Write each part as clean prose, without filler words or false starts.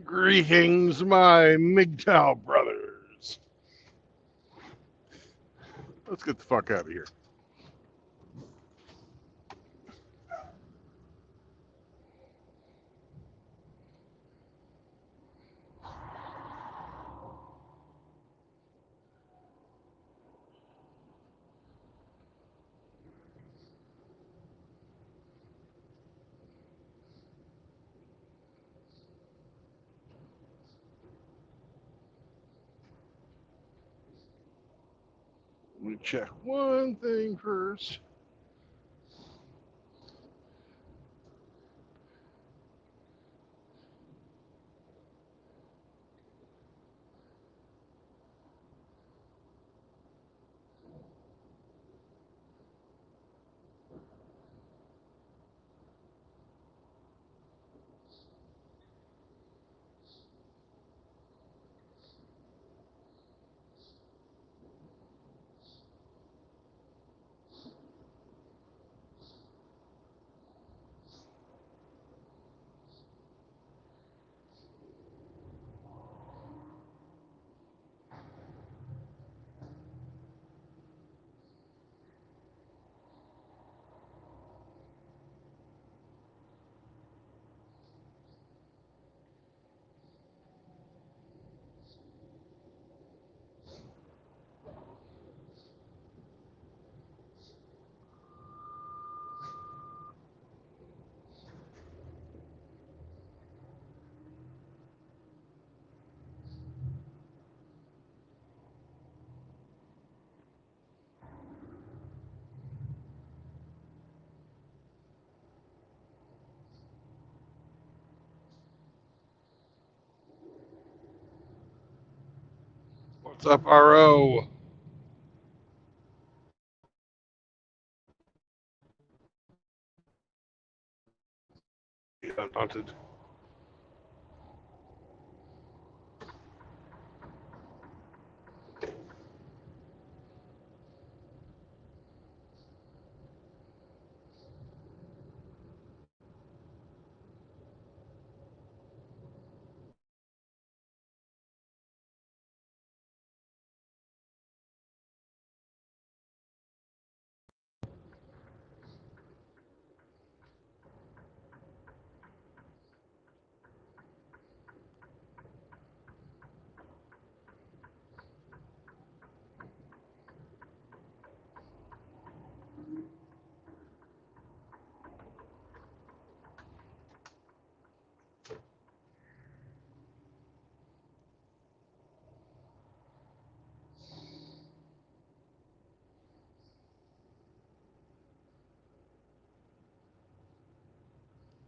Greetings, my MGTOW brothers. Let's get the fuck out of here. Let me check one thing first. What's up, RO? Undaunted.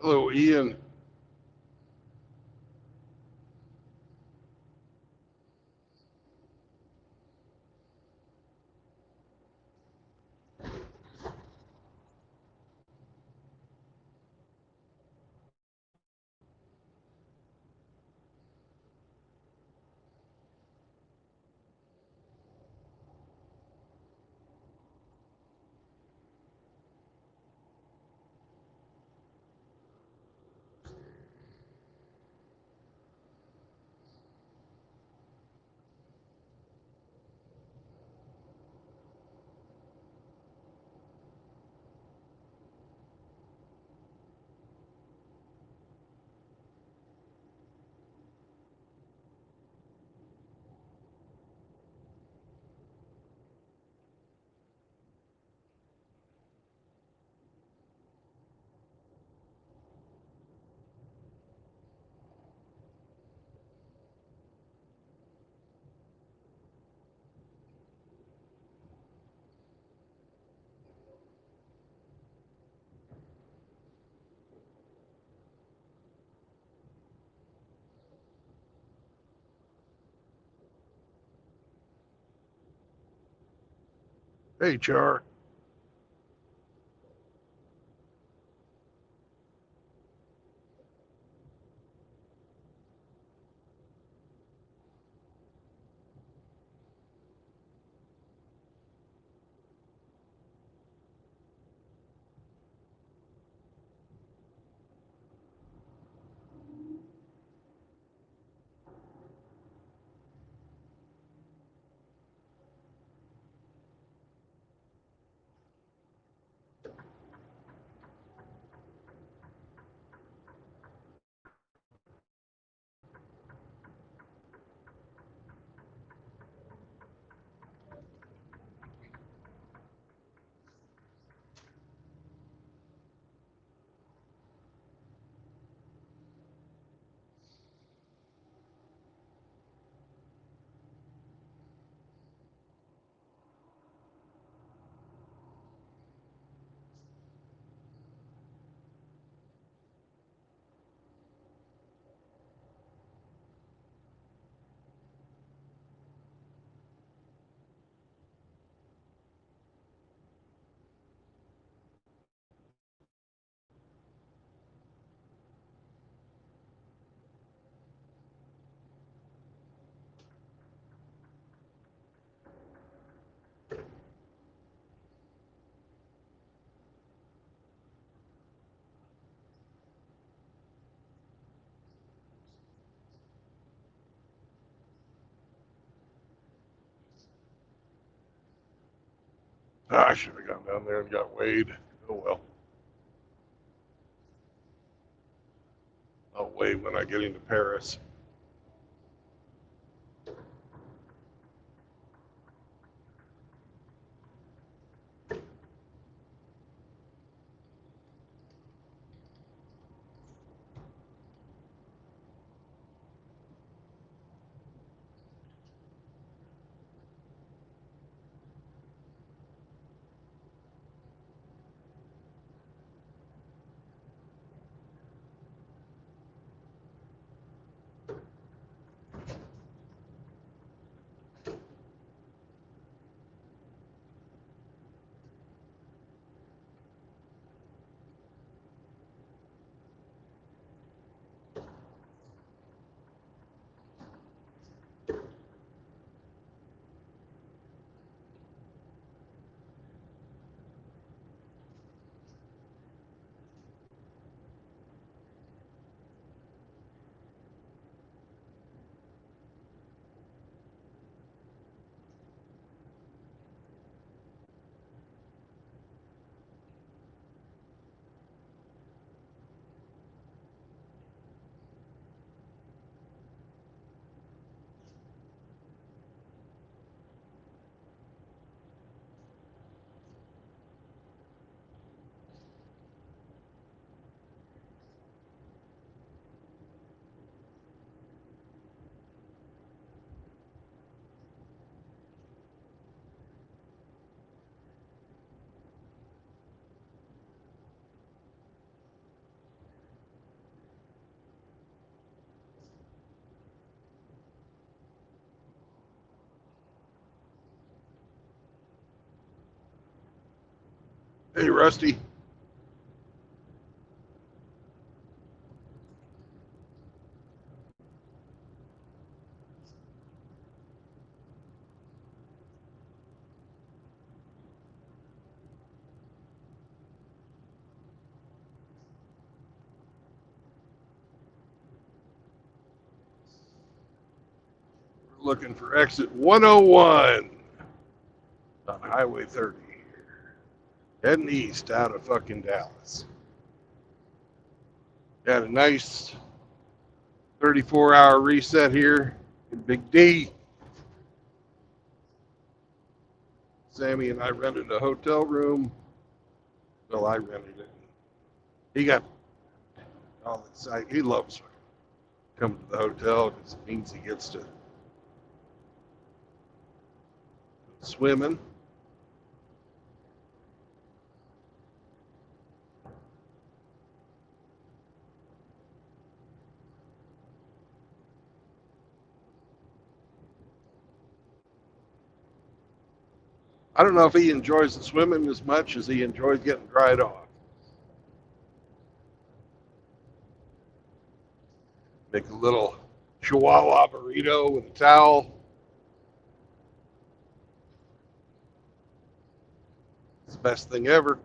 Hello, Ian. Hey, Char. I should have gone down there and got weighed. Oh well. I'll weigh when I get into Paris. Hey, Rusty. We're looking for exit 101 on Highway 30. Heading east out of fucking Dallas. Got a nice 34-hour reset here in Big D. Sammy and I rented a hotel room. Well, I rented it. He got all excited. He loves coming to the hotel because it means he gets to swimming. I don't know if he enjoys the swimming as much as he enjoys getting dried off. Make a little chihuahua burrito with a towel. It's the best thing ever.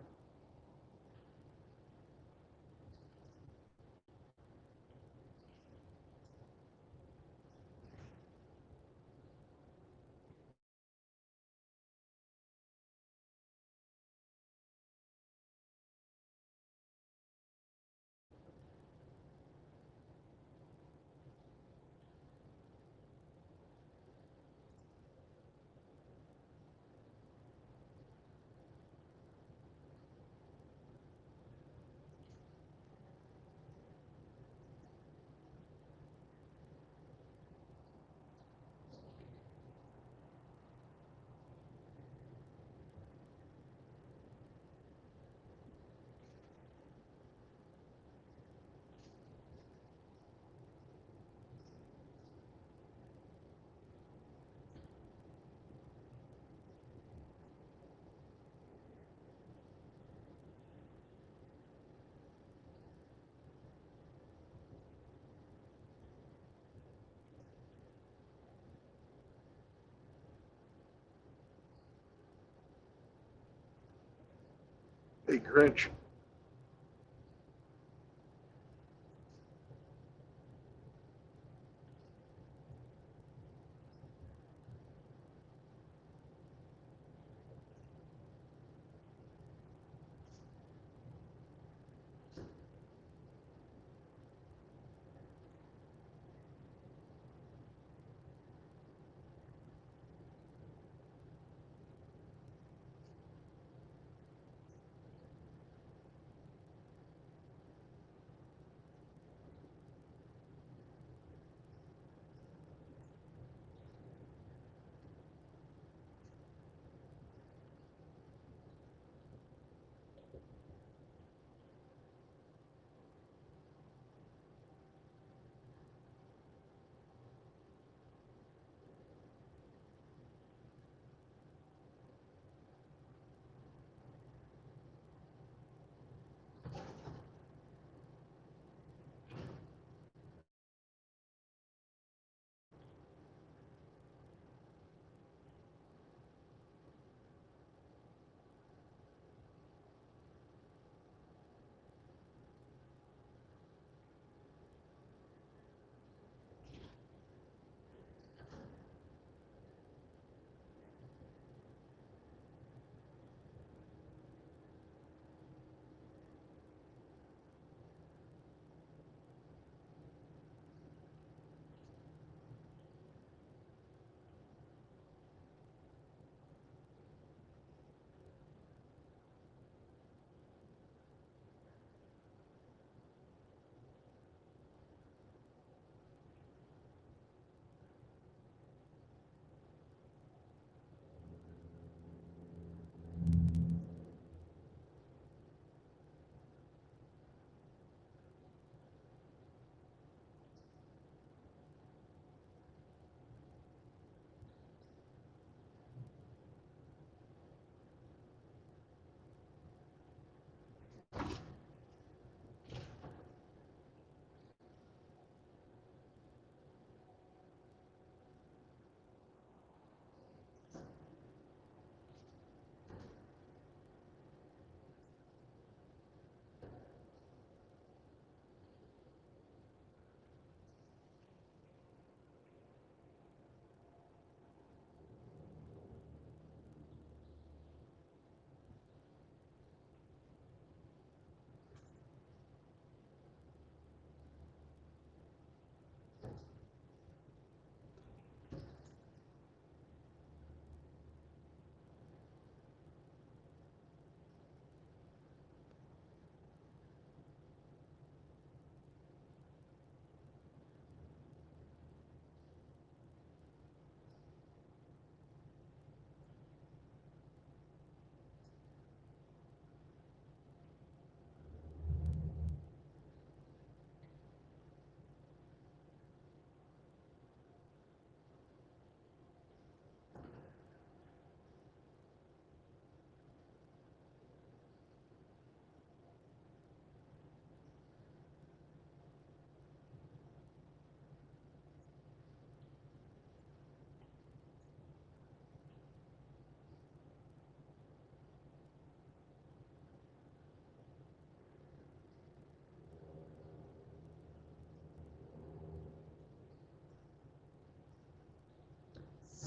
Hey, Grinch.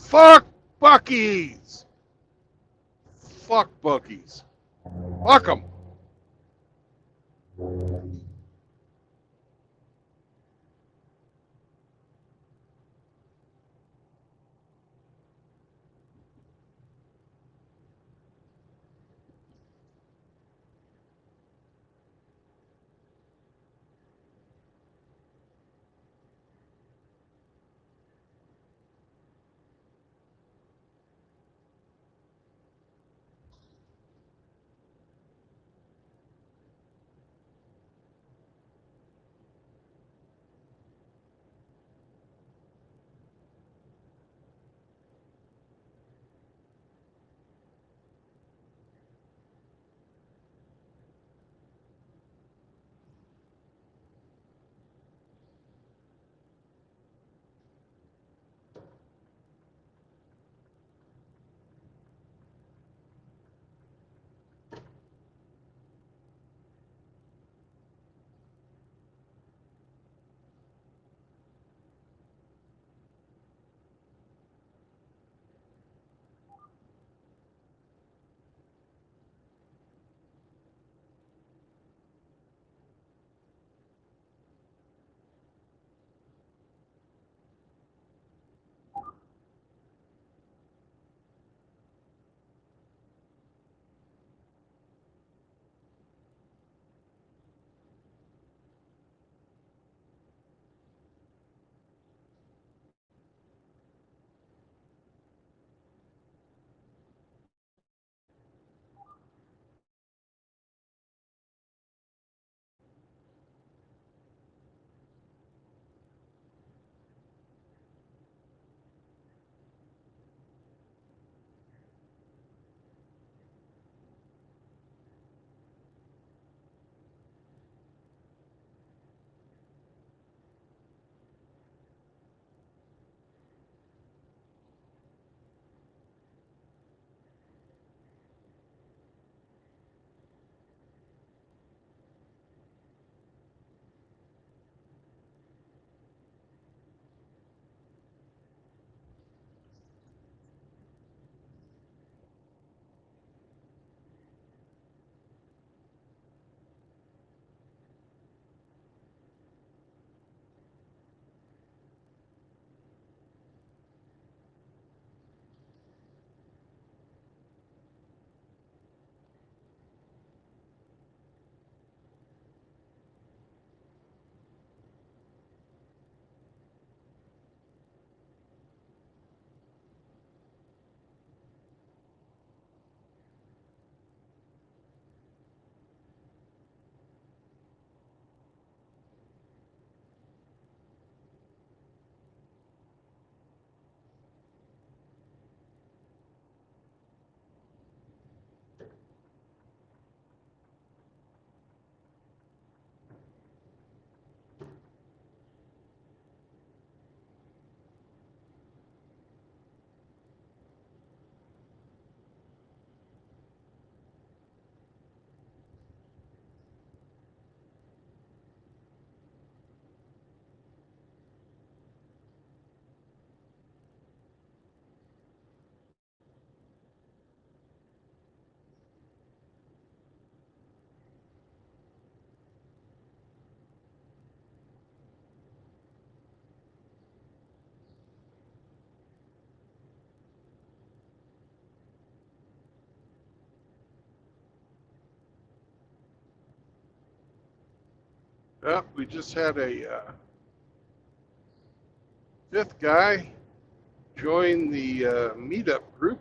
Fuck Buc-ee's. Fuck Buc-ee's. Fuck them. Well, we just had a fifth guy join the meetup group.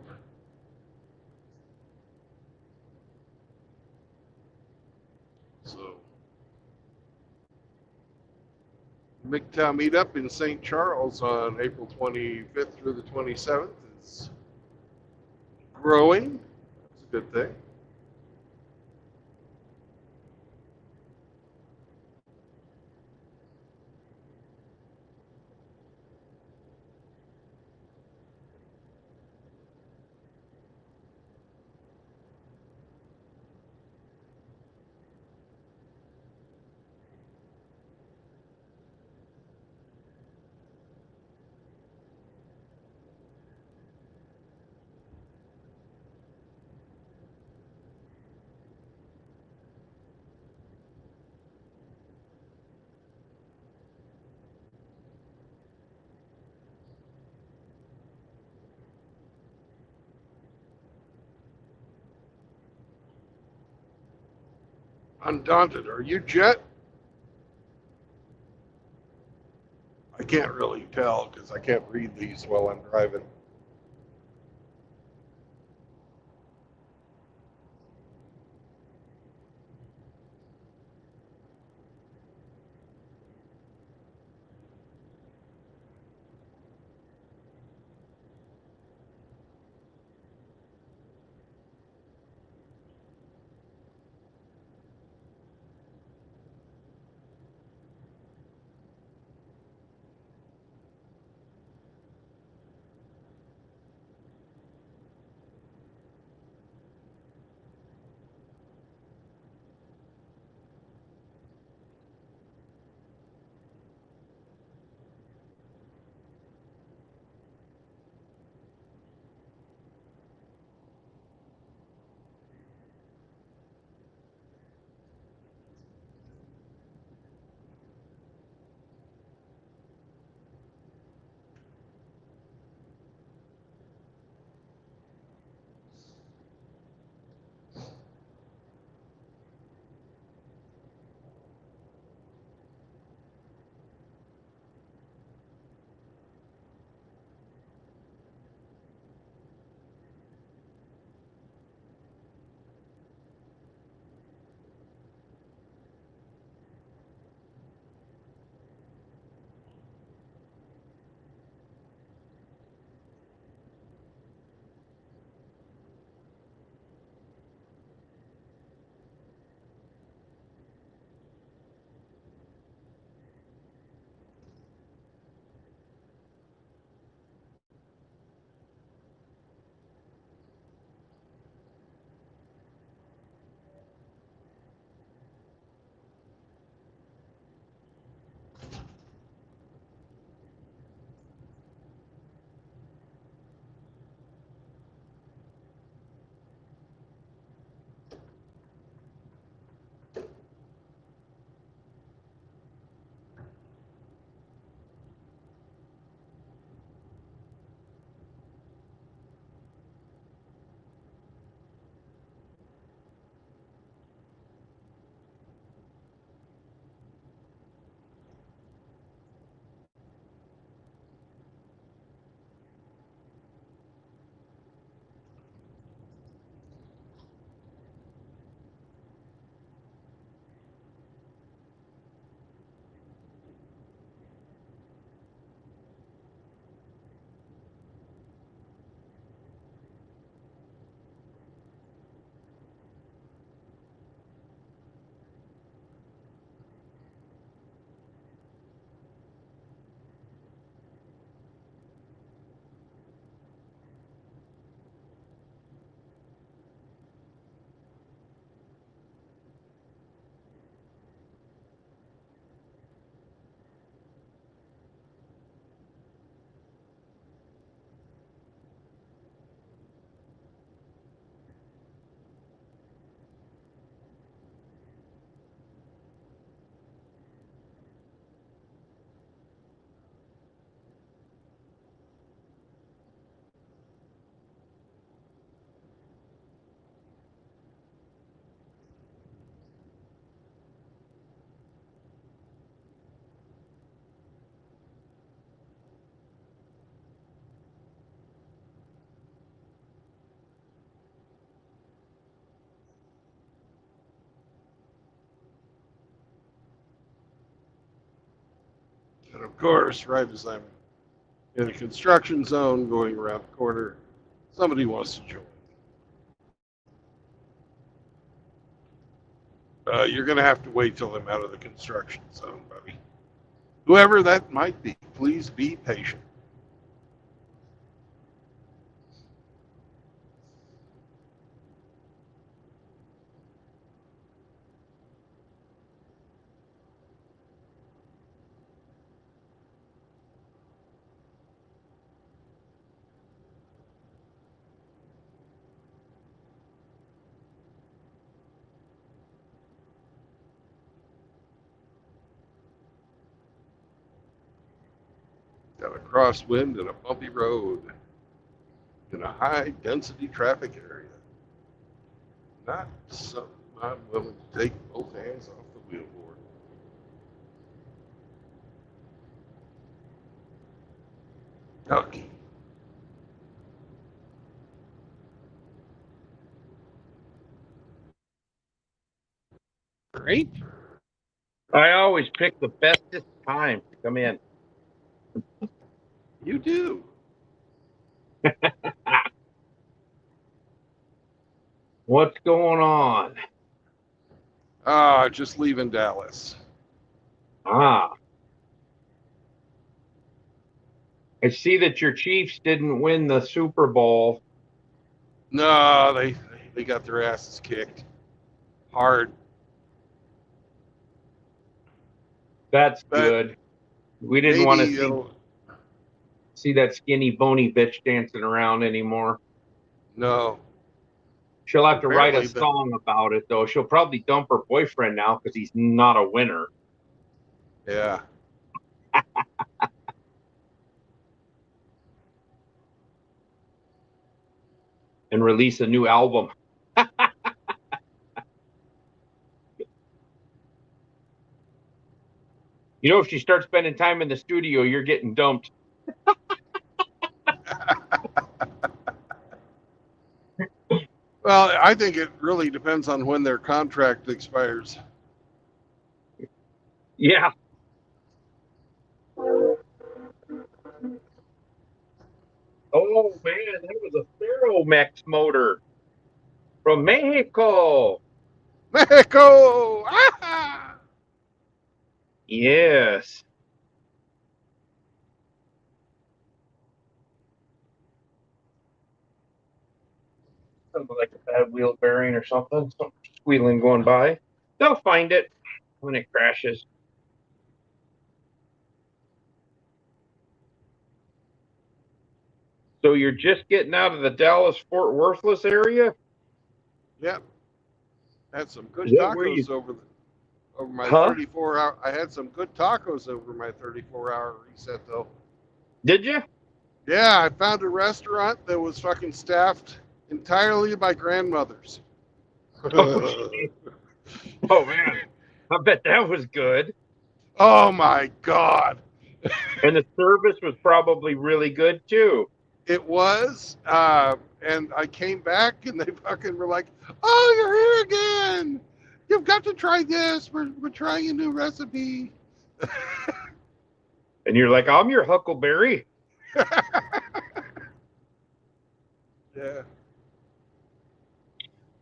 So, MGTOW meetup in St. Charles on April 25th through the 27th is growing. That's a good thing. Undaunted, are you Jet? I can't really tell because I can't read these while I'm driving. And of course, right as I'm in a construction zone going around the corner, somebody wants to join. You're going to have to wait till I'm out of the construction zone, buddy. Whoever that might be, please be patient. Got a crosswind and a bumpy road in a high density traffic area. Not so, I'm willing to take both hands off the wheelboard. Okay. Great. I always pick the bestest time to come in. You do. What's going on? Just leaving Dallas. I see that your Chiefs didn't win the Super Bowl. No, they got their asses kicked hard. That's But good. We didn't want maybe to it'll. see that skinny, bony bitch dancing around anymore. No. She'll have to write a Apparently, song about it, though. She'll probably dump her boyfriend now because he's not a winner. Yeah. And release a new album. You know, if she starts spending time in the studio, you're getting dumped. Well, I think it really depends on when their contract expires. Yeah. Oh, man, that was a Ferromex motor from Mexico. Mexico! Ah! Yes. Something like a bad wheel bearing or something squealing going by. They'll find it when it crashes. So you're just getting out of the Dallas-Fort Worthless area? Yep. Had some good Is that where tacos you... over my Huh? 34-hour. I had some good tacos over my 34-hour reset, though. Did you? Yeah, I found a restaurant that was fucking staffed entirely by grandmothers. Oh, man. I bet that was good. Oh my God. And the service was probably really good, too. It was. And I came back and they fucking were like, oh, you're here again. You've got to try this. We're trying a new recipe. And you're like, I'm your Huckleberry. Yeah.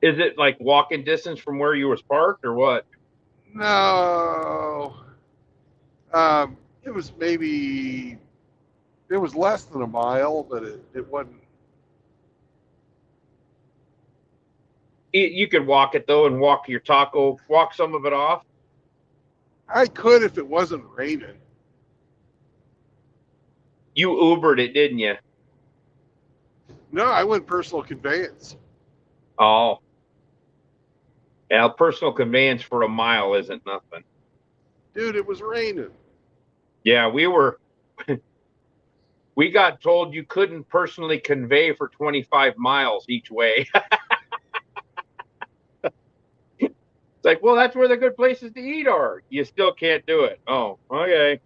Is it like walking distance from where you was parked or what? No. It was maybe, it was less than a mile, but it wasn't. You could walk it, though, and walk some of it off. I could if it wasn't raining. You Ubered it, didn't you? No, I went personal conveyance. Oh. Yeah, personal conveyance for a mile isn't nothing. Dude, it was raining. Yeah, we got told you couldn't personally convey for 25 miles each way. It's like, well, that's where the good places to eat are. You still can't do it. Oh, okay.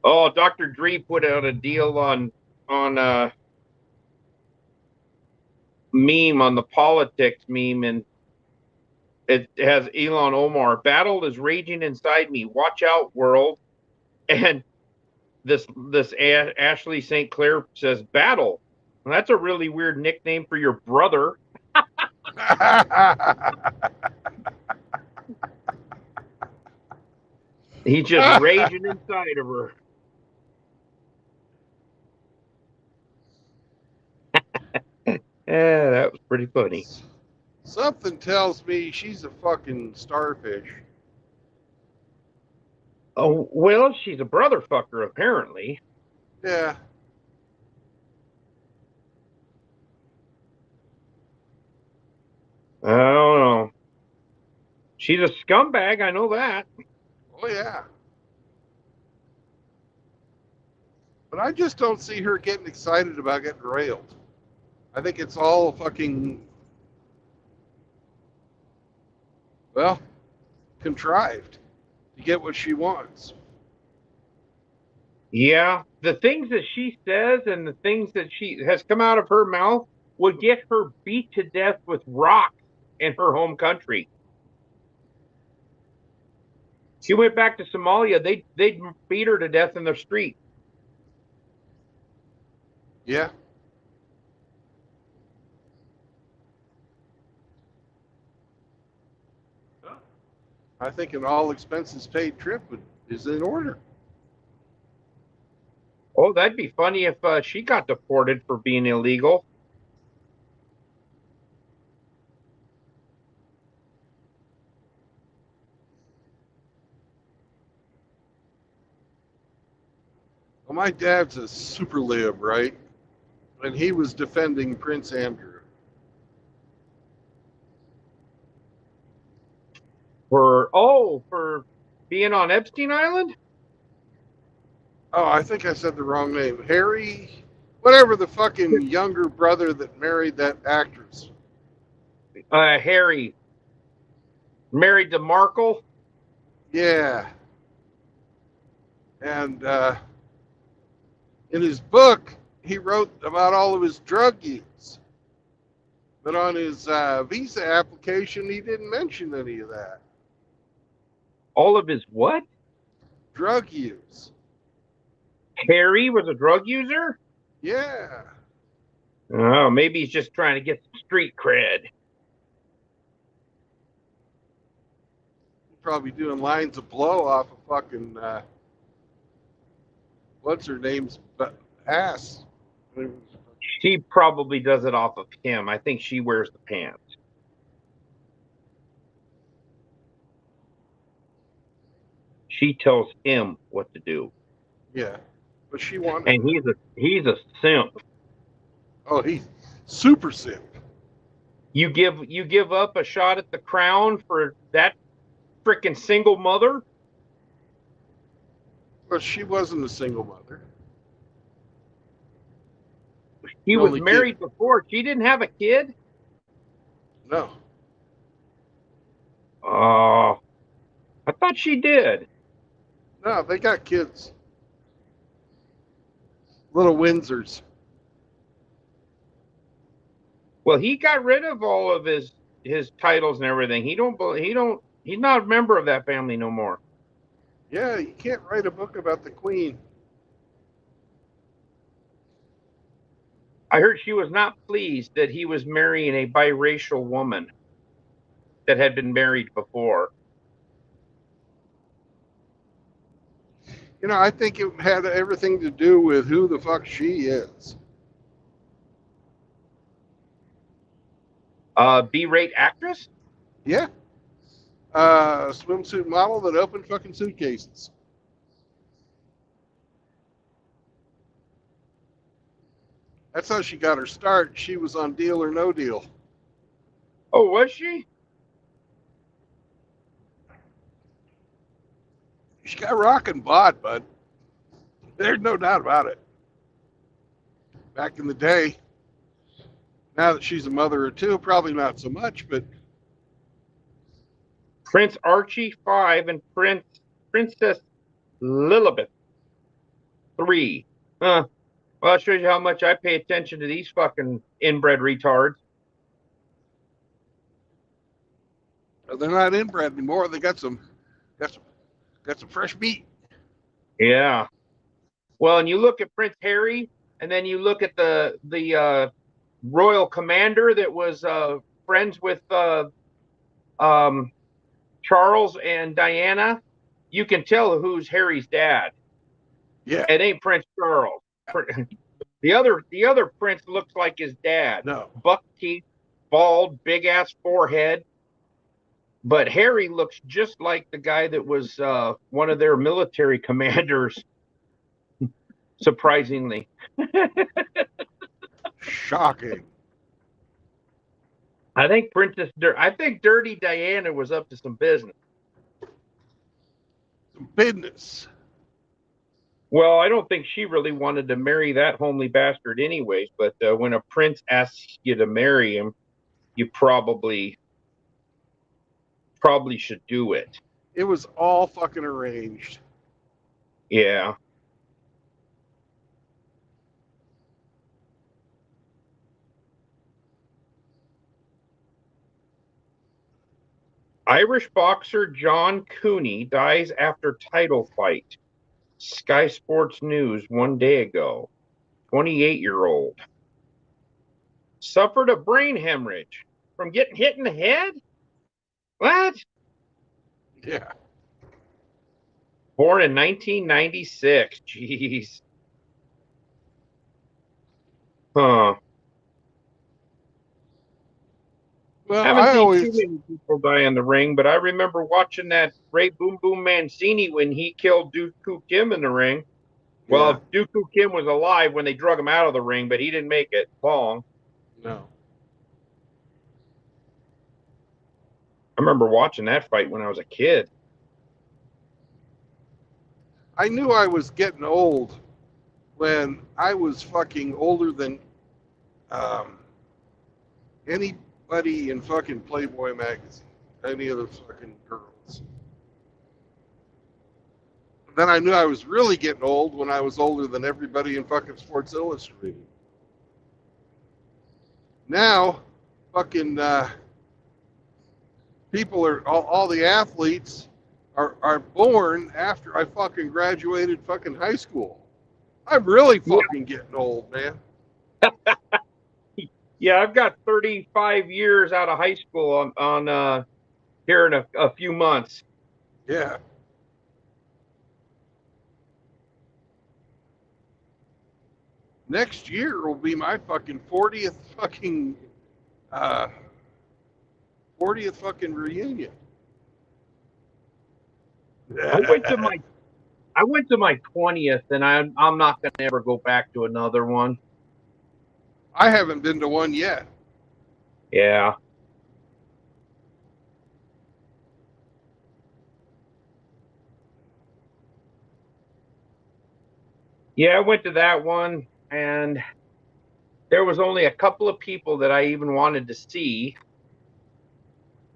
Oh, Dr. Dre put out a deal on meme on the politics meme, and it has Ilhan Omar. Battle is raging inside me. Watch out, world. And this Ashley St. Clair says battle. Well, that's a really weird nickname for your brother. He's just raging inside of her. Yeah, that was pretty funny. Something tells me she's a fucking starfish. Oh, well, she's a brother fucker, apparently. Yeah. I don't know. She's a scumbag, I know that. Oh, yeah. But But I just don't see her getting excited about getting railed. I think it's all fucking, well, contrived to get what she wants. Yeah, the things that she says and the things that she has come out of her mouth would get her beat to death with rocks in her home country. She went back to Somalia, they'd beat her to death in the street. Yeah. I think an all expenses paid trip is in order. Oh, that'd be funny if she got deported for being illegal. Well, my dad's a super lib, right? And he was defending Prince Andrew. For being on Epstein Island? Oh, I think I said the wrong name. Harry, whatever, the fucking younger brother that married that actress. Harry married to Markle. Yeah. And in his book, he wrote about all of his drug use. But on his visa application, he didn't mention any of that. All of his what? Drug use. Harry was a drug user? Yeah. Oh, maybe he's just trying to get some street cred. Probably doing lines of blow off of fucking, what's her name's ass. She probably does it off of him. I think she wears the pants. She tells him what to do. Yeah. But she wanted. And he's a simp. Oh, he's super simp. You give up a shot at the crown for that freaking single mother? Well, she wasn't a single mother. He was married before. She didn't have a kid? No. Oh, I thought she did. No, they got kids. Little Windsors. Well, he got rid of all of his titles and everything. He's not a member of that family no more. Yeah, you can't write a book about the Queen. I heard she was not pleased that he was marrying a biracial woman that had been married before. You know, I think it had everything to do with who the fuck she is. B-rate actress? Yeah. Swimsuit model that opened fucking suitcases. That's how she got her start. She was on Deal or No Deal. Oh, was she? She got rockin' bod, bud. There's no doubt about it. Back in the day. Now that she's a mother or two, probably not so much, but Prince Archie 5 and Princess Lilibet 3. Well, that shows you how much I pay attention to these fucking inbred retards. they're not inbred anymore. They got some fresh meat. Yeah. Well, and you look at Prince Harry, and then you look at the royal commander that was friends with Charles and Diana. You can tell who's Harry's dad. Yeah. It ain't Prince Charles. The other prince looks like his dad. No. Buck teeth, bald, big ass forehead. But Harry looks just like the guy that was one of their military commanders. Surprisingly. Shocking. I think Dirty Diana was up to some business. Some business. Well, I don't think she really wanted to marry that homely bastard anyways, but when a prince asks you to marry him, you probably should do it. It was all fucking arranged. Yeah. Irish boxer John Cooney dies after title fight. Sky Sports News 1 day ago. 28-year-old. Suffered a brain hemorrhage from getting hit in the head? What? Yeah. Born in 1996. Jeez. Huh. Well, Haven't I seen too always, many people die in the ring, but I remember watching that Ray Boom Boom Mancini when he killed Dooku Kim in the ring. yeah, Well, Dooku Kim was alive when they drug him out of the ring, but he didn't make it long. no. I remember watching that fight when I was a kid. I knew I was getting old when I was fucking older than anybody in fucking Playboy magazine, any of the fucking girls. Then I knew I was really getting old when I was older than everybody in fucking Sports Illustrated. Now, fucking people are all the athletes are born after I fucking graduated fucking high school. I'm really fucking getting old, man. Yeah, I've got 35 years out of high school on here in a few months. Yeah. Next year will be my fucking 40th fucking 40th fucking reunion. I went to my 20th, and I'm not going to ever go back to another one. I haven't been to one yet. Yeah. Yeah, I went to that one, and there was only a couple of people that I even wanted to see,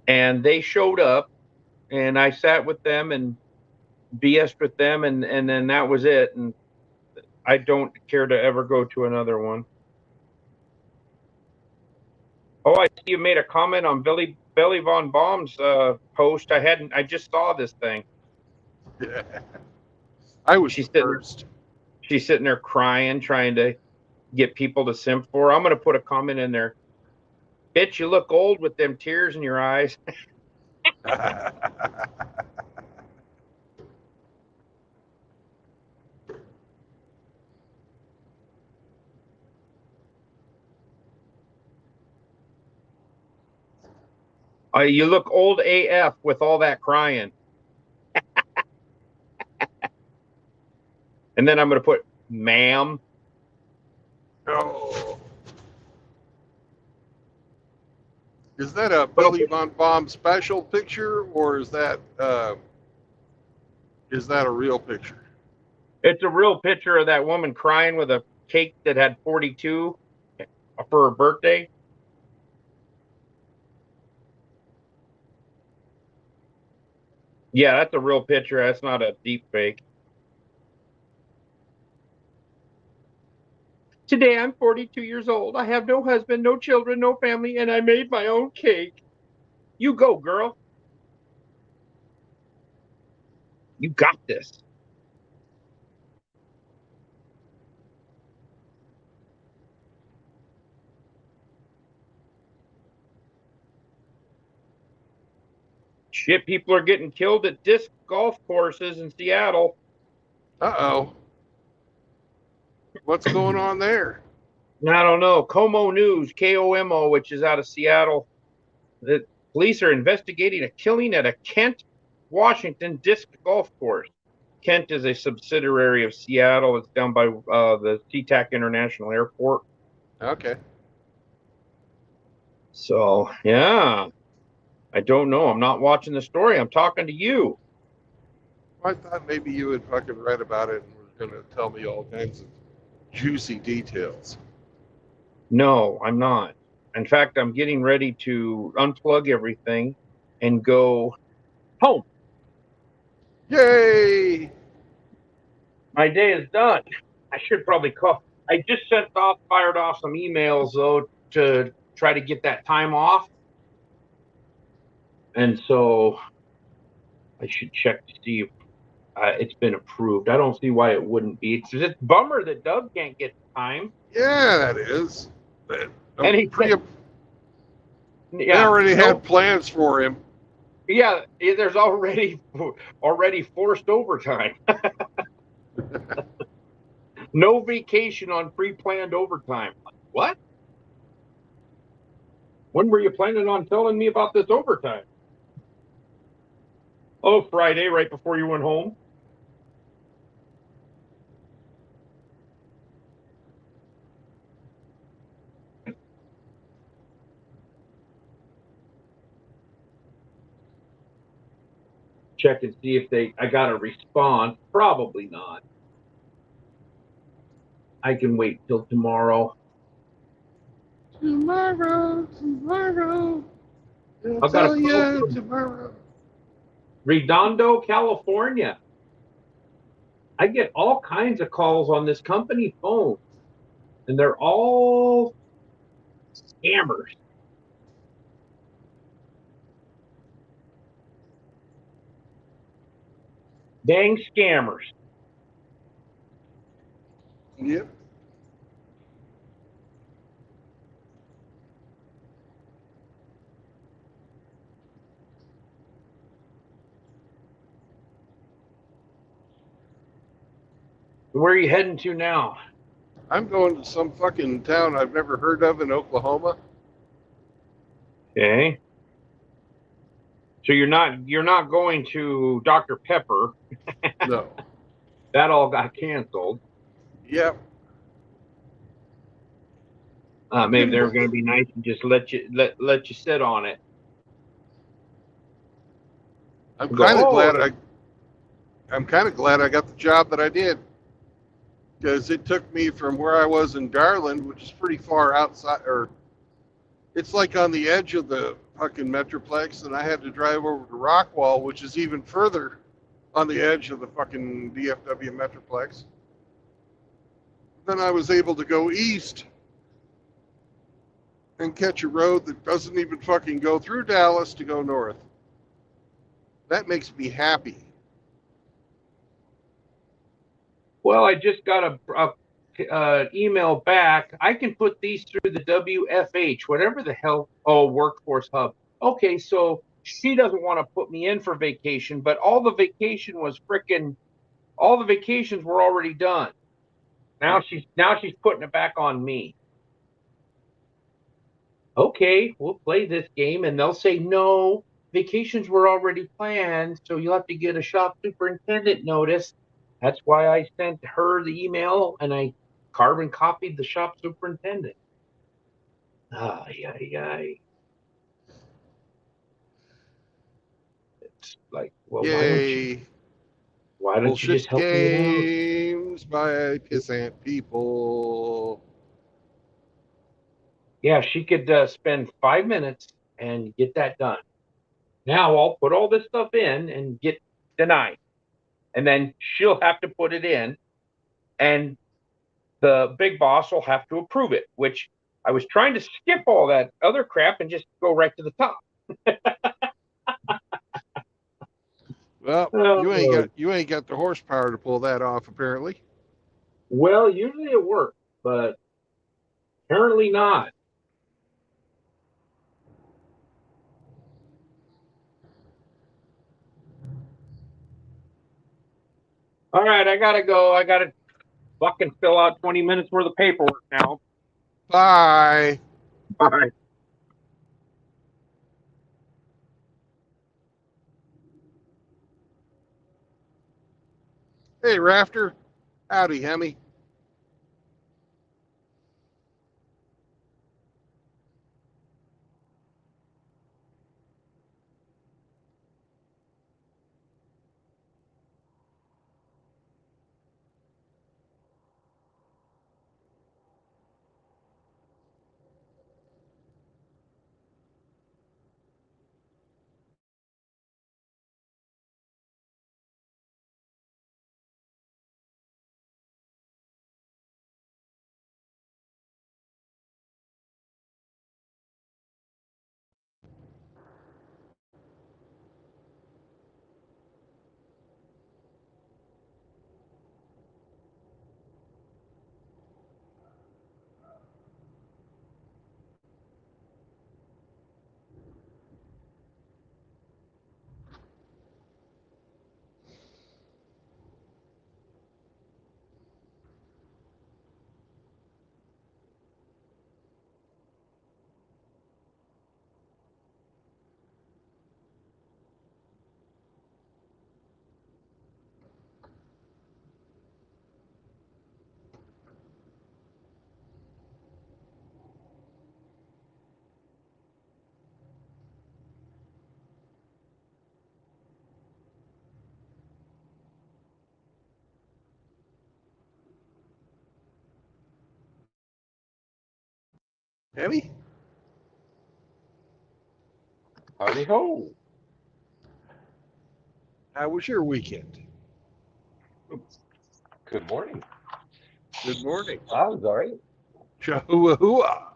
and they showed up, and I sat with them and BS'd with them, and then that was it. And I don't care to ever go to another one. Oh, I see you made a comment on Billy Von Baum's post. I just saw this thing. I was She's first. She's sitting there crying, trying to get people to simp for her. I'm going to put a comment in there. Bitch, you look old with them tears in your eyes. You look old AF with all that crying. And then I'm going to put, ma'am. Oh. Is that a Billy Von Baum special picture, or is that a real picture? It's a real picture of that woman crying with a cake that had 42 for her birthday. Yeah, that's a real picture. That's not a deep fake. Today I'm 42 years old. I have no husband, no children, no family, and I made my own cake. You go, girl. You got this. Shit, people are getting killed at disc golf courses in Seattle. Uh-oh. What's going on there? I don't know. Como News, KOMO, which is out of Seattle. The police are investigating a killing at a Kent, Washington disc golf course. Kent is a subsidiary of Seattle. It's down by the SeaTac International Airport. Okay. So, yeah. I don't know. I'm not watching the story. I'm talking to you. I thought maybe you had fucking read about it and going to tell me all kinds of juicy details. No, I'm not. In fact, I'm getting ready to unplug everything and go home. Yay! My day is done. I should probably call. I just fired off some emails though to try to get that time off, and so I should check to see if it's been approved. I don't see why it wouldn't be. It's just bummer that Doug can't get the time. Yeah, that is. But And he said, they already had plans for him. Yeah, there's already forced overtime. No vacation on pre-planned overtime. What? When were you planning on telling me about this overtime? Oh, Friday, right before you went home. Check and see if I got a response. Probably not. I can wait till tomorrow. Tomorrow. I'll tell you tomorrow. Redondo, California. I get all kinds of calls on this company phone, and they're all scammers. Dang scammers. Yep. Where are you heading to now? I'm going to some fucking town I've never heard of in Oklahoma. Okay. So you're not going to Dr. Pepper. No. That all got canceled. Yep. Maybe they're going to be nice and just let you sit on it. I'm kind of glad I got the job that I did, because it took me from where I was in Garland, which is pretty far outside, or it's like on the edge of the fucking Metroplex, and I had to drive over to Rockwall, which is even further on the edge of the fucking DFW Metroplex. Then I was able to go east and catch a road that doesn't even fucking go through Dallas to go north. That makes me happy. Well, I just got a email back. I can put these through the WFH, whatever the hell. Oh, Workforce Hub. Okay, so she doesn't want to put me in for vacation, but all the vacations were already done. Now she's putting it back on me. Okay, we'll play this game, and they'll say no, vacations were already planned, so you'll have to get a shop superintendent notice. That's why I sent her the email, and I carbon copied the shop superintendent. It's like, well, Yay. why don't you just help me out? Games by pissant people. Yeah, she could spend 5 minutes and get that done. Now I'll put all this stuff in and get denied. And then she'll have to put it in, and the big boss will have to approve it, which I was trying to skip all that other crap and just go right to the top. Well, you ain't got the horsepower to pull that off, apparently. Well, usually it works, but apparently not. All right, I gotta go. I gotta fucking fill out 20 minutes worth of paperwork now. Bye. Bye. Hey, Rafter. Howdy, Hemi. Emmy, Howdy ho. how was your weekend? Good morning. Good morning. I was all right. Chahuahua.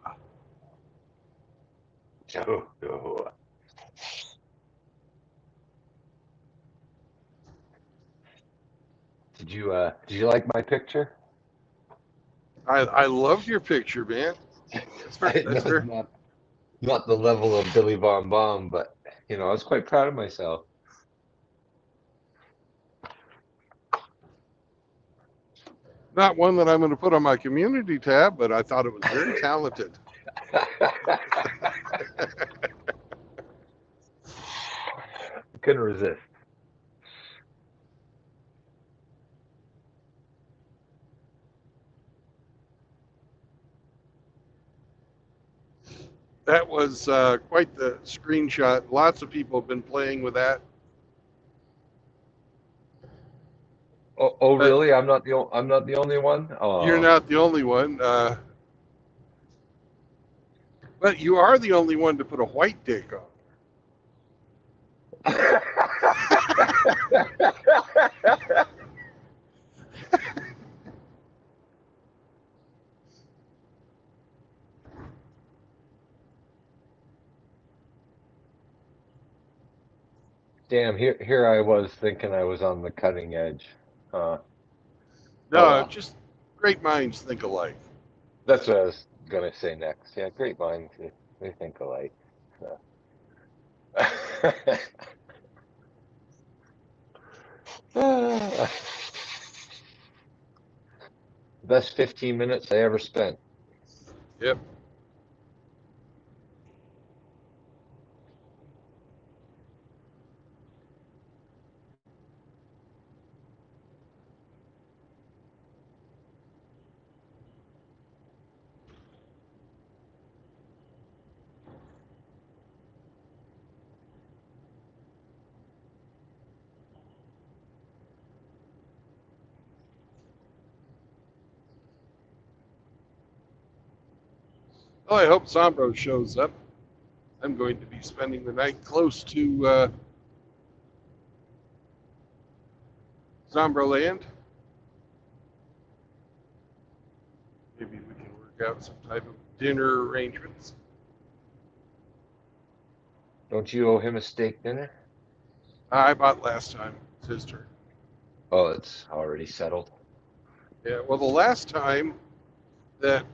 Oh. Did you like my picture? I loved your picture, man. I know That's it's fair. not the level of Billy Von Baum, but I was quite proud of myself. Not one that I'm going to put on my community tab, but I thought it was very talented. Couldn't resist. That was quite the screenshot. Lots of people have been playing with that. Oh, But really? I'm not the only one. you're Oh. not the only one. But you are the only one to put a white dick on. Damn, here I was thinking I was on the cutting edge. Oh No, well. just great minds think alike. That's what I was gonna say next. Yeah, great minds, they think alike. So. Best 15 minutes I ever spent. Yep. Well, I hope Zombro shows up. I'm going to be spending the night close to Zombro Land. Maybe we can work out some type of dinner arrangements. Don't you owe him a steak dinner? I bought last time. It's his turn. Oh, it's already settled. Yeah, well, the last time that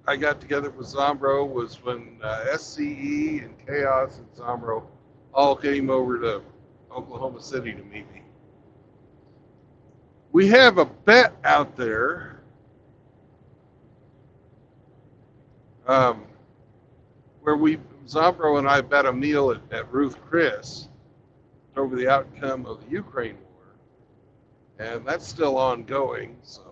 I got together with Zombro was when SCE and Chaos and Zombro all came over to Oklahoma City to meet me. We have a bet out there um, where Zombro and I bet a meal at Ruth Chris over the outcome of the Ukraine war, and that's still ongoing. So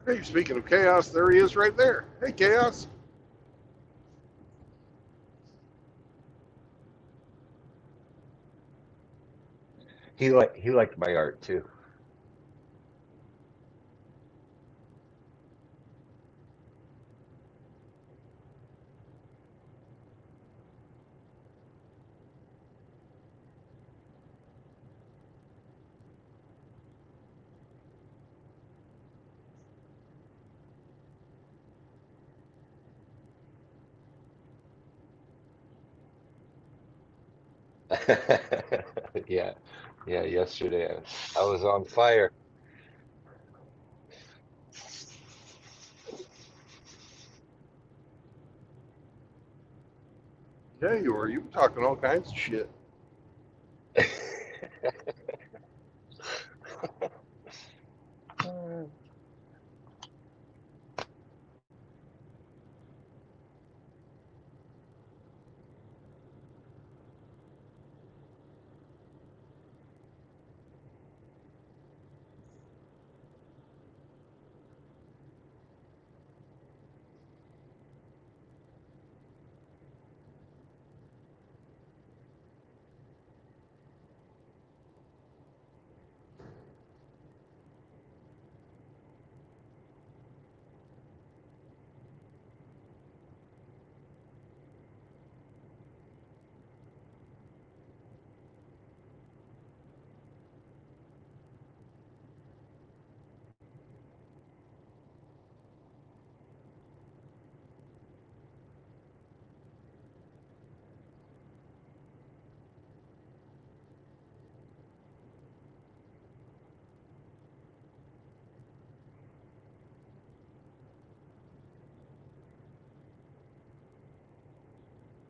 Hey, speaking of chaos, there he is right there. Hey, chaos. He liked my art too. Yeah, yeah. Yesterday I was on fire. Yeah, you were. You were talking all kinds of shit.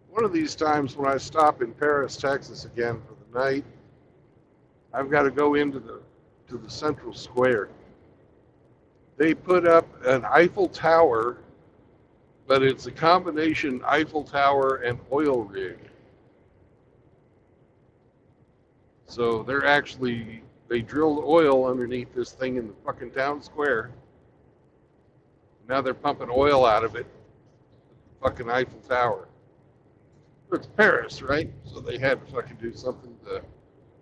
One of these times when I stop in Paris, Texas again for the night, I've got to go into the central square. They put up an Eiffel Tower, but it's a combination Eiffel Tower and oil rig. So they drilled oil underneath this thing in the fucking town square. Now they're pumping oil out of it, the fucking Eiffel Tower. But it's Paris, right? So they had to fucking do something to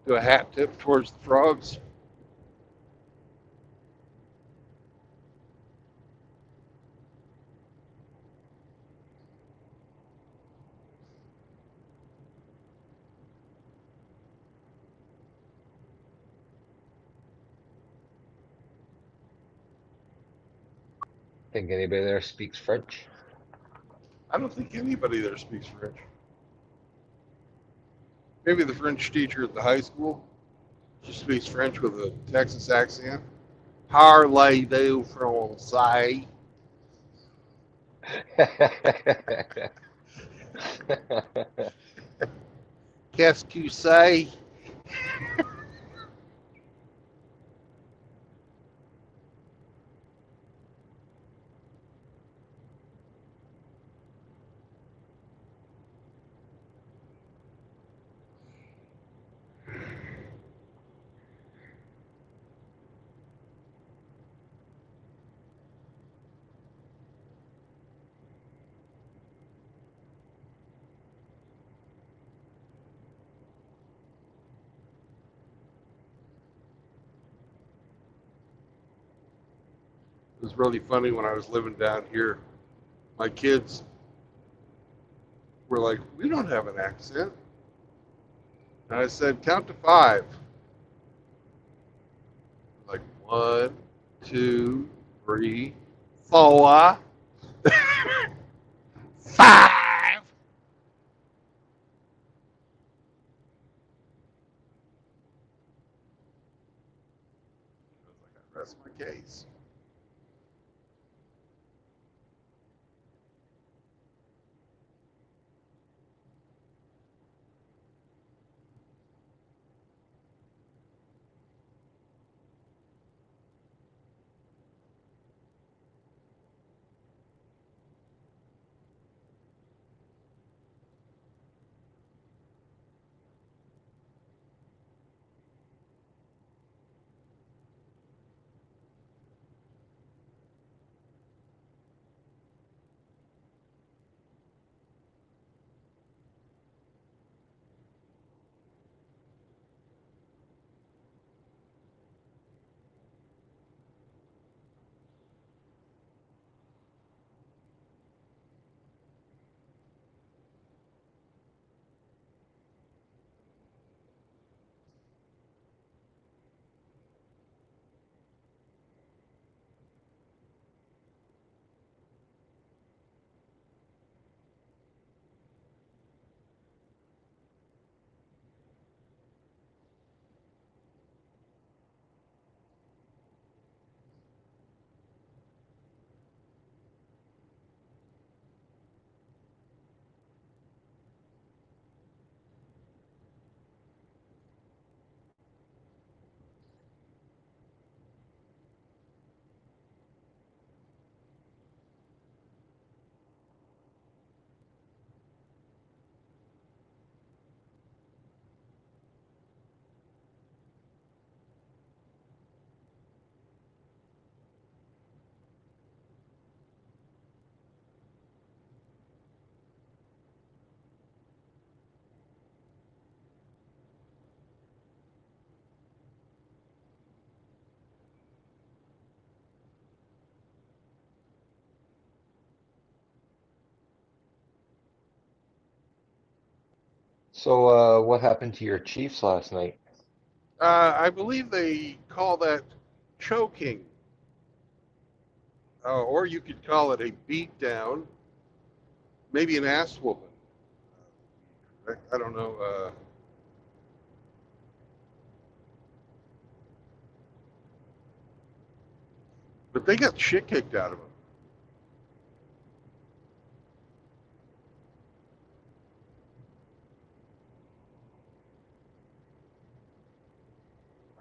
do a hat tip towards the frogs. Think anybody there speaks French? I don't think anybody there speaks French. Maybe the French teacher at the high school. She speaks French with a Texas accent. Parlez-vous français? Qu'est-ce que tu say? It was really funny when I was living down here. My kids were like, "We don't have an accent." And I said, "Count to five." Like, 1, 2, 3, 4, 5. I was like, I rest my case. So, what happened to your Chiefs last night? I believe they call that choking, or you could call it a beat down, maybe an ass whooping. I don't know. But they got shit kicked out of them.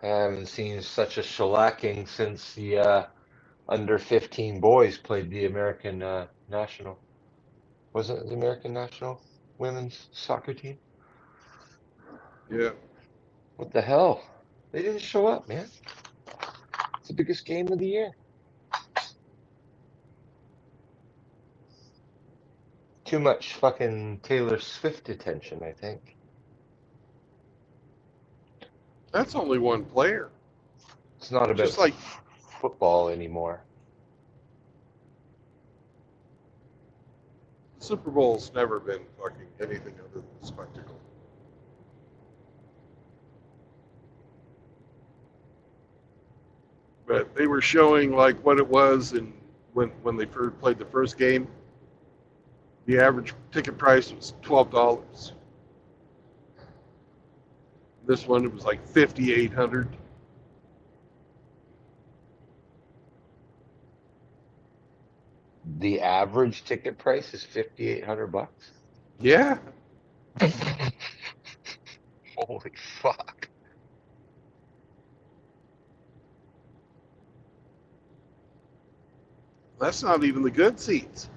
I haven't seen such a shellacking since the under 15 boys played the American national. Was it the American national women's soccer team? Yeah. What the hell? They didn't show up, man. It's the biggest game of the year. Too much fucking Taylor Swift attention, I think. That's only one player. It's not about Just like football anymore. the Super Bowl's never been fucking anything other than a spectacle. But they were showing like what it was in when they first played the first game. The average ticket price was $12. This one it was like 5,800. The average ticket price is $5,800. Yeah, Holy fuck. that's not even the good seats.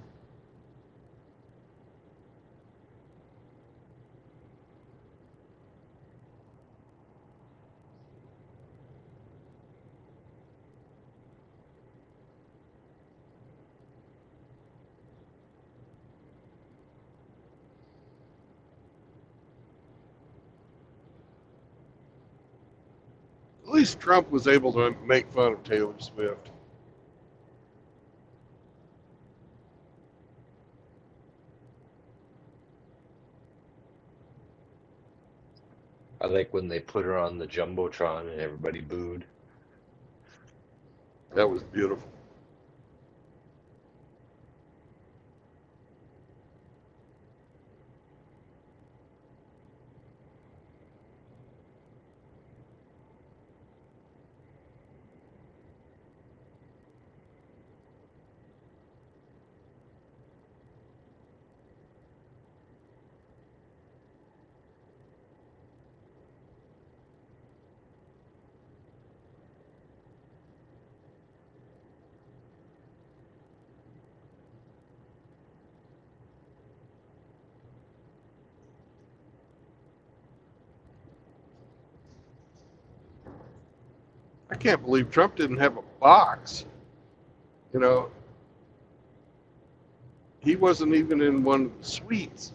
At least Trump was able to make fun of Taylor Swift. I like when they put her on the Jumbotron and everybody booed. That was beautiful. I can't believe Trump didn't have a box. You know, he wasn't even in one of the suites.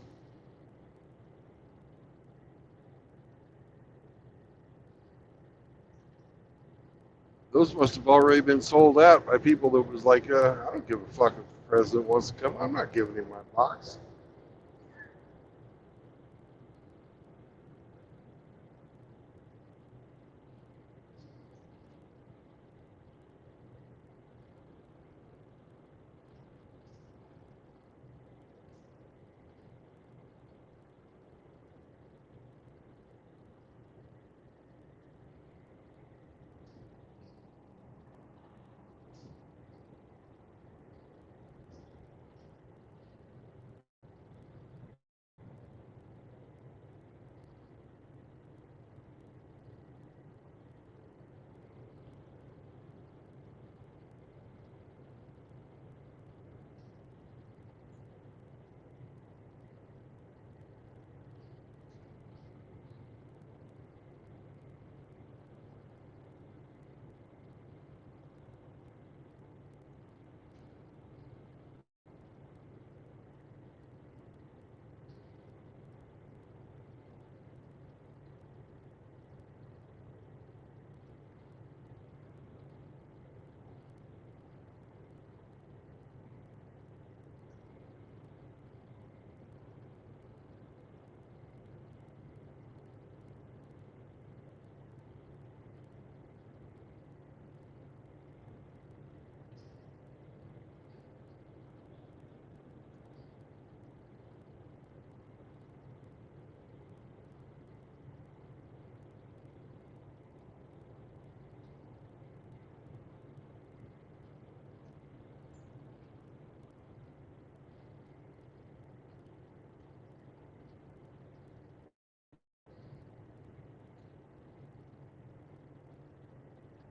Those must have already been sold out by people that was like, I don't give a fuck if the president wants to come. I'm not giving him my box.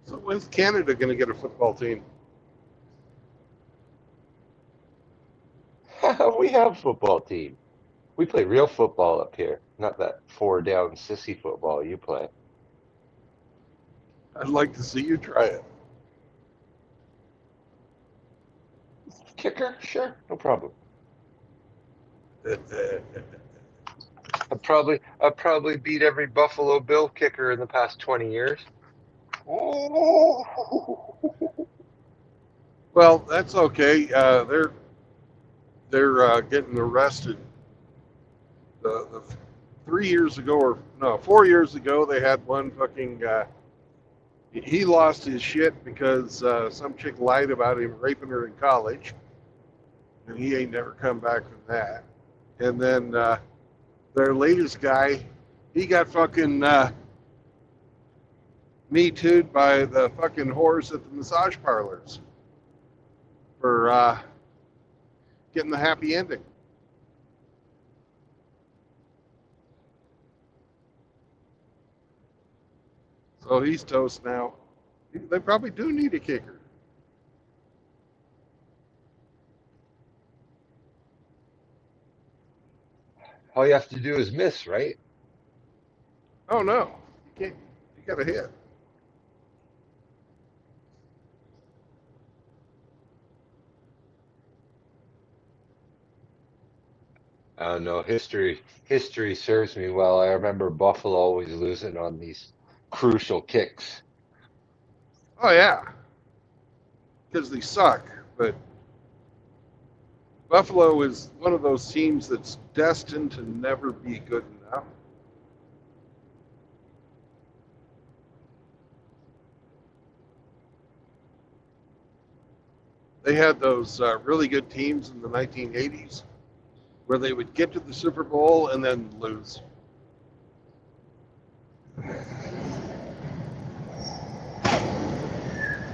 So when's Canada going to get a football team? We have a football team. We play real football up here, not that 4-down sissy football you play. I'd like to see you try it. Kicker? Sure, no problem. I'd probably beat every Buffalo Bill kicker in the past 20 years. Well, that's okay. They're getting arrested. The 3 years ago, or no, 4 years ago, they had one fucking. He lost his shit because some chick lied about him raping her in college, and he ain't never come back from that. And then their latest guy, he got fucking Me Too'd by the fucking whores at the massage parlors for getting the happy ending. So he's toast now. They probably do need a kicker. All you have to do is miss, right? Oh no, you can't. You got to hit. I don't know. History serves me well. I remember Buffalo always losing on these crucial kicks. Oh yeah, because they suck. But Buffalo is one of those teams that's destined to never be good enough. They had those really good teams in the 1980s where they would get to the Super Bowl and then lose.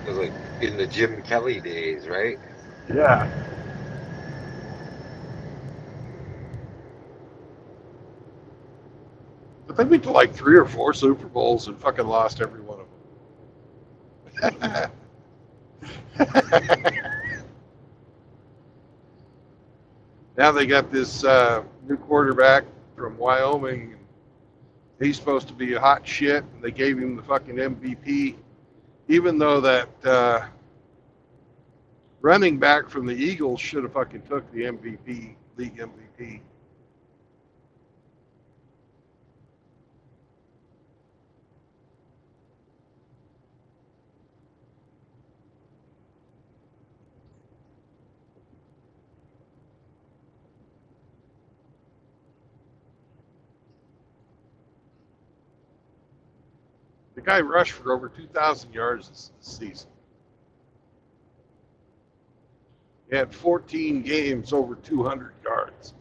It was like in the Jim Kelly days, right? Yeah. But they've been to like 3 or 4 Super Bowls and fucking lost every one of them. Now they got this new quarterback from Wyoming. He's supposed to be a hot shit, and they gave him the fucking MVP, even though that running back from the Eagles should have fucking took the MVP, league MVP. The guy rushed for over 2,000 yards this season. He had 14 games over 200 yards.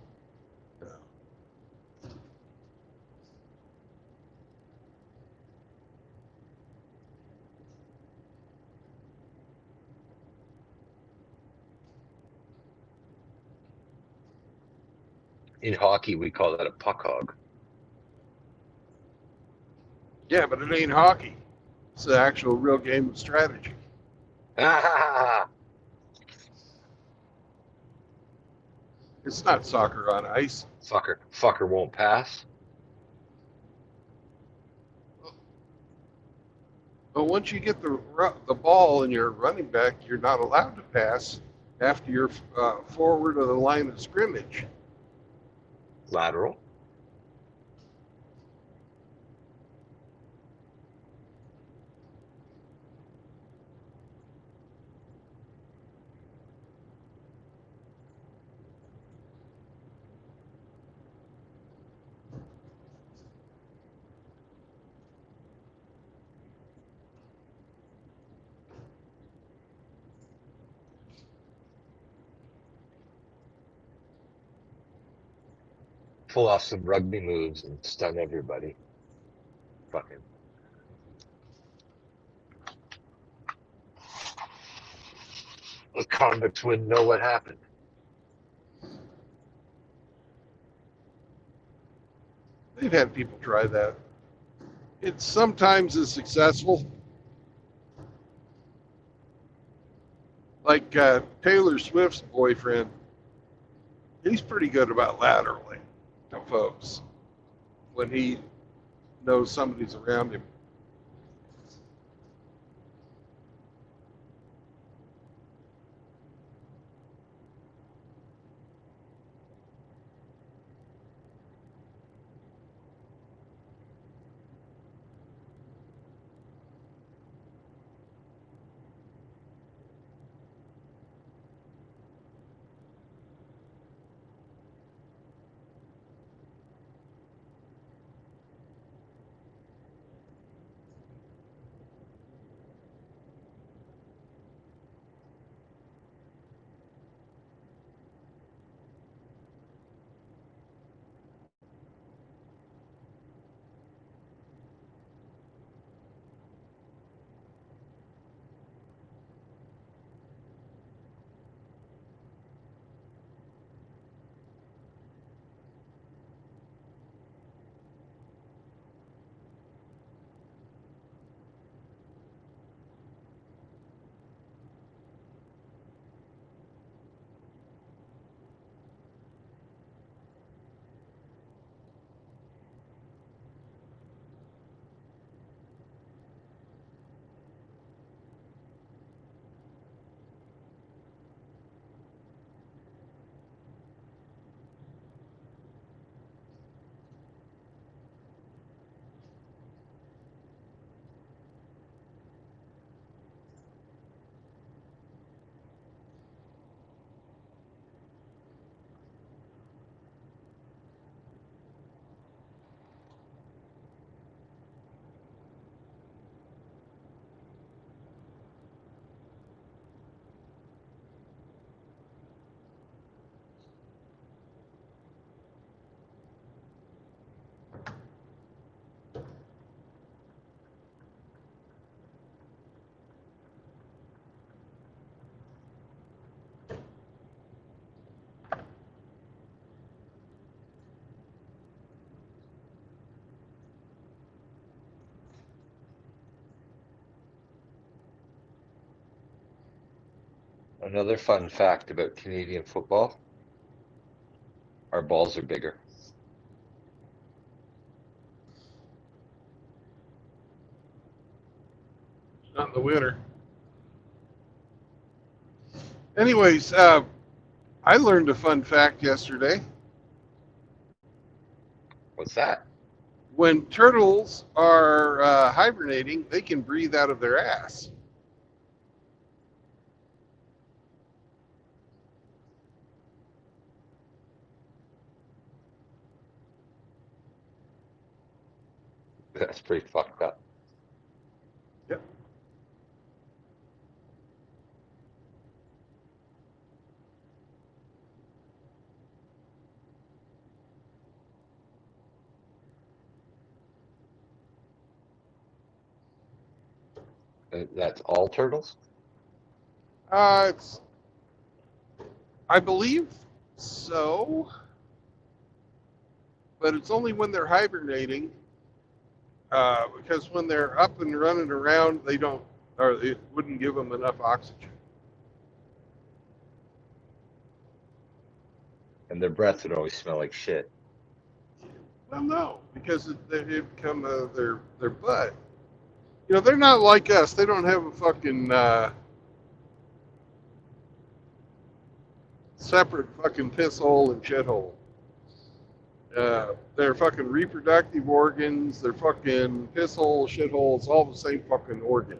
In hockey, we call that a puck hog. Yeah, but it ain't hockey. It's an actual real game of strategy. It's not soccer on ice. Fucker won't pass. But once you get the ball and you're running back, you're not allowed to pass after you're forward of the line of scrimmage. Lateral. Pull off some rugby moves and stun everybody. Fucking. The convicts wouldn't know what happened. They've had people try that. It sometimes is successful, like Taylor Swift's boyfriend, he's pretty good about lateraling to folks when he knows somebody's around him. Another fun fact about Canadian football: our balls are bigger. Not in the winter. Anyways, I learned a fun fact yesterday. What's that? When turtles are hibernating, they can breathe out of their ass. That's pretty fucked up. Yep. That's all turtles? It's, I believe so, but it's only when they're hibernating. Because when they're up and running around, they don't, or it wouldn't give them enough oxygen. And their breath would always smell like shit. Well, no, because it become their butt. You know, they're not like us. They don't have a fucking separate fucking piss hole and shit hole. Their fucking reproductive organs, their fucking piss hole, shit hole, it's all the same fucking organ.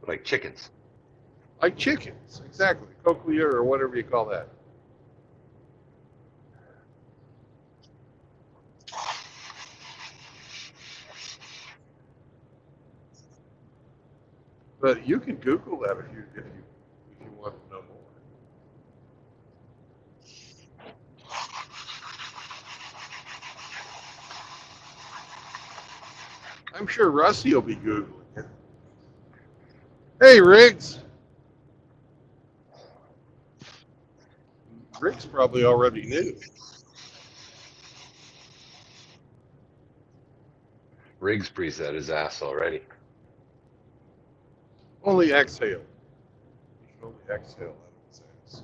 Like chickens. Like chickens, exactly. Cochlea or whatever you call that. But you can Google that if you want to know more. I'm sure Rusty will be Googling it. Hey, Riggs. Riggs probably already knew. Riggs breathes out his ass already. Only exhale. Slowly exhale out of his ass.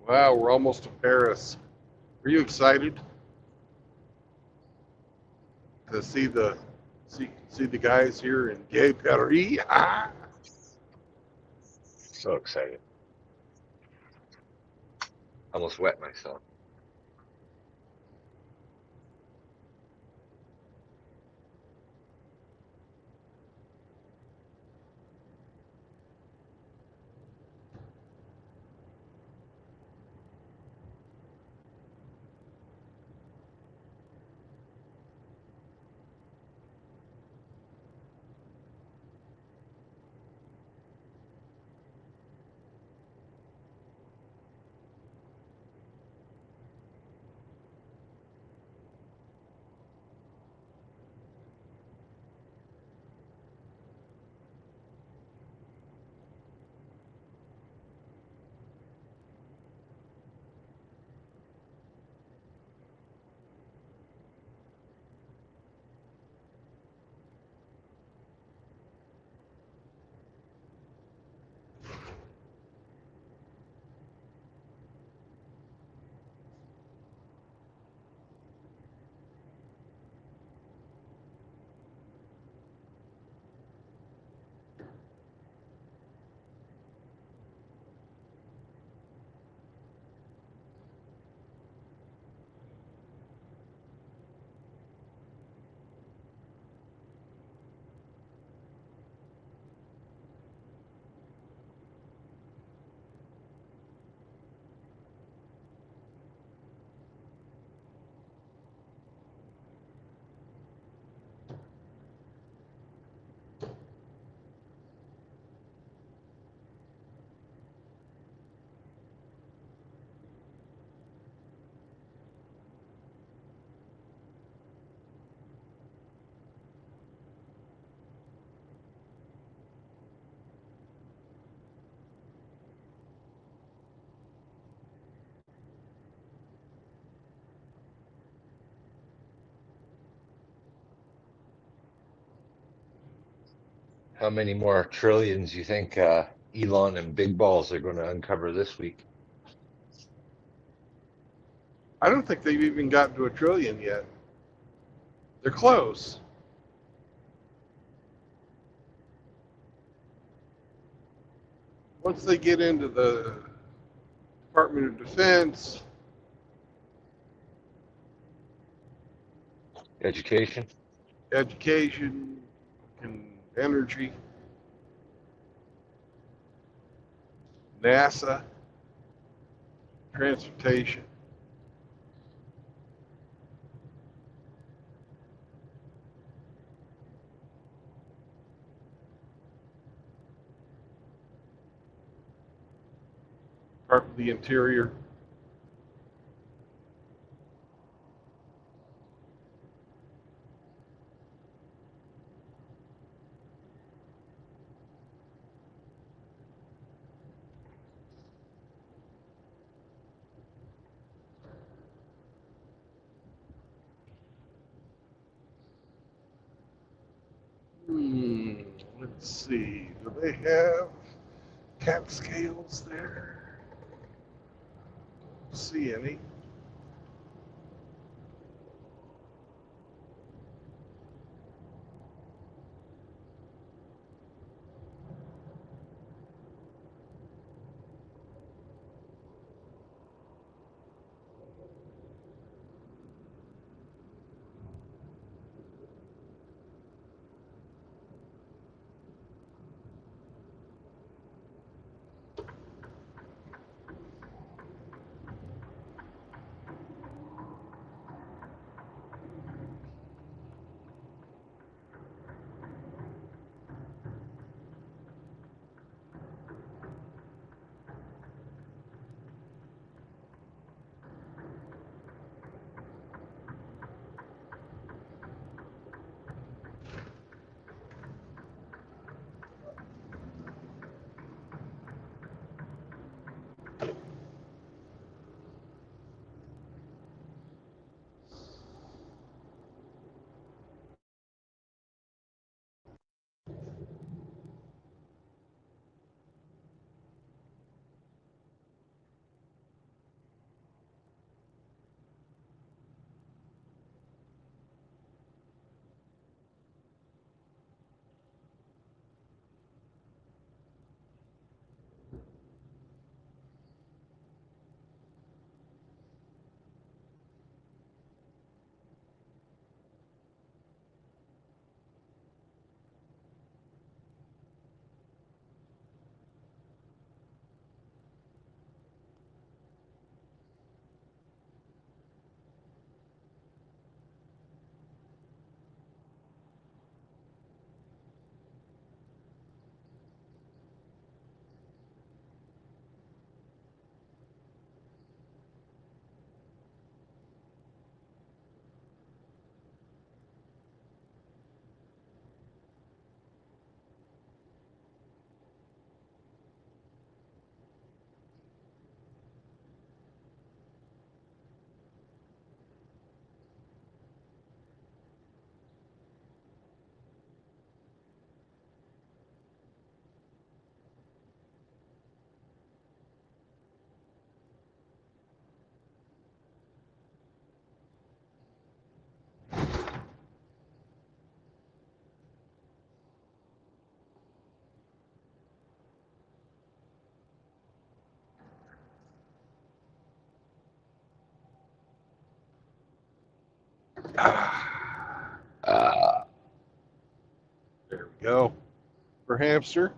Wow, we're almost to Paris. Are you excited to see the guys here in Gay Paris? Ah! So excited. Almost wet myself. How many more trillions you think Elon and Big Balls are going to uncover this week? I don't think they've even gotten to a trillion yet. They're close. Once they get into the Department of Defense, Education? education, and energy, NASA, transportation. Department of the Interior. Let's see. Do they have cap scales there? see any. Uh, There we go. For hamster.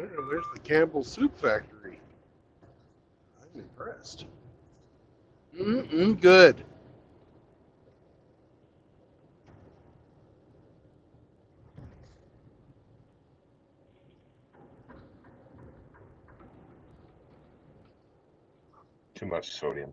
There's the Campbell Soup Factory. I'm impressed. Good. Too much sodium.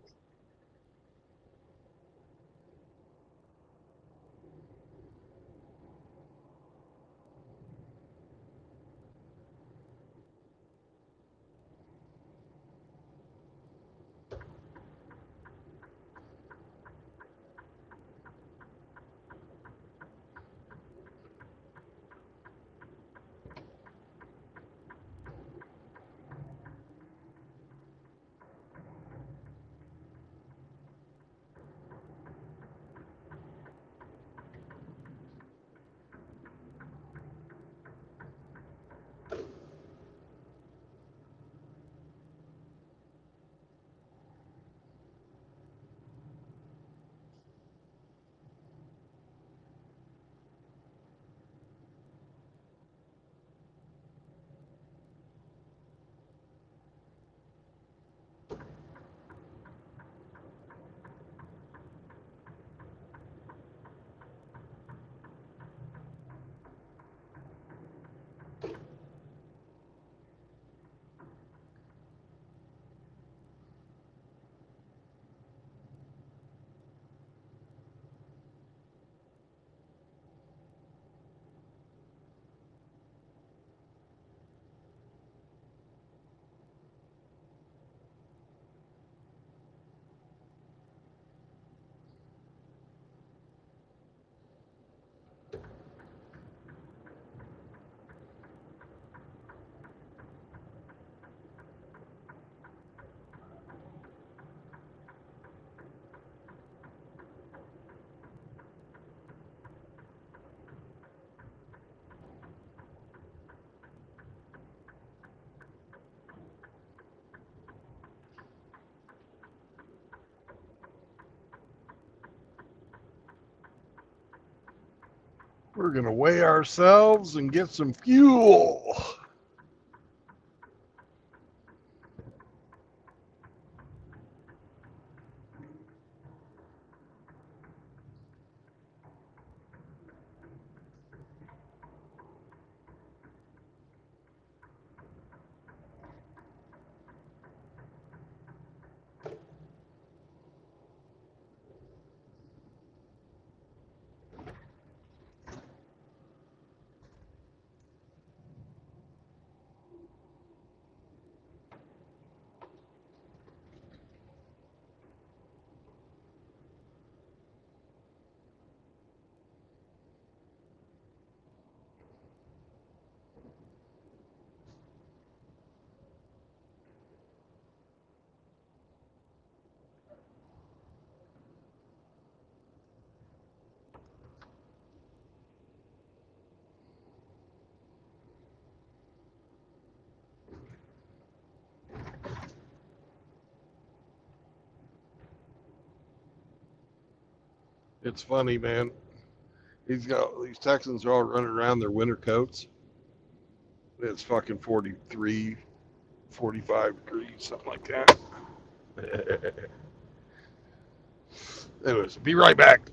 We're going to weigh ourselves and get some fuel. It's funny, man. These Texans are all running around their winter coats. It's fucking 43, 45 degrees, something like that. Anyways, be right back.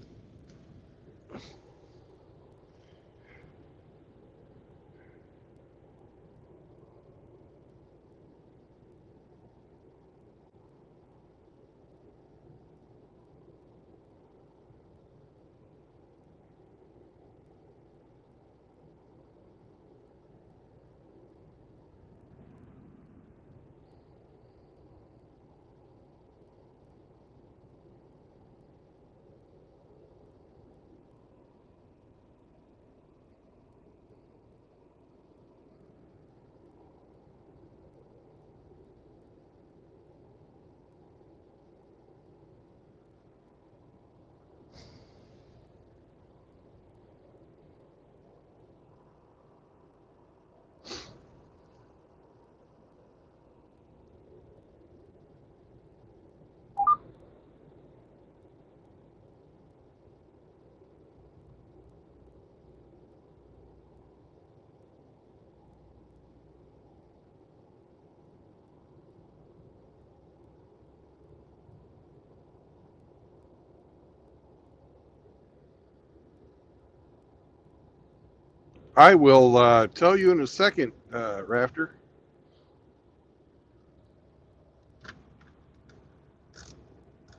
I will tell you in a second, Rafter.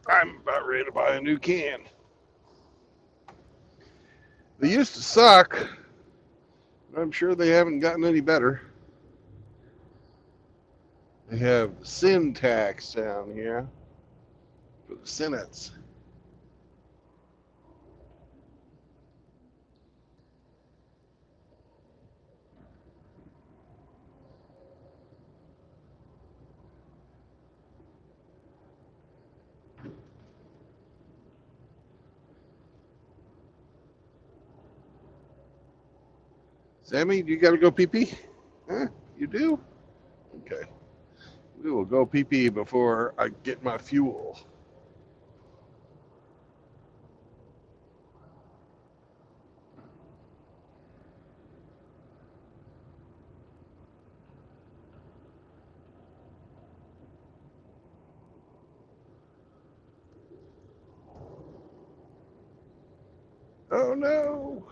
I'm about ready to buy a new can. They used to suck. I'm sure they haven't gotten any better. They have the syntax down here for the sentence. Sammy, you got to go pee pee? Huh? You do? Okay. We will go pee pee before I get my fuel. Oh no.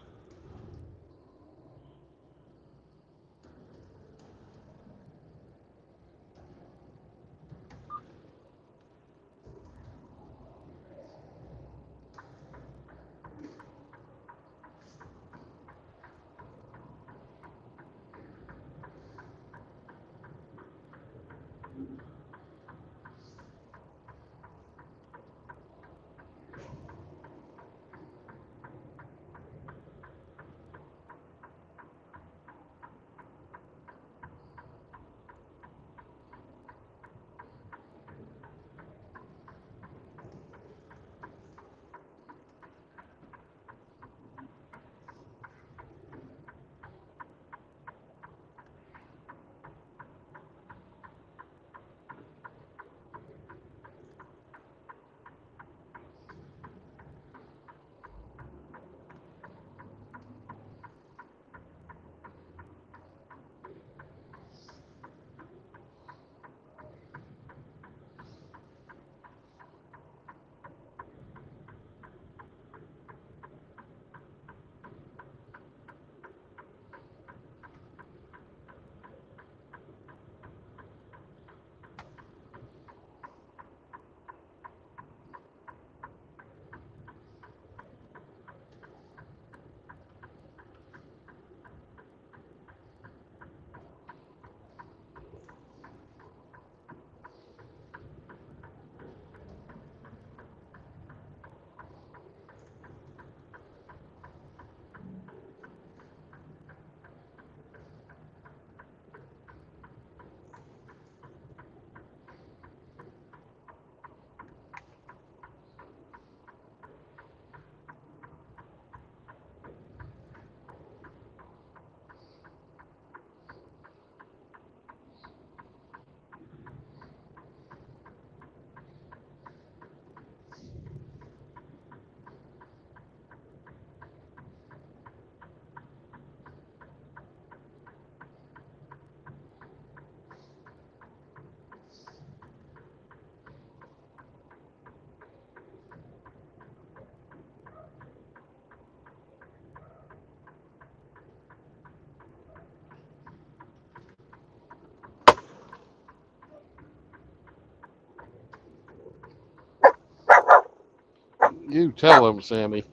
You tell him, Sammy.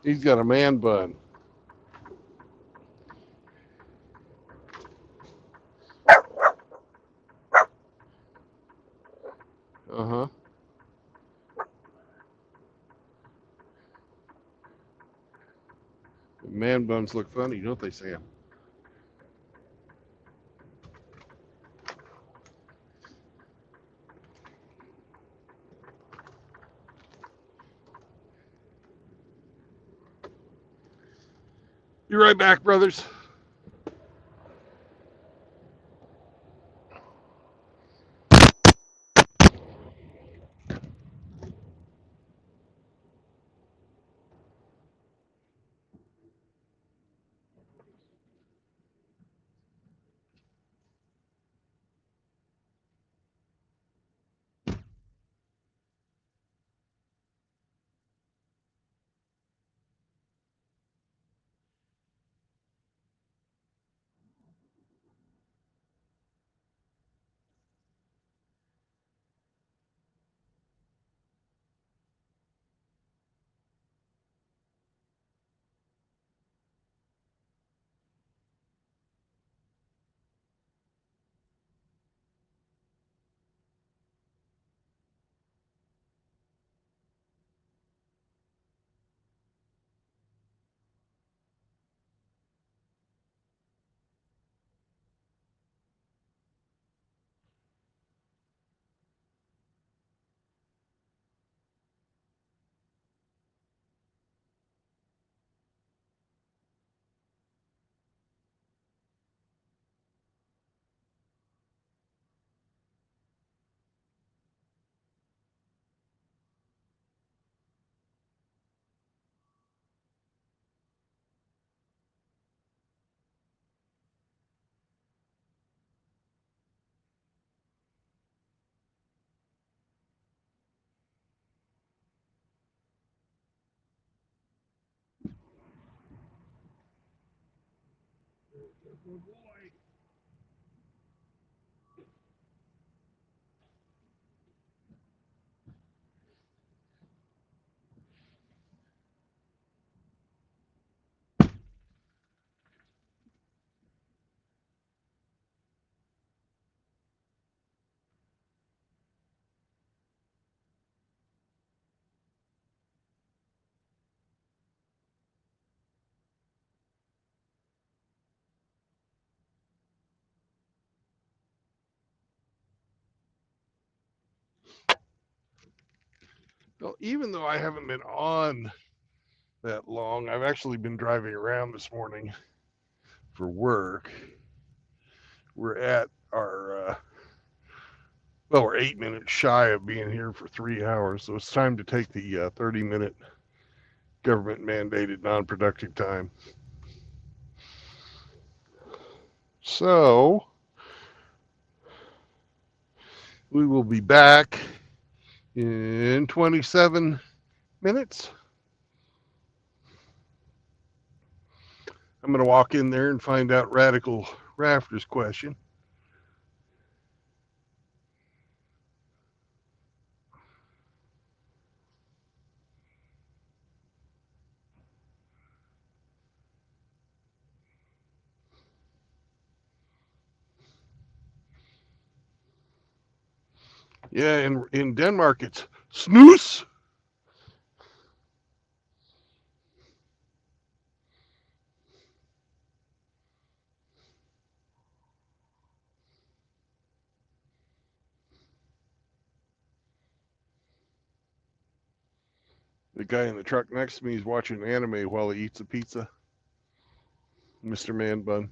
He's got a man bun. Uh huh. Man buns look funny, don't they, Sam? Be right back, brothers. Well, even though I haven't been on that long, I've actually been driving around this morning for work. We're at our, well, we're 8 minutes shy of being here for 3 hours, so it's time to take the 30-minute government mandated non-productive time. So we will be back in 27 minutes. I'm going to walk in there and find out Radical Rafter's question. Yeah, in Denmark it's snus. The guy in the truck next to me is watching anime while he eats a pizza. Mr. Man Bun.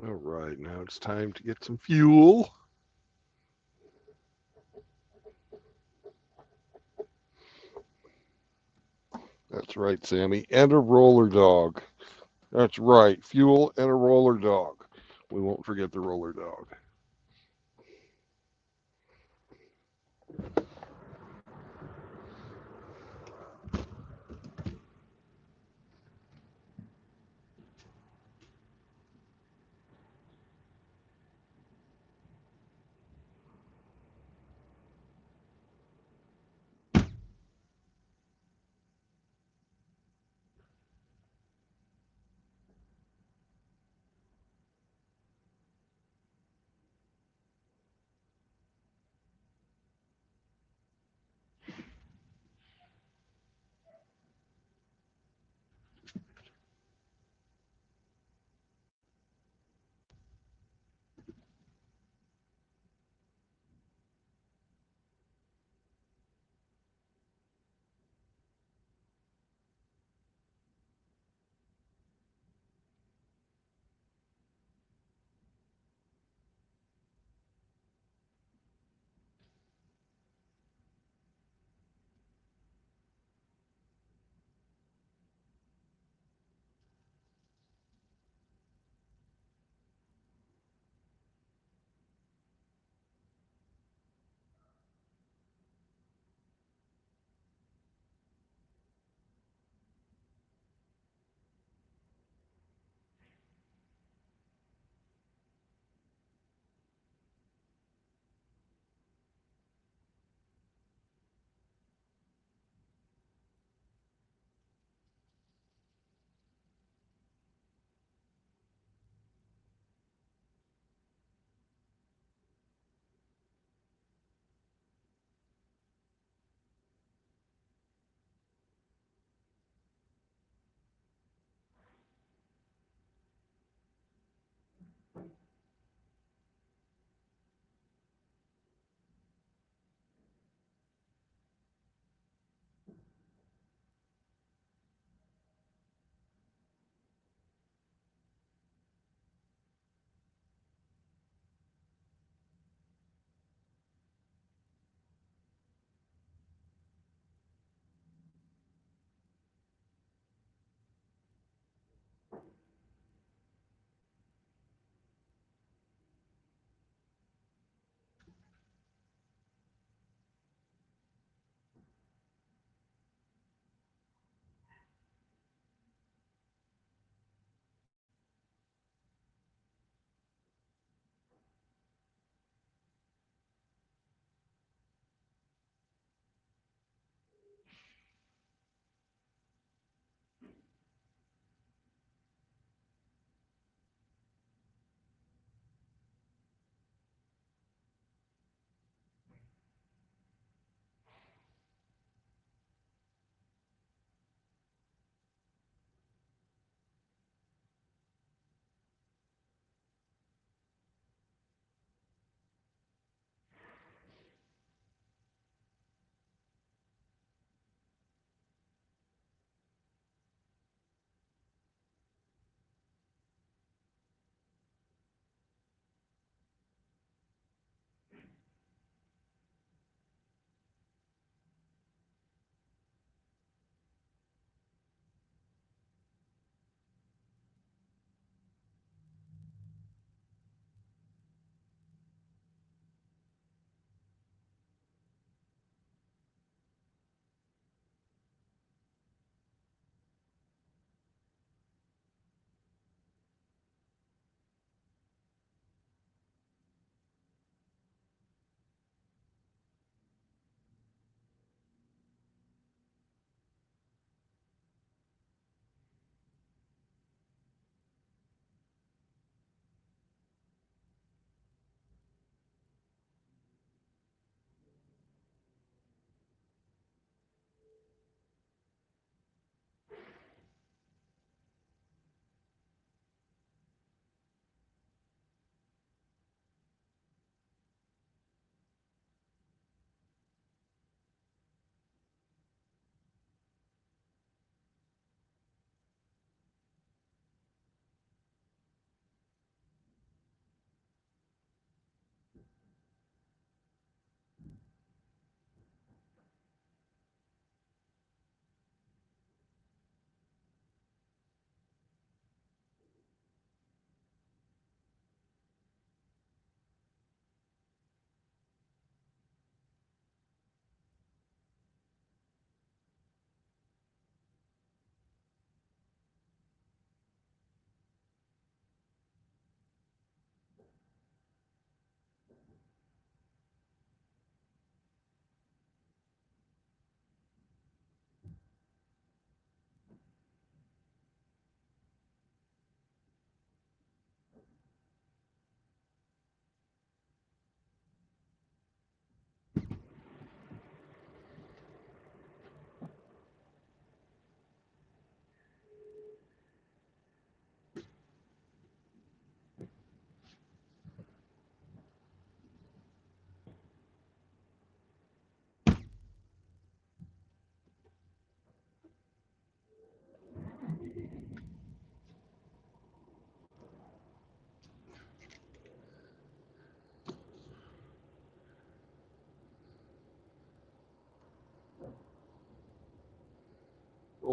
All right, now it's time to get some fuel. That's right, Sammy. And a roller dog. That's right. Fuel and a roller dog. We won't forget the roller dog.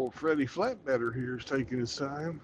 Old Freddie Flatbetter here is taking his time.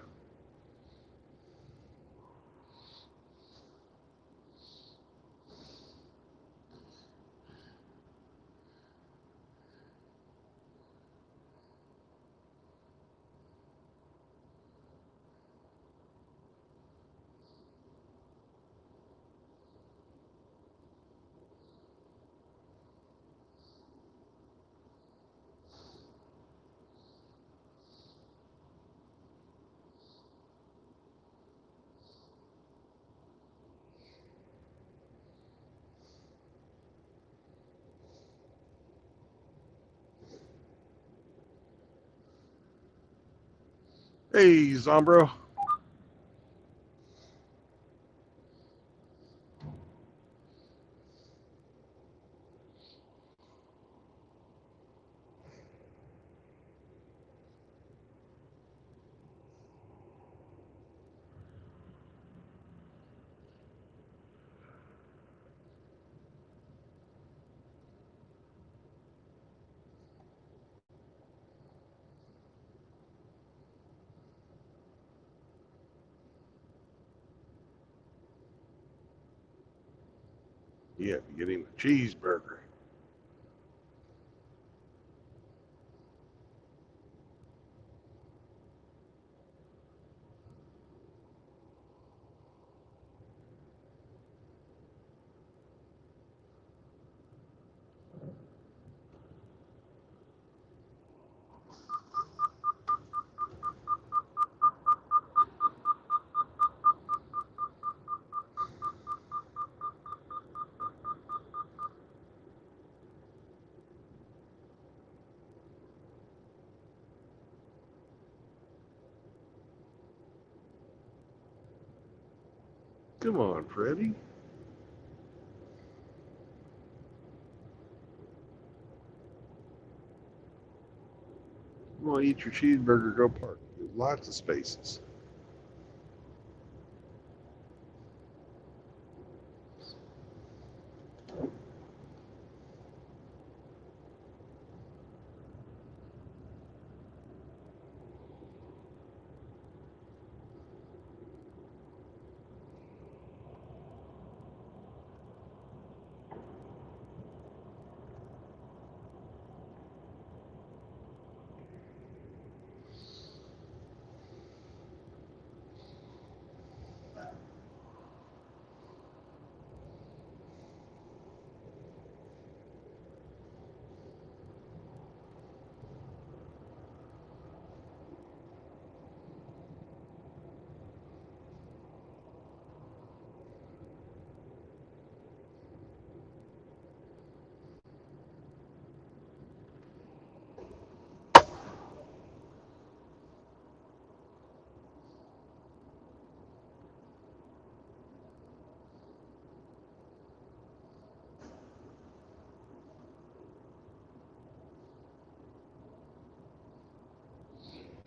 Hey, Zombro. Yeah, get him a cheeseburger. Come on, Freddie. You want to eat your cheeseburger, go park. There's lots of spaces.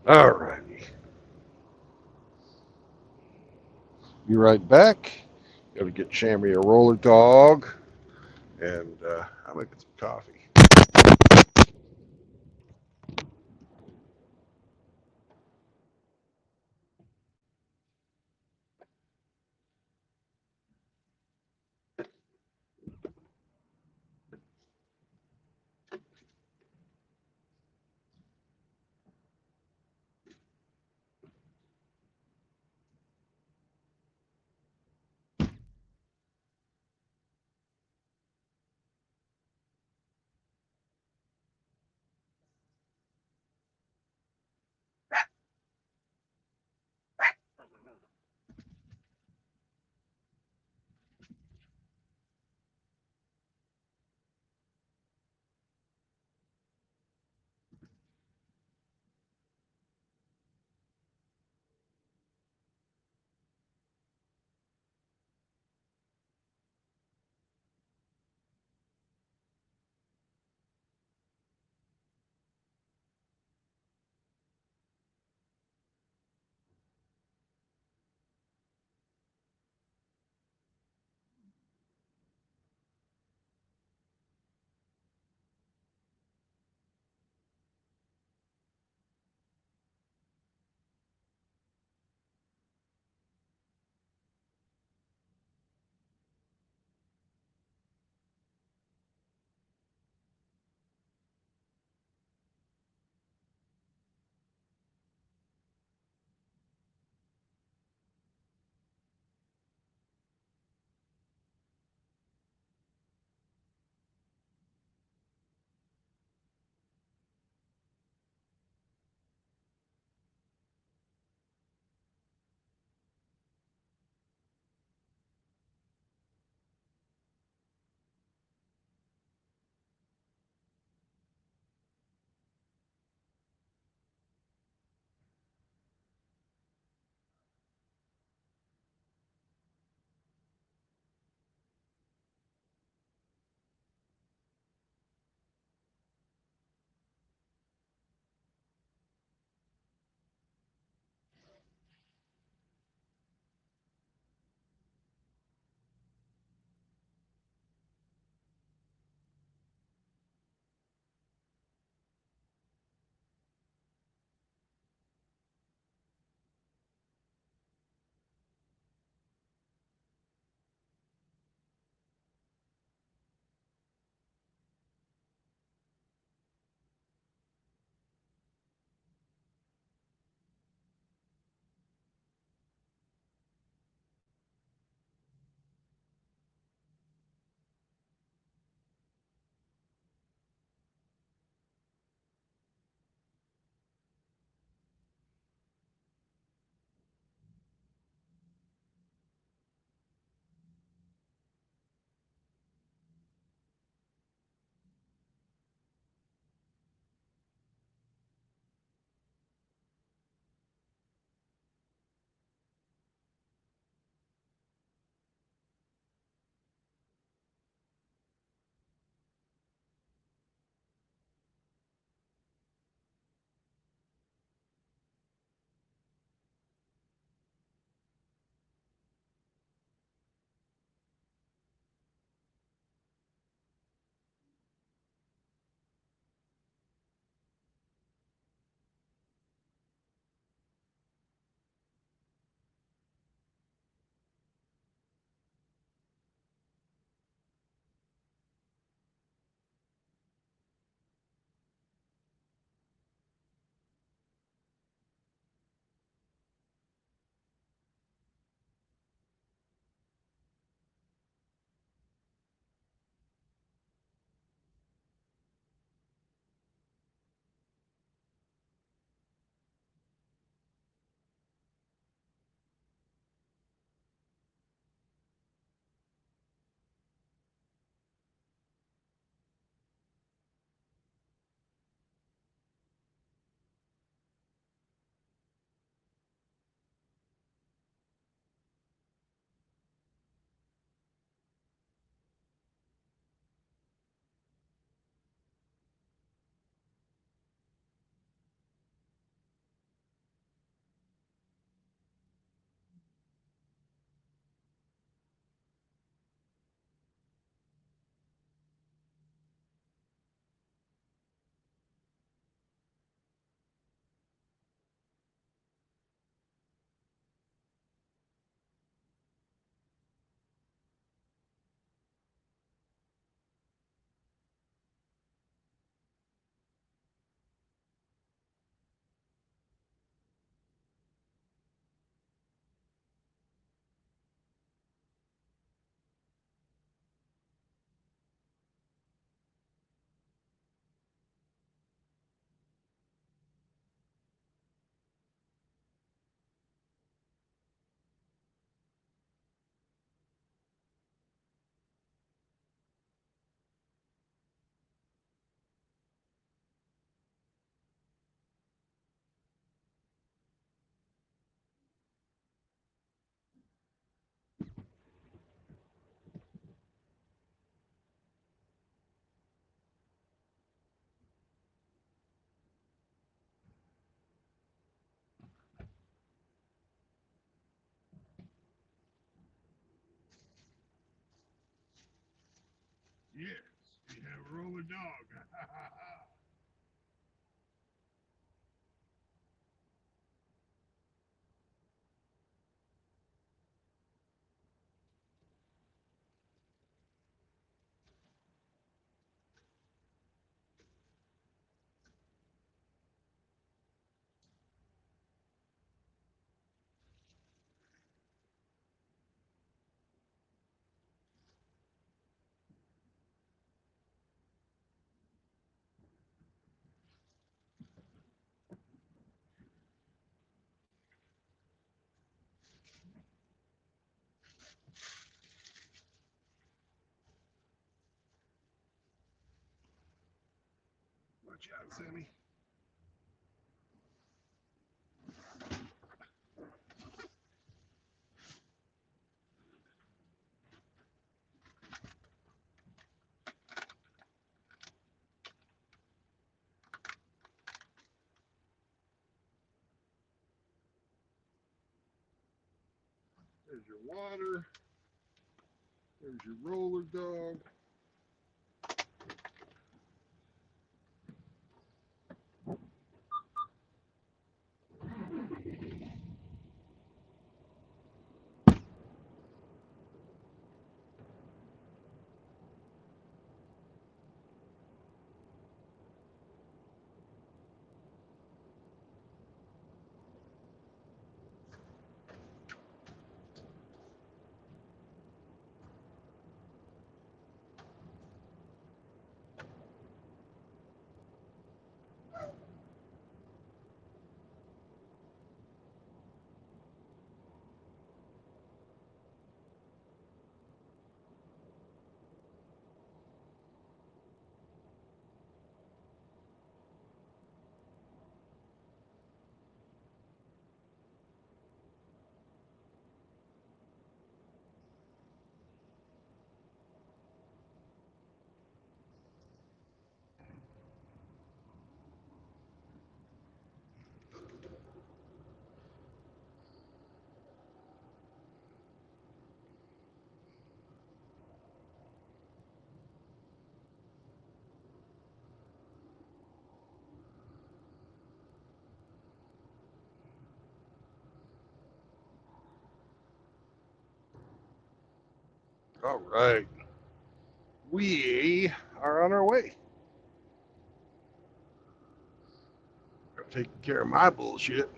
All righty. Be right back. Got to get Shammy a roller dog, and I'm gonna get some coffee. Yes, we have a roller dog. Watch out, Sammy. There's your water. There's your roller dog. All right. We are on our way. I'm taking care of my bullshit.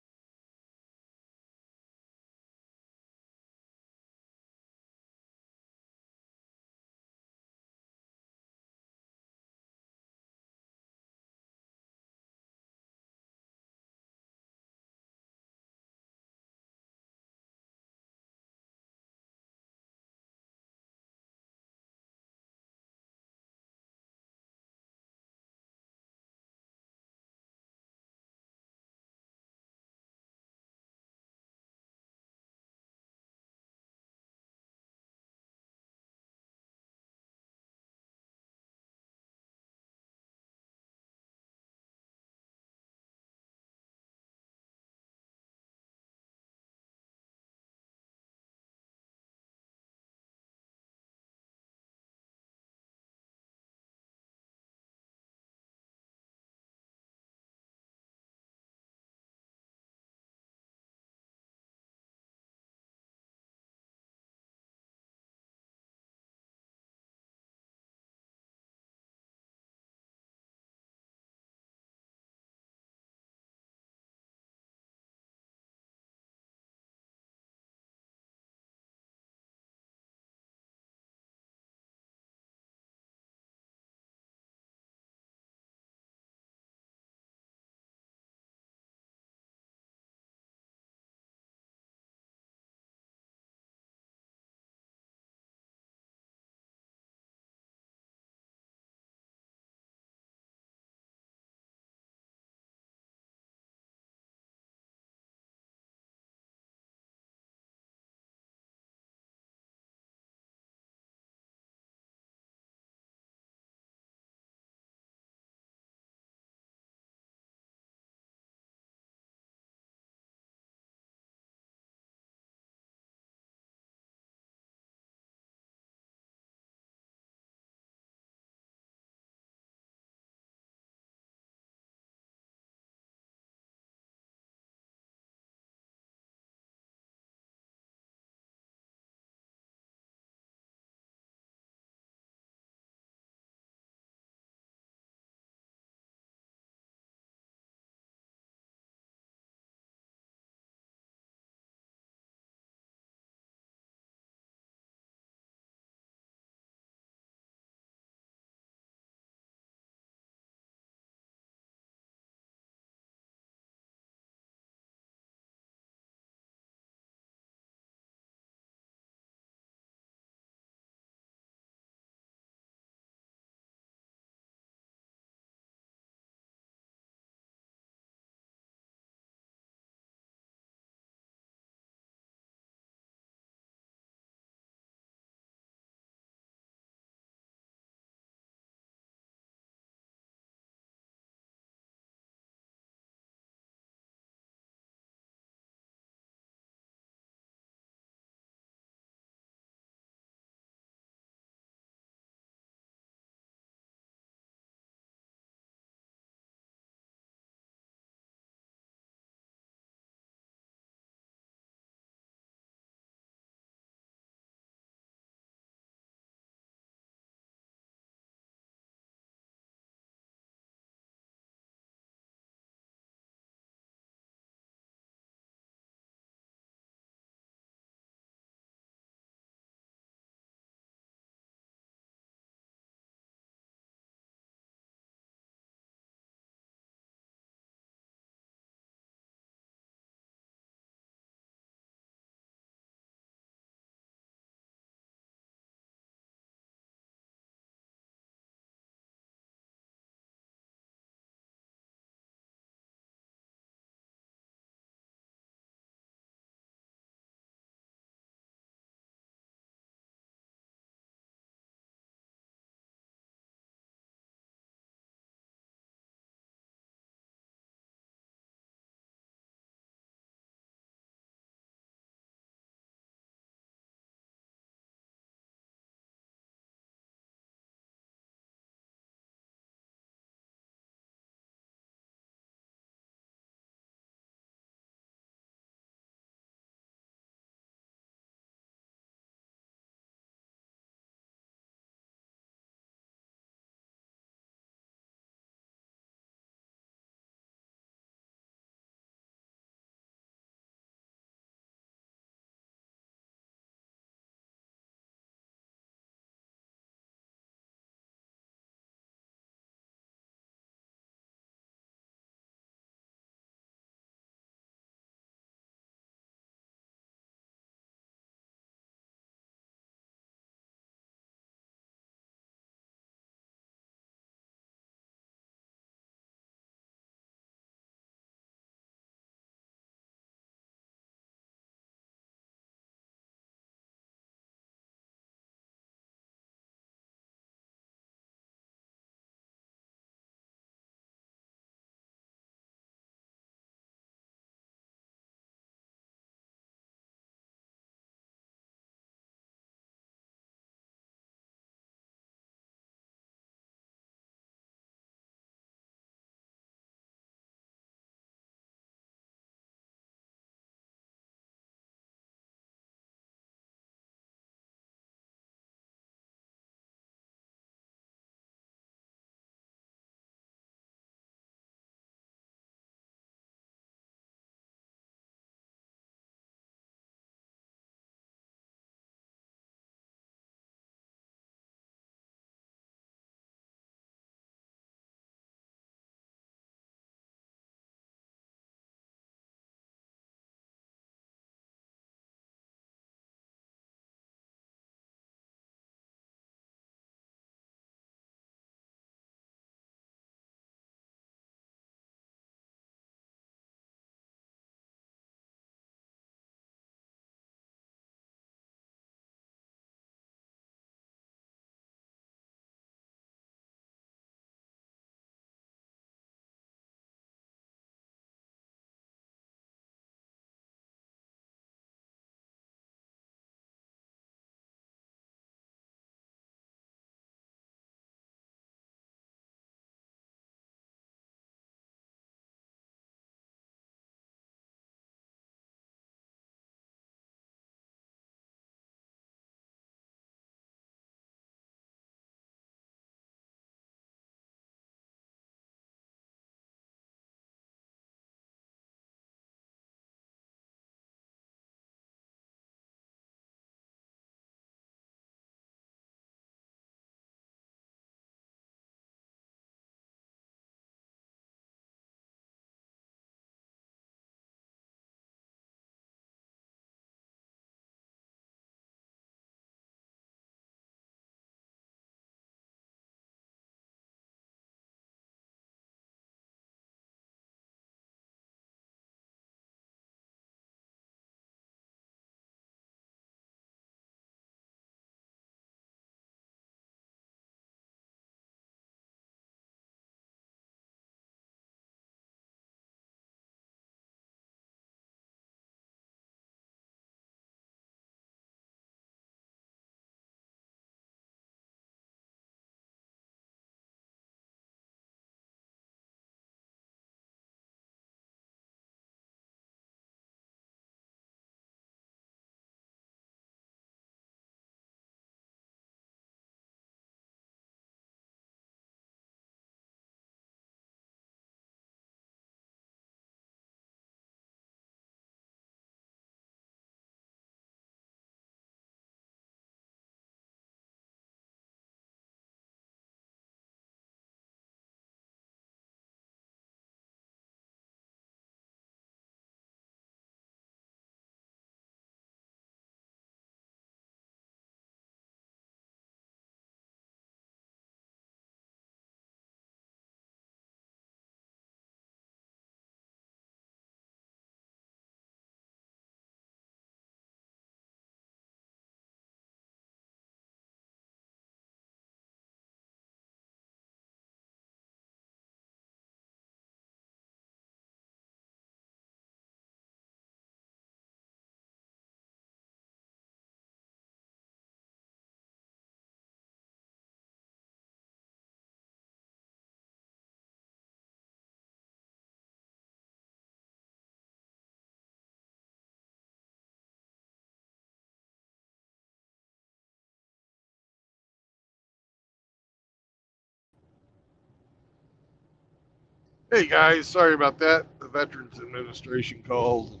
Hey guys, sorry about that. The Veterans Administration called and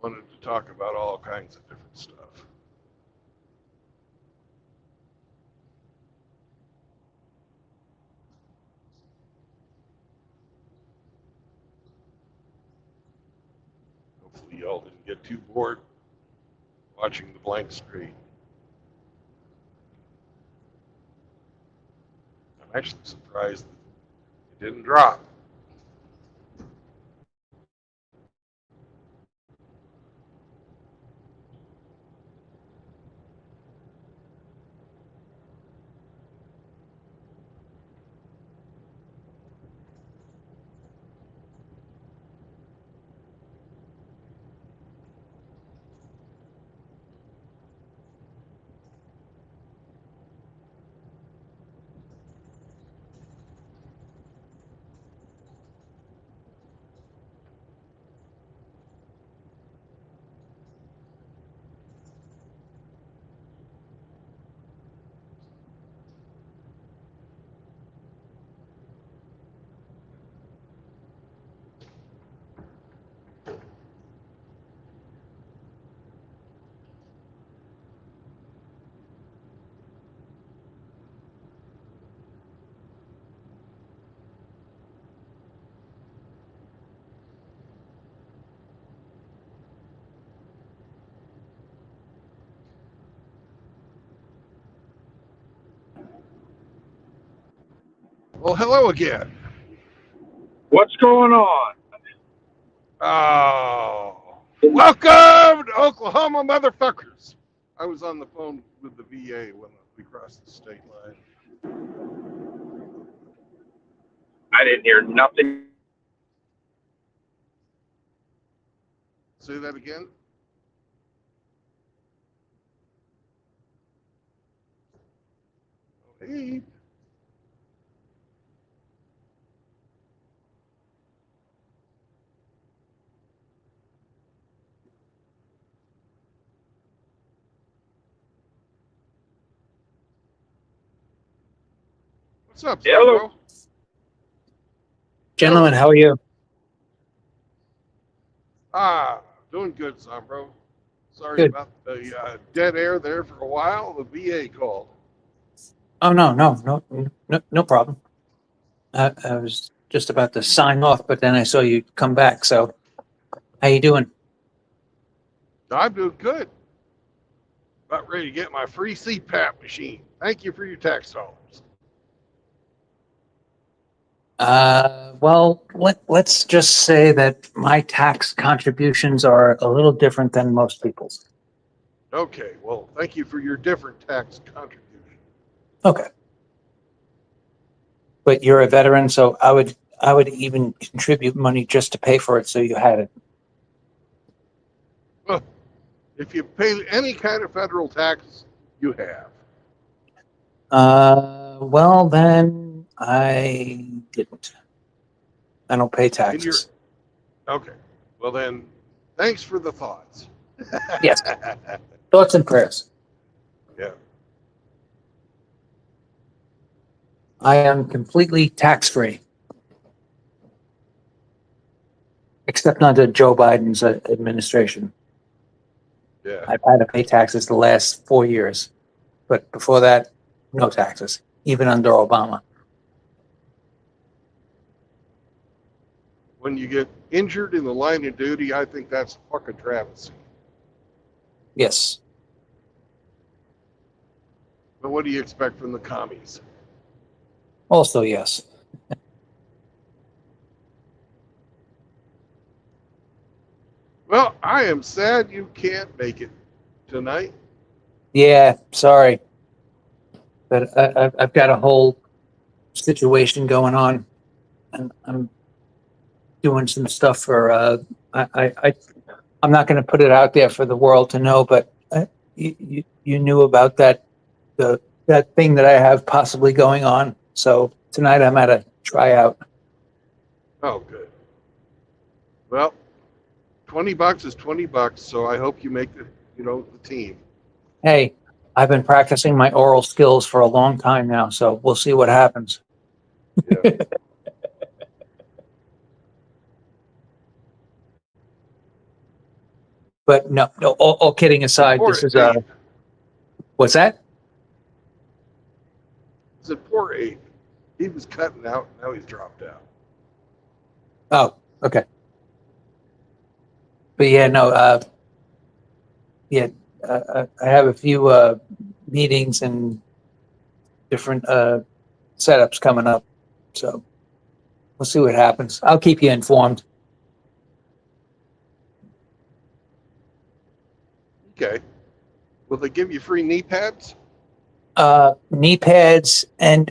wanted to talk about all kinds of different stuff. Hopefully y'all didn't get too bored watching the blank screen. I'm actually surprised that it didn't drop. Well, hello again. What's going on? Oh, welcome to Oklahoma, motherfuckers. I was on the phone with the VA when we crossed the state line. I didn't hear nothing. Say that again. Hey. What's up, Hello. Zombro? Gentlemen, how are you? Ah, doing good, Zombro. Sorry Good. about the dead air there for a while. The VA called. Oh, no problem. I was just about to sign off, but then I saw you come back. So, how you doing? I'm doing good. About ready to get my free CPAP machine. Thank you for your tax dollars. Well, let's just say that my tax contributions are a little different than most people's. Okay, well, thank you for your different tax contribution. Okay. But you're a veteran, so I would even contribute money just to pay for it, so you had it. Well, if you pay any kind of federal tax, you have. Well, then I didn't. I don't pay taxes. Okay, well then, thanks for the thoughts. Yes. Thoughts and prayers. Yeah. I am completely tax-free. Except under Joe Biden's administration. Yeah. I've had to pay taxes the last 4 years. But before that, no taxes, even under Obama. When you get injured in the line of duty, I think that's fucking travesty. Yes. But what do you expect from the commies? Also, yes. Well, I am sad you can't make it tonight. Yeah, sorry. But I've got a whole situation going on. And I'm doing some stuff for, I'm not going to put it out there for the world to know, but you knew about that thing that I have possibly going on. So tonight I'm at a tryout. Oh, good. Well, $20 is $20, so I hope you make the team. Hey, I've been practicing my oral skills for a long time now, so we'll see what happens. Yeah. But no, all kidding aside, Poor this is Abe. what's that? I said, poor Abe. He was cutting out. Now he's dropped out. Oh, okay. But yeah, no, I have a few meetings and different setups coming up, so we'll see what happens. I'll keep you informed. Okay. Will they give you free knee pads? Knee pads, and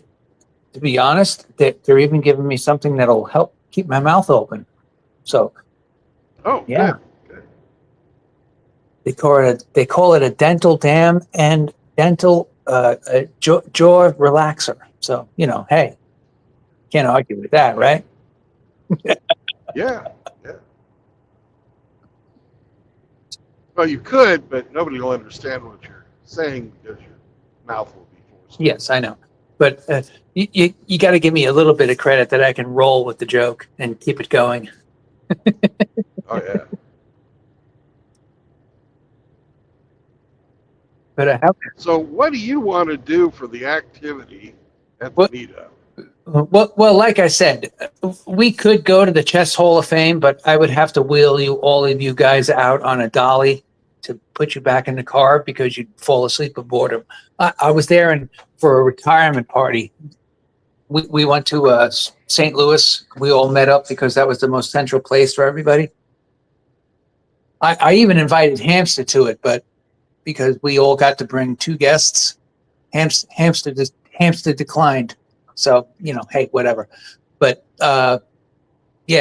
to be honest, they're even giving me something that'll help keep my mouth open. So Oh, yeah. Good. they call it a dental dam and dental jaw relaxer. So hey, can't argue with that, right? Yeah. Well, you could, but nobody will understand what you're saying because your mouth will be forced. Yes, I know, but you got to give me a little bit of credit that I can roll with the joke and keep it going. Oh, yeah. But I have. So what do you want to do for the activity at the What- meetup? Well, like I said, we could go to the Chess Hall of Fame, but I would have to wheel all of you guys out on a dolly to put you back in the car because you'd fall asleep of boredom. I was there for a retirement party. We went to St. Louis. We all met up because that was the most central place for everybody. I even invited Hamster to it, but because we all got to bring 2 guests, Hamster declined. So, hey, whatever. But yeah,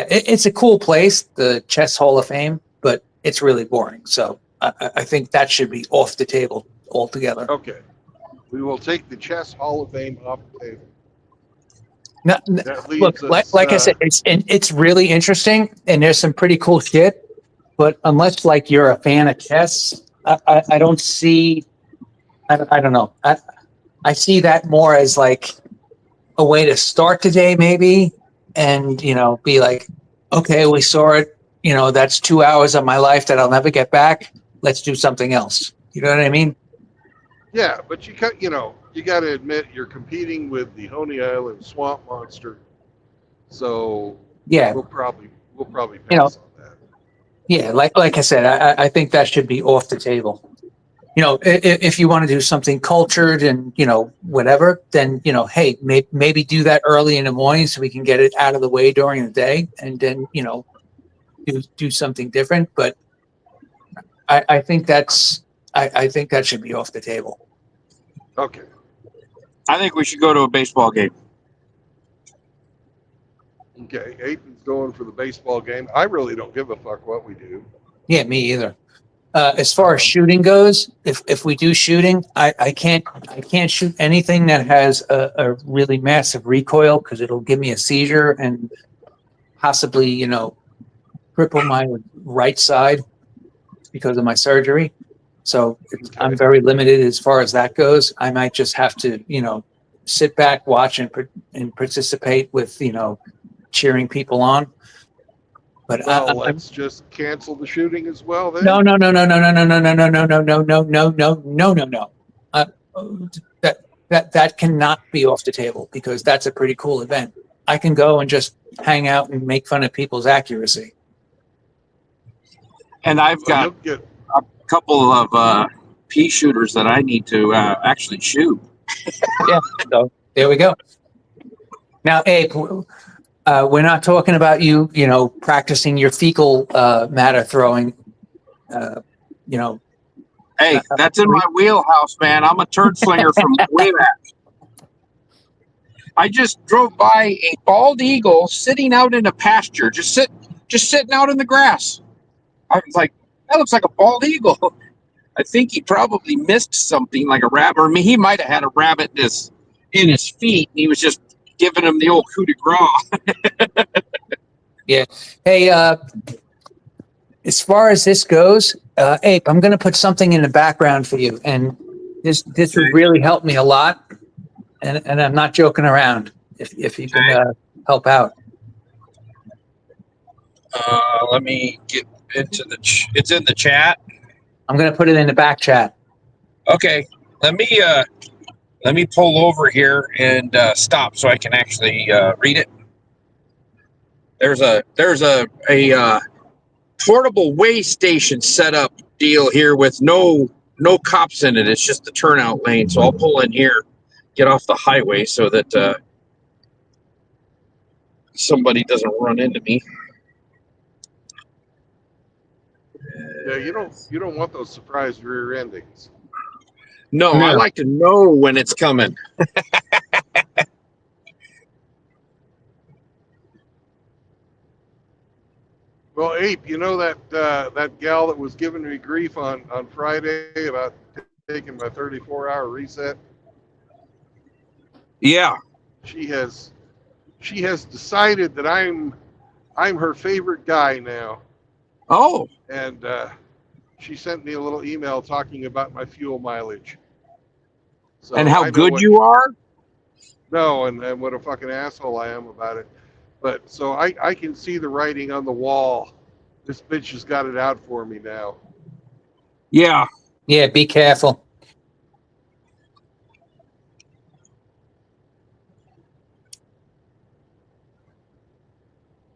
it's a cool place, the Chess Hall of Fame, but it's really boring. So I think that should be off the table altogether. Okay. We will take the Chess Hall of Fame off the table. No, That leaves look, us, like I said, it's really interesting and there's some pretty cool shit. But unless like you're a fan of chess, I don't see. I don't know. I see that more as like a way to start the day, maybe, and be like, okay, we saw it. That's 2 hours of my life that I'll never get back. Let's do something else. You know what I mean? yeah, but you got to admit you're competing with the Honey Island Swamp Monster. So Yeah, we'll probably pass on that. yeah. Like I said, I think that should be off the table. If you want to do something cultured and whatever, then hey, maybe do that early in the morning so we can get it out of the way during the day, and then do something different. But I think I think that should be off the table. Okay. I think we should go to a baseball game. Okay. Aiden's going for the baseball game. I really don't give a fuck what we do. Yeah, me either. As far as shooting goes, if we do shooting, I can't shoot anything that has a really massive recoil because it'll give me a seizure and possibly cripple my right side because of my surgery. So I'm very limited as far as that goes. I might just have to sit back, watch, and participate with cheering people on. But Well, let's just cancel the shooting as well then. no. That cannot be off the table because that's a pretty cool event. I can go and just hang out and make fun of people's accuracy. And I've Well, got you'll get a couple of pea shooters that I need to actually shoot. Yeah, so there we go. Now, Abe, we're not talking about you practicing your fecal matter throwing. Hey, that's in my wheelhouse, man. I'm a turd slinger from way back. I just drove by a bald eagle sitting out in a pasture, just sitting out in the grass. I was like, that looks like a bald eagle. I think he probably missed something like a rabbit, or he might have had a rabbit in his feet, and he was just giving him the old coup de grace. Yeah. Hey, as far as this goes, Abe, I'm going to put something in the background for you, and this would really help me a lot. And I'm not joking around. If you can help out. Let me get into the. It's in the chat. I'm gonna put it in the back chat. Okay, let me pull over here and stop so I can actually read it. There's a portable weigh station setup deal here with no cops in it. It's just the turnout lane. So I'll pull in here, get off the highway so that somebody doesn't run into me. Yeah, you don't want those surprise rear endings. No, No. I like to know when it's coming. Well, Ape, you know that gal that was giving me grief on Friday about taking my 34-hour reset? Yeah. She has decided that I'm her favorite guy now, Oh, and she sent me a little email talking about my fuel mileage. So and how I know good what, you are? No, and what a fucking asshole I am about it. But so I can see the writing on the wall. This bitch has got it out for me now. Yeah. Yeah, be careful.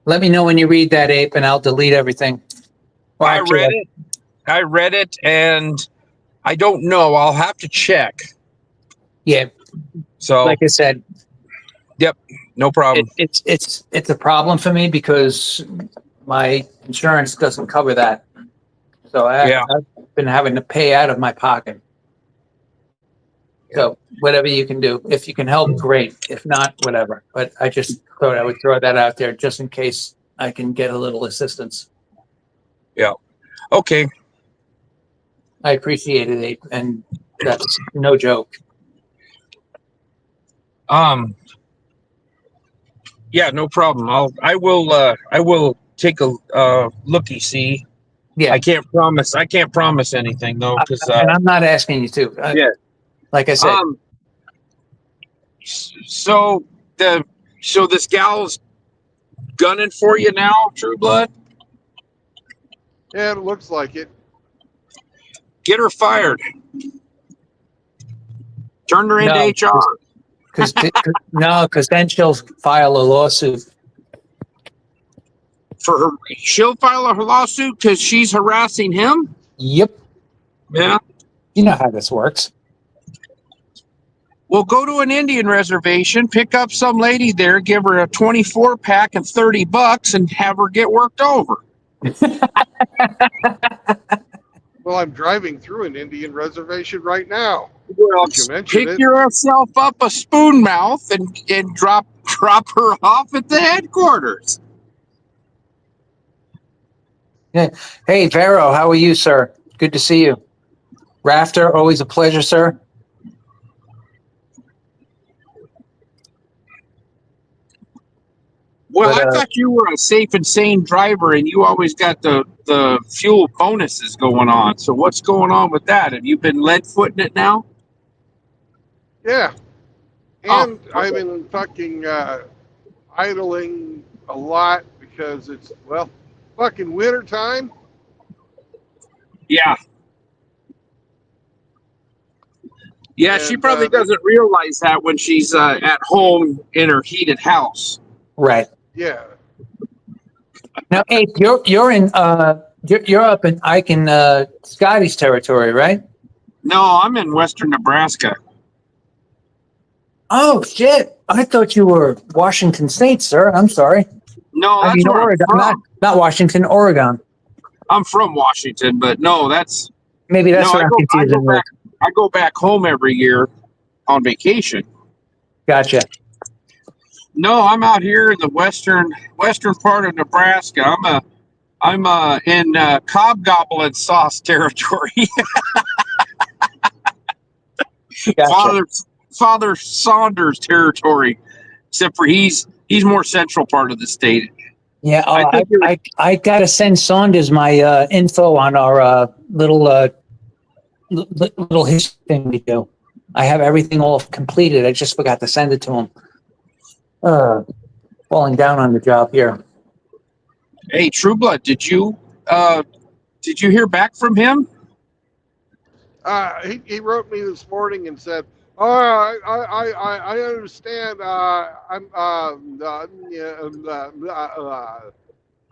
Let me know when you read that, Ape, and I'll delete everything. Well, I actually, read it. I read it, and I don't know. I'll have to check. Yeah, So, like I said, no problem. it's a problem for me because my insurance doesn't cover that. So Yeah. I've been having to pay out of my pocket. So whatever you can do, if you can help, great. If not, whatever. But I just thought I would throw that out there just in case I can get a little assistance. Okay. I appreciate it, Abe, and that's no joke. Yeah, no problem. I will take a looky see. Yeah. I can't promise anything though, because And I'm not asking you to. yeah. Like I said, So this gal's gunning for you now, True Blood. Yeah, it looks like it. Get her fired. Turn her into No. HR. because then she'll file a lawsuit. For her, she'll file a lawsuit because she's harassing him. Yep. Yeah. You know how this works. Well, go to an Indian reservation, pick up some lady there, give her a 24 pack and $30, and have her get worked over. Well, I'm driving through an Indian reservation right now. Well, You mentioned pick it. yourself up a spoon mouth and drop her off at the headquarters. Hey, Vero, how are you, sir? Good to see you. Rafter, always a pleasure, sir. Well, But, I thought you were a safe and sane driver, and you always got the fuel bonuses going on. So what's going on with that? Have you been lead footing it now? Yeah. Oh, And I've been fucking idling a lot because it's, well, fucking winter time. Yeah. Yeah, she And, probably doesn't realize that when she's at home in her heated house. right. Yeah. Now, Abe, you're in you're up in Ike Scotty's territory, right? No, I'm in western Nebraska. Oh shit! I thought you were Washington State, sir. I'm sorry. No, I that's mean where Oregon, I'm from. not Washington, Oregon. I'm from Washington, but no, that's Maybe that's no. what I'm confusing with. I go back home every year on vacation. Gotcha. No, I'm out here in the western part of Nebraska. I'm in Cobb Goblin sauce territory. Gotcha. Father Saunders territory, except for he's more central part of the state. Yeah, I think I gotta send Saunders my info on our little history thing we do. I have everything all completed. I just forgot to send it to him. Falling down on the job here. Hey, True Blood, did you did you hear back from him? He wrote me this morning and said, "Oh, I understand.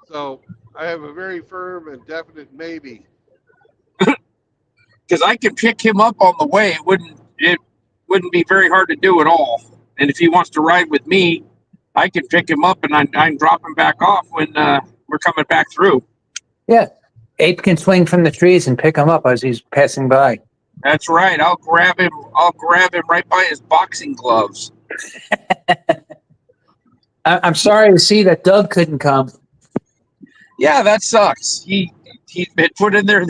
So I have a very firm and definite maybe." Because I could pick him up on the way. It wouldn't be very hard to do at all. And if he wants to ride with me, I can pick him up and I can drop him back off when we're coming back through. Yeah. Ape can swing from the trees and pick him up as he's passing by. That's right. I'll grab him right by his boxing gloves. I'm sorry to see that Doug couldn't come. Yeah, that sucks. He had put in there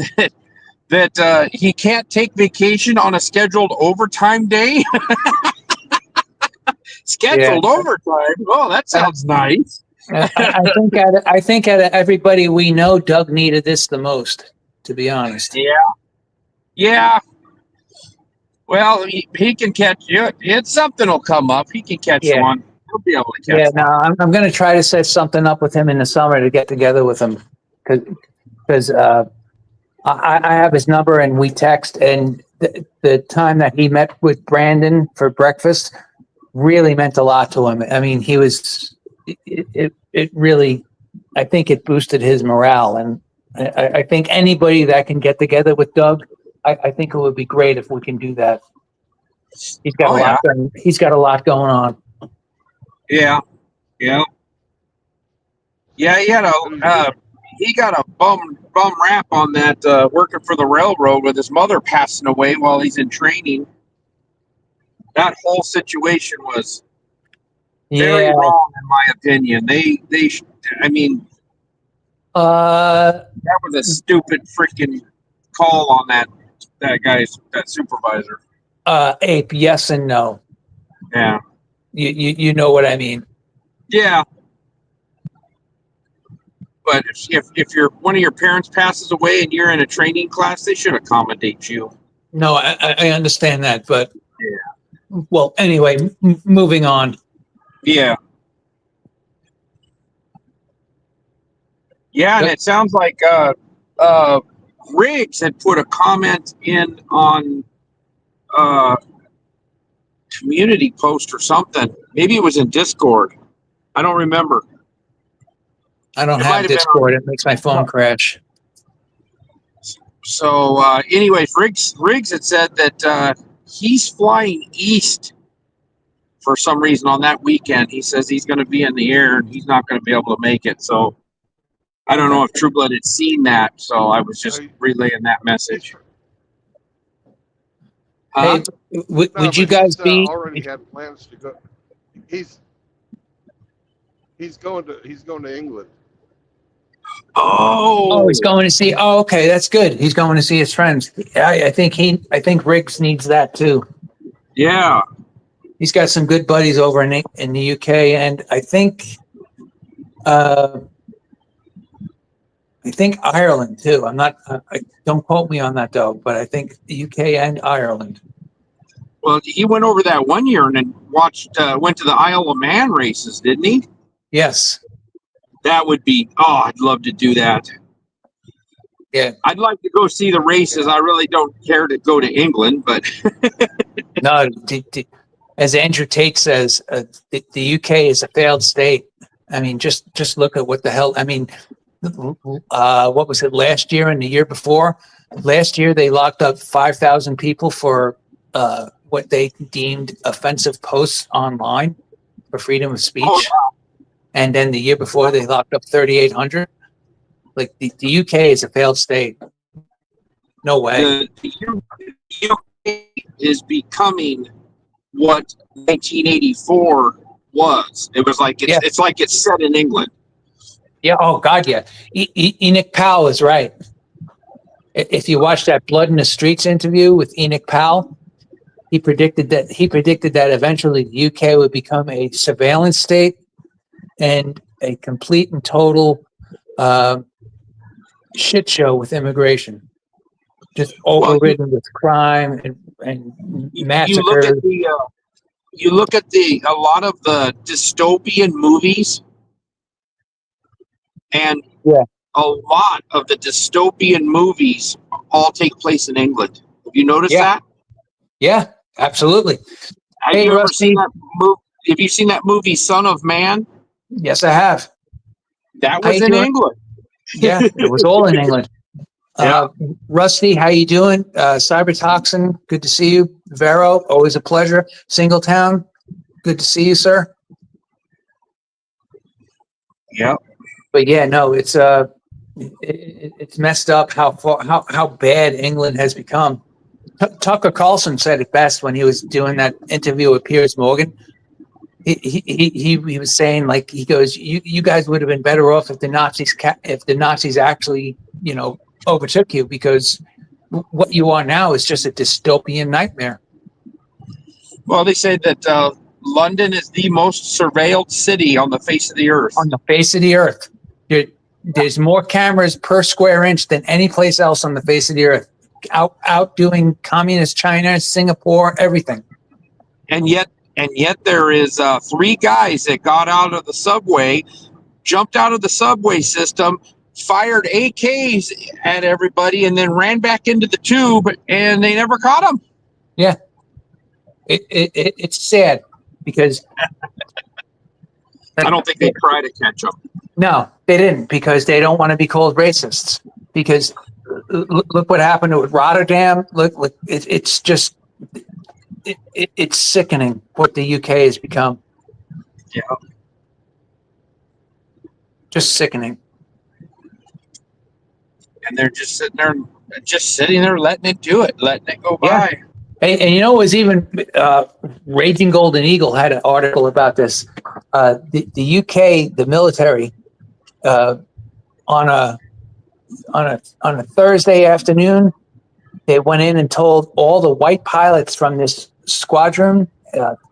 that he can't take vacation on a scheduled overtime day. Scheduled overtime. Oh, that sounds nice. I think out of everybody we know, Doug needed this the most, to be honest. Yeah. Well, he can catch you. It's something will come up. He can catch one. He'll be able to catch one. No, I'm going to try to set something up with him in the summer to get together with him because I have his number and we text. And the time that he met with Brandon for breakfast really meant a lot to him. I mean, it really, I think it boosted his morale. And I think anybody that can get together with Doug, I think it would be great if we can do that. He's got he's got a lot going on. Yeah. He got a bum rap on that working for the railroad with his mother passing away while he's in training. That whole situation was very wrong, in my opinion. That was a stupid freaking call on that supervisor. Ape, yes and no. Yeah. You know what I mean. Yeah. But if one of your parents passes away and you're in a training class, they should accommodate you. No, I understand that, but well, anyway, moving on. Yeah. Yeah, and it sounds like Riggs had put a comment in on community post or something. Maybe it was in Discord. I don't remember. I don't have Discord. It makes my phone crash. So, anyways, Riggs had said that he's flying east for some reason on that weekend. He says he's going to be in the air and he's not going to be able to make it. So, I don't know if True Blood had seen that. So, I was just relaying that message. Hey, would you guys be already had plans to go? He's going to England. Oh, he's going to see. Oh, okay, that's good. He's going to see his friends. I think Riggs needs that too. Yeah, he's got some good buddies over in the UK, and I think Ireland too. I'm not. Don't quote me on that though, but I think the UK and Ireland. Well, he went over that one year and then went to the Isle of Man races, didn't he? Yes. That would be. Oh, I'd love to do that. Yeah. I'd like to go see the races. I really don't care to go to England, but no. As Andrew Tate says, the UK is a failed state. I mean, just look at what the hell. I mean, what was it last year and the year before? Last year they locked up 5,000 people for what they deemed offensive posts online for freedom of speech. Oh, wow. And then the year before they locked up 3,800. Like the UK is a failed state. No way. The UK is becoming what 1984 was. It was like it's like it's set in England. Yeah. Oh God. Yeah. Enoch Powell is right. If you watch that Blood in the Streets interview with Enoch Powell, he predicted that eventually the UK would become a surveillance state and a complete and total shit show with immigration, just overridden with crime and massacres. You look at a lot of the dystopian movies, and a lot of the dystopian movies all take place in England. Have you noticed Yeah. that? Yeah, absolutely. Have Hey, you ever Rusty. seen that movie? Have you seen that movie, Son of Man? Yes, I have. That How was you in doing? England. Yeah, it was all in England. Yeah. Rusty, how you doing? Cybertoxin, good to see you. Vero, always a pleasure. Singletown, good to see you, sir. Yeah. But yeah, no, it's messed up how bad England has become. Tucker Carlson said it best when he was doing that interview with Piers Morgan. He was saying, like, he goes, you guys would have been better off if the Nazis actually, overtook you, because what you are now is just a dystopian nightmare. Well, they say that London is the most surveilled city on the face of the earth. On the face of the earth. There's more cameras per square inch than any place else on the face of the earth. Outdoing communist China, Singapore, everything. And yet there is 3 guys that got out of the subway, jumped out of the subway system, fired AKs at everybody, and then ran back into the tube, and they never caught them. Yeah. It's sad because I don't think they try to catch them. no, they didn't, because they don't want to be called racists. Because look what happened with Rotterdam. Look, it's just it's sickening what the UK has become. Yeah. Just sickening. And they're just sitting there, letting it do it, letting it go Yeah. by. And it was even Raging Golden Eagle had an article about this. The UK, the military, on a Thursday afternoon, they went in and told all the white pilots from this squadron,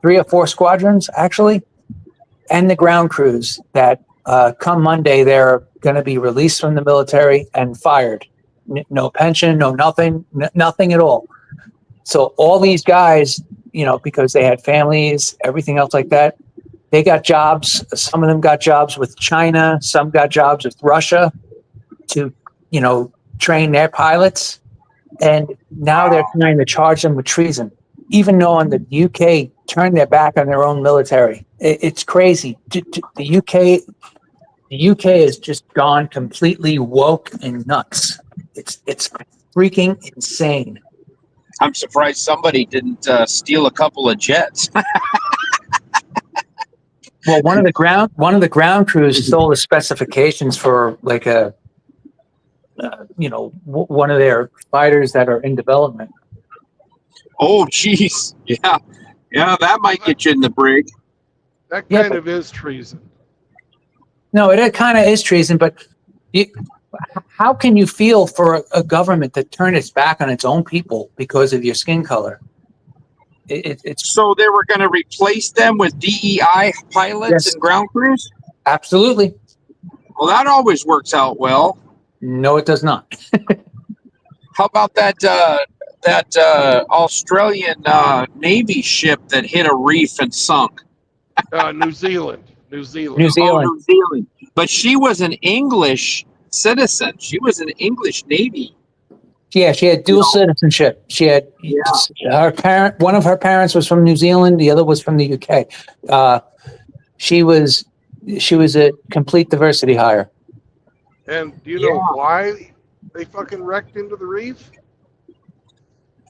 3 or 4 squadrons actually, and the ground crews, that come Monday they're going to be released from the military and fired. No pension, no nothing, nothing at all. So all these guys, because they had families, everything else like that, they got jobs. Some of them got jobs with China. Some got jobs with Russia to, train their pilots. And now they're trying to charge them with treason, even knowing that the UK turned their back on their own military. It's crazy. The UK has just gone completely woke and nuts. It's freaking insane. I'm surprised somebody didn't steal a couple of jets. Well, one of the ground crews stole the specifications for like one of their fighters that are in development. Oh, geez. Yeah, that might get you in the brig. That Yeah, kind of is treason. No, it kind of is treason, but how can you feel for a government that turned its back on its own people because of your skin color? It's So they were going to replace them with DEI pilots Yes. and ground crews? absolutely. Well, that always works out well. No, it does not. How about that Australian Navy ship that hit a reef and sunk? New Zealand. New Oh, Zealand. New Zealand. But she was an English citizen. She was an English Navy. Yeah, she had dual citizenship. She had one of her parents was from New Zealand, the other was from the UK. She was a complete diversity hire. And do you know why they fucking wrecked into the reef?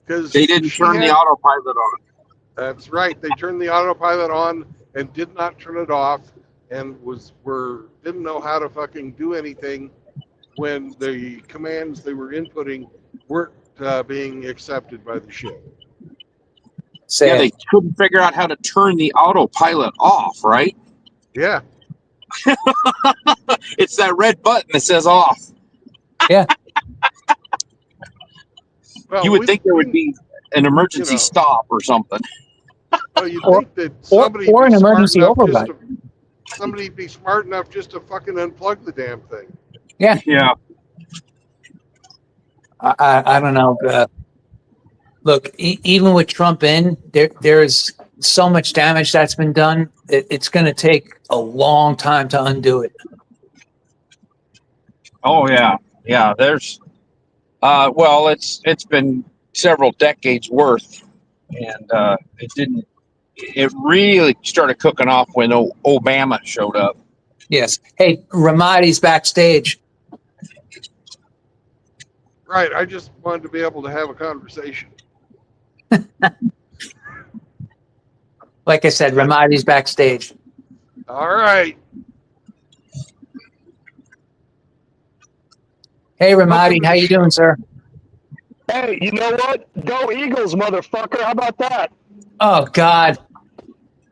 Because They didn't turn the autopilot on. That's right. They turned the autopilot on and did not turn it off, and didn't know how to fucking do anything when the commands they were inputting weren't being accepted by the ship. Sad. Yeah, they couldn't figure out how to turn the autopilot off, right? Yeah. It's that red button that says off. Well, You would think there would be an emergency stop or something. Well, you'd Or- think that or somebody an emergency override. Somebody'd be smart enough just to fucking unplug the damn thing. Yeah. I don't know. Look, even with Trump in, there's so much damage that's been done. It's going to take a long time to undo it. Oh yeah. There's well, it's been several decades worth, and it didn't. It really started cooking off when Obama showed up. Yes. Hey, Ramadi's backstage. Right. I just wanted to be able to have a conversation. Like I said, Ramadi's backstage. All right. Hey, Ramadi, how you doing, sir? Hey, you know what? Go Eagles, motherfucker. How about that? Oh God,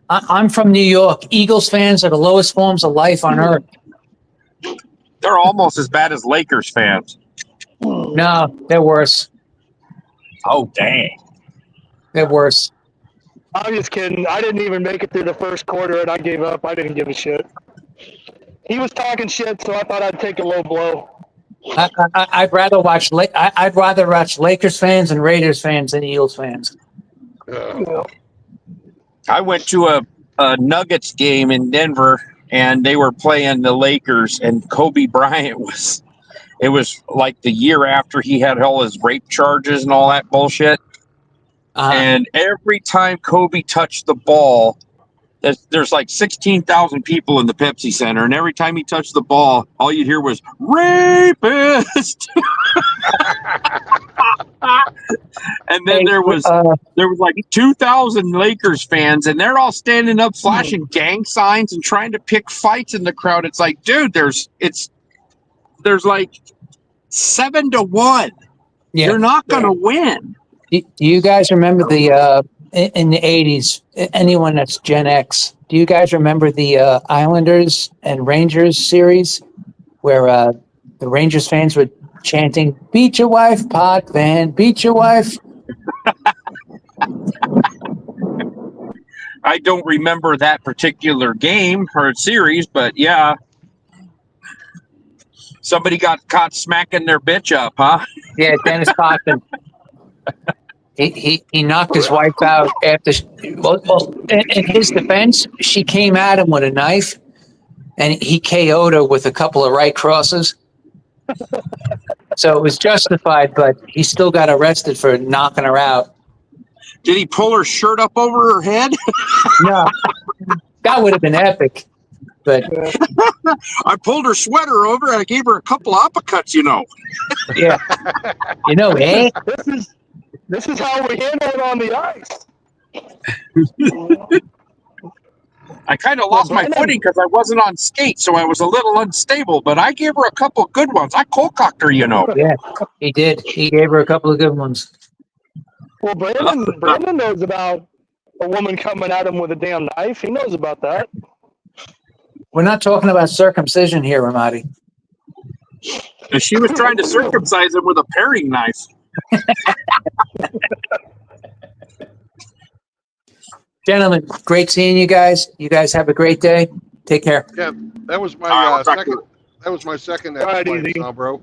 I'm from New York. Eagles fans are the lowest forms of life on earth. They're almost as bad as Lakers fans. No, they're worse. Oh dang! They're worse. I'm just kidding. I didn't even make it through the first quarter, and I gave up. I didn't give a shit. He was talking shit, so I thought I'd take a low blow. I'd rather watch. I'd rather watch Lakers fans and Raiders fans than Eagles fans. I went to a Nuggets game in Denver, and they were playing the Lakers, and Kobe Bryant was. It was like the year after he had all his rape charges and all that bullshit. And every time Kobe touched the ball, there's like 16,000 people in the Pepsi Center, and every time he touched the ball, all you'd hear was rapist. And then there was like 2,000 Lakers fans, and they're all standing up, flashing gang signs and trying to pick fights in the crowd. It's like, dude, there's like 7-1. Yeah. You're not gonna win. Do you guys remember the in the 80s? Anyone that's Gen X, do you guys remember the Islanders and Rangers series where the Rangers fans were chanting "Beat your wife, Pot Van, beat your wife"? I don't remember that particular game or series, but yeah. Somebody got caught smacking their bitch up, huh? Yeah, Dennis Potvin. He knocked his wife out after. Well, in his defense, she came at him with a knife, and he KO'd her with a couple of right crosses. So it was justified, but he still got arrested for knocking her out. Did he pull her shirt up over her head? No, that would have been epic. But I pulled her sweater over and I gave her a couple uppercuts, you know. yeah, eh? This is how we handle it on the ice. I kind of lost my footing because I wasn't on skates, so I was a little unstable, but I gave her a couple good ones. I cold-cocked her, you know. Yeah, he did. He gave her a couple of good ones. Well, Brandon knows about a woman coming at him with a damn knife. He knows about that. We're not talking about circumcision here, Ramadi. She was trying to circumcise him with a paring knife. Gentlemen, great seeing you guys. You guys have a great day. Take care. Yeah, that was my second. That was my second All right, ex-wife, easy. bro.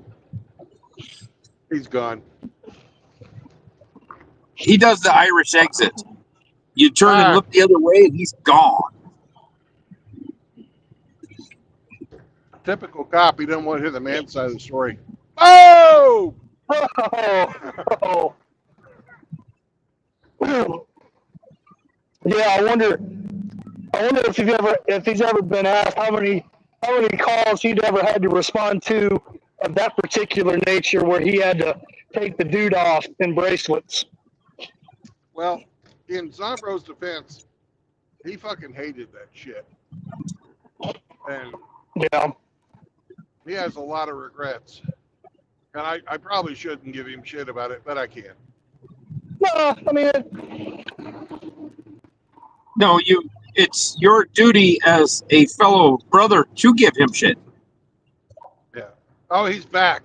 He's gone. He does the Irish exit. You turn and look the other way, and he's gone. Typical cop. He doesn't want to hear the man's side of the story. Oh! Oh. Yeah, I wonder if he's ever been asked how many calls he'd ever had to respond to of that particular nature where he had to take the dude off in bracelets. Well, in Zombro's defense, he fucking hated that shit. And Yeah. he has a lot of regrets. And I probably shouldn't give him shit about it, but I can. No, I mean, No, it's your duty as a fellow brother to give him shit. Yeah. Oh, he's back.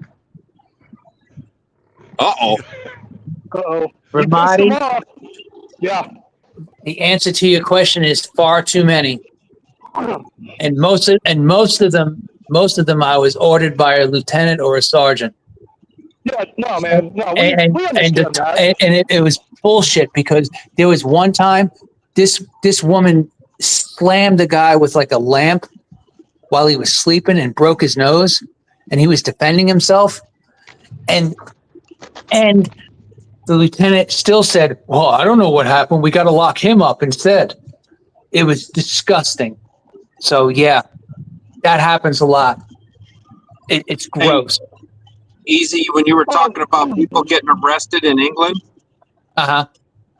Uh-oh. uh-oh. He pissed Ramadi? him off. Yeah. The answer to your question is far too many. And most of them I was ordered by a lieutenant or a sergeant. Yeah, no, man. No, we understand that. It was bullshit because there was one time this woman slammed the guy with like a lamp while he was sleeping and broke his nose. and he was defending himself, and the lieutenant still said, well, I don't know what happened. We got to lock him up instead. It was disgusting. So yeah, that happens a lot. It's gross. Easy, when you were talking about people getting arrested in England, Uh-huh.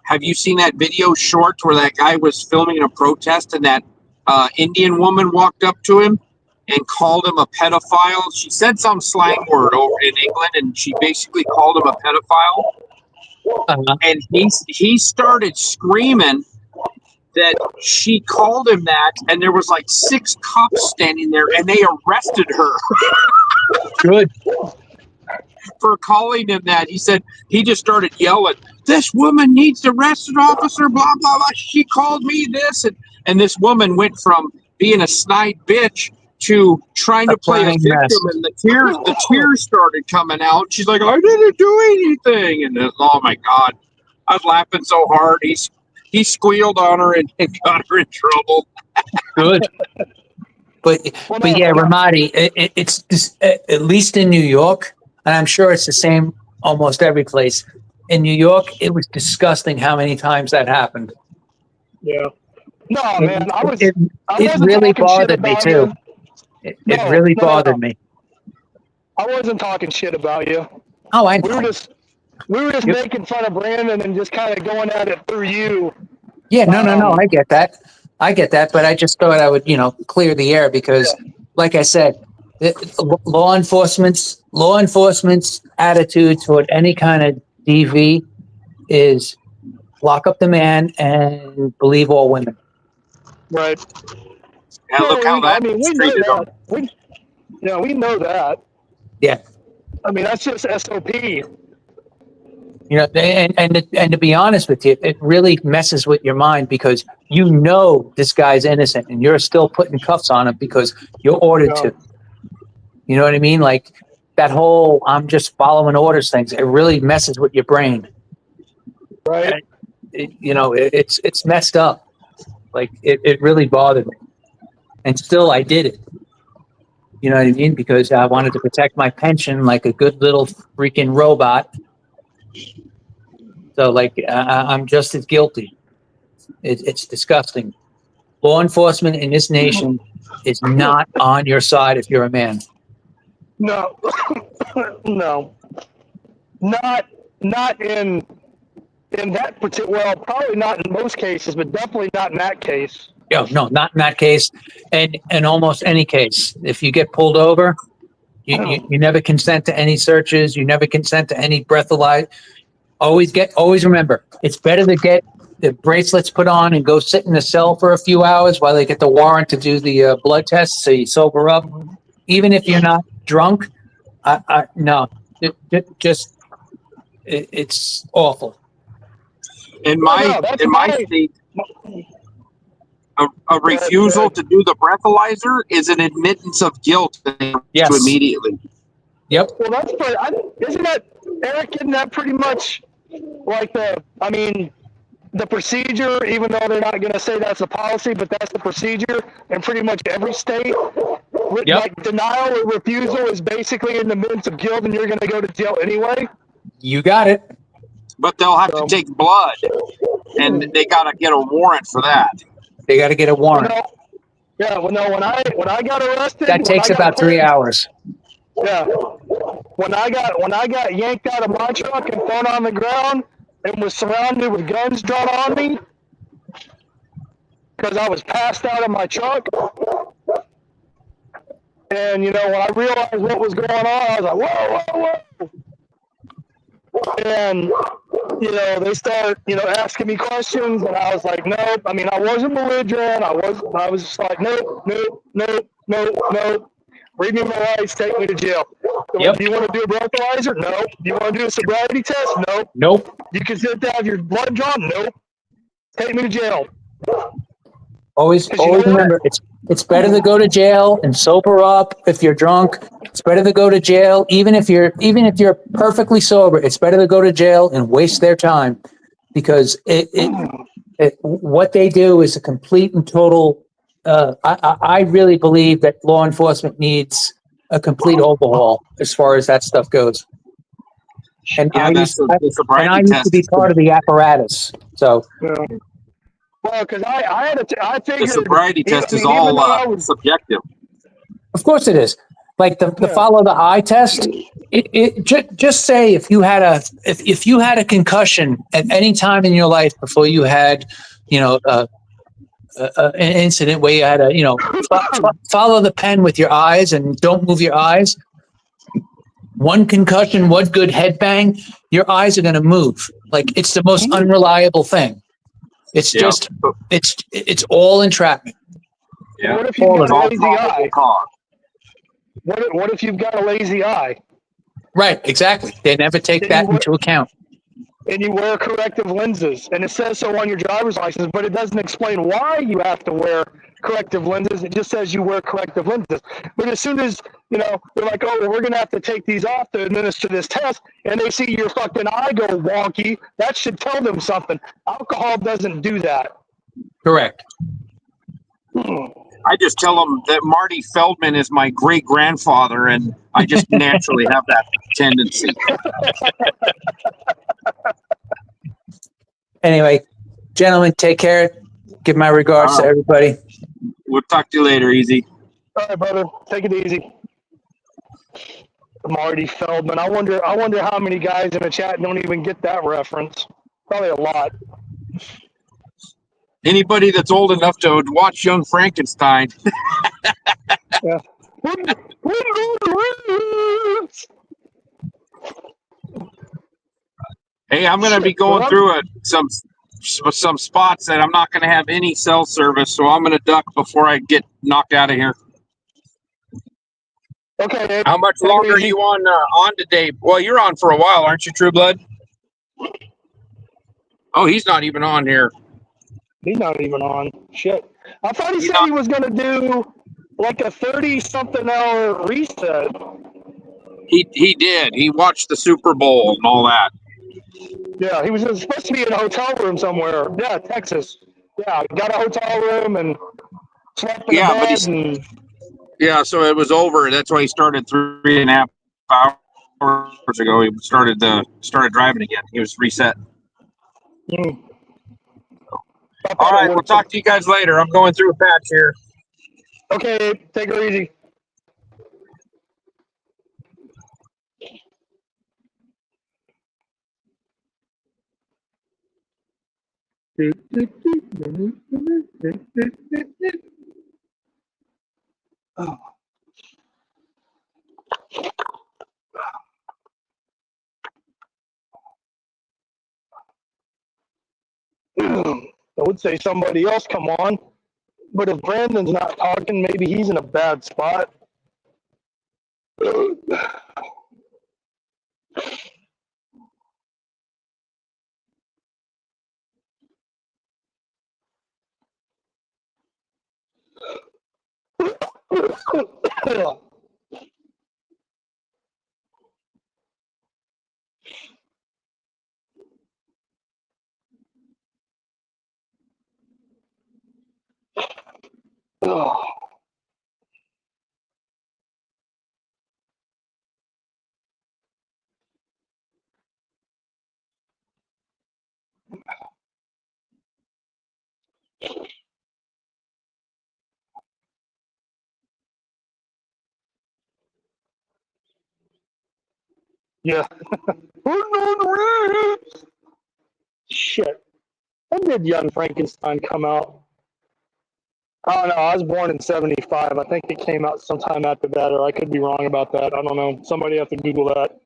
have you seen that video short where that guy was filming a protest and that Indian woman walked up to him and called him a pedophile? She said some slang word over in England, and she basically called him a pedophile. Uh-huh. And he started screaming that she called him that, and there was like 6 cops standing there, and they arrested her Good. for calling him that. He said he just started yelling, "This woman needs to arrest an officer, blah, blah, blah. She called me this." And this woman went from being a snide bitch to trying to play a crying victim, mess. and the tears started coming out. She's like, "I didn't do anything." And then, oh my God, I was laughing so hard. He squealed on her and got her in trouble. Good. But yeah, Ramadi, it's just, at least in New York, and I'm sure it's the same almost every place. In New York, it was disgusting how many times that happened. Yeah. No, man, I It wasn't really talking shit bothered me about too. you. It No, really no, no, bothered no. me. I wasn't talking shit about you. Oh, I We were know. just Yep. making fun of Brandon and just kind of going at it through you. Yeah, no. I get that. But I just thought I would, clear the air because, like I said, law enforcement's attitude toward any kind of DV is lock up the man and believe all women. Right. And look how that we know treated him. that. We know that. Yeah. I mean, that's just SOP. And to be honest with you, it really messes with your mind because this guy's innocent and you're still putting cuffs on him because you're ordered Yeah. to. You know what I mean? Like that whole I'm just following orders things. It really messes with your brain. Right. It's messed up. Like it really bothered me, and still I did it. You know what I mean? Because I wanted to protect my pension like a good little freaking robot. So I'm just as guilty. It's disgusting. Law enforcement in this nation is not on your side if you're a man. No. No. Not in that particular. Well, probably not in most cases, but definitely not in that case. No, not in that case, and almost any case. If you get pulled over, you never consent to any searches. You never consent to any breathalyzer. Always remember, it's better to get the bracelets put on and go sit in the cell for a few hours while they get the warrant to do the blood test so you sober up. Even if you're not drunk, no, it's awful. In my state, a refusal to do the breathalyzer is an admittance of guilt Yes. immediately. Yep. Well, that's pretty. Isn't that, Eric? Isn't that pretty much like the procedure? Even though they're not going to say that's the policy, but that's the procedure in pretty much every state. Yep. Like denial or refusal is basically an admittance of guilt, and you're going to go to jail anyway. You got it. But they'll have to take blood, and they got to get a warrant for that. They got to get a warrant. When I got arrested, That takes about 3 hours. Yeah. When I got yanked out of my truck and thrown on the ground and was surrounded with guns drawn on me because I was passed out of my truck. And when I realized what was going on, I was like, whoa. And they start asking me questions, and I was like, nope. I mean, I wasn't belligerent. I was just like, nope. Read me my rights, take me to jail. Yep. Do you want to do a breathalyzer? Nope. Do you want to do a sobriety test? Nope. Nope. You consent to have your blood drawn? Nope. Take me to jail. Always remember, it's better to go to jail and sober up if you're drunk. It's better to go to jail, even if you're perfectly sober. It's better to go to jail and waste their time because what they do is a complete and total. I really believe that law enforcement needs a complete overhaul as far as that stuff goes. And Yeah, that's a and I sobriety used to test. be part of the apparatus. So Yeah. Well, because I had I The figured sobriety I test is mean, even all though I was subjective. of course it is. Like the Yeah. follow the eye test. Just say if you had a concussion at any time in your life before you had, you know, an incident where you had a, you know, follow the pen with your eyes and don't move your eyes. One concussion, one good head bang, your eyes are going to move. Like it's the most unreliable thing. It's Yeah. just, it's all entrapment. Yeah. what if you've All got of a it. lazy eye? Cause. What if you've got a lazy eye Right, exactly. They never take Then you that would- into account. and you wear corrective lenses, and it says so on your driver's license, but it doesn't explain why you have to wear corrective lenses. It just says you wear corrective lenses. But as soon as they're like, oh, well, we're gonna have to take these off to administer this test, and they see your fucking eye go wonky, that should tell them something. Alcohol doesn't do that. Correct. I just tell them that Marty Feldman is my great grandfather, and I just naturally have that tendency. Anyway, gentlemen, take care. Give my regards to everybody. We'll talk to you later, Easy. All right, brother, take it easy. Marty Feldman. I wonder how many guys in the chat don't even get that reference. Probably a lot. Anybody that's old enough to watch Young Frankenstein. Yeah. Hey, I'm going to be going through some spots that I'm not going to have any cell service, so I'm going to duck before I get knocked out of here. Okay, Dave. How much Take it longer are easy. you on today? Well, you're on for a while, aren't you, True Blood? Oh, he's not even on here. He's not even on. Shit. I thought he He's said not- he was going to do like a 30-something hour reset. He did. He watched the Super Bowl and all that. Yeah, he was supposed to be in a hotel room somewhere. Yeah, Texas. Yeah, got a hotel room and slept in Yeah, a but bed. he's- And Yeah, so it was over. That's why he started 3.5 hours ago. He started driving again. He was reset. All right, we'll talk to you guys later. I'm going through a patch here. Okay, take her easy. I would say somebody else come on, but if Brandon's not talking, maybe he's in a bad spot. Oh. Yeah. Shit. When did Young Frankenstein come out? I don't know. I was born in 75. I think it came out sometime after that, or I could be wrong about that. I don't know. Somebody have to Google that.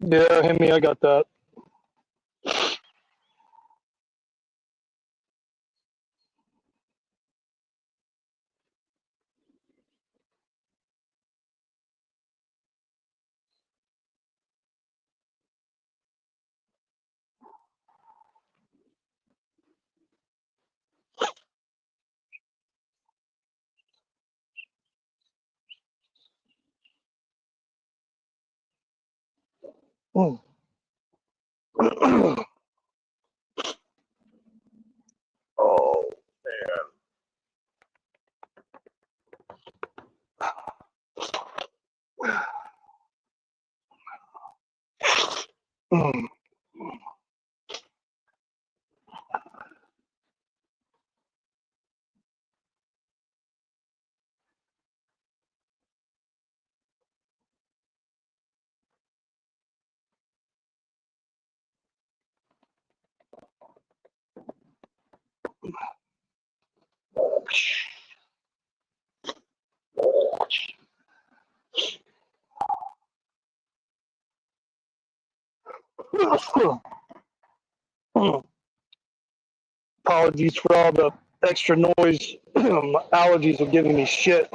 Yeah, hit me. I got that. Mm. Oh, man. Apologies for all the extra noise. My allergies are giving me shit.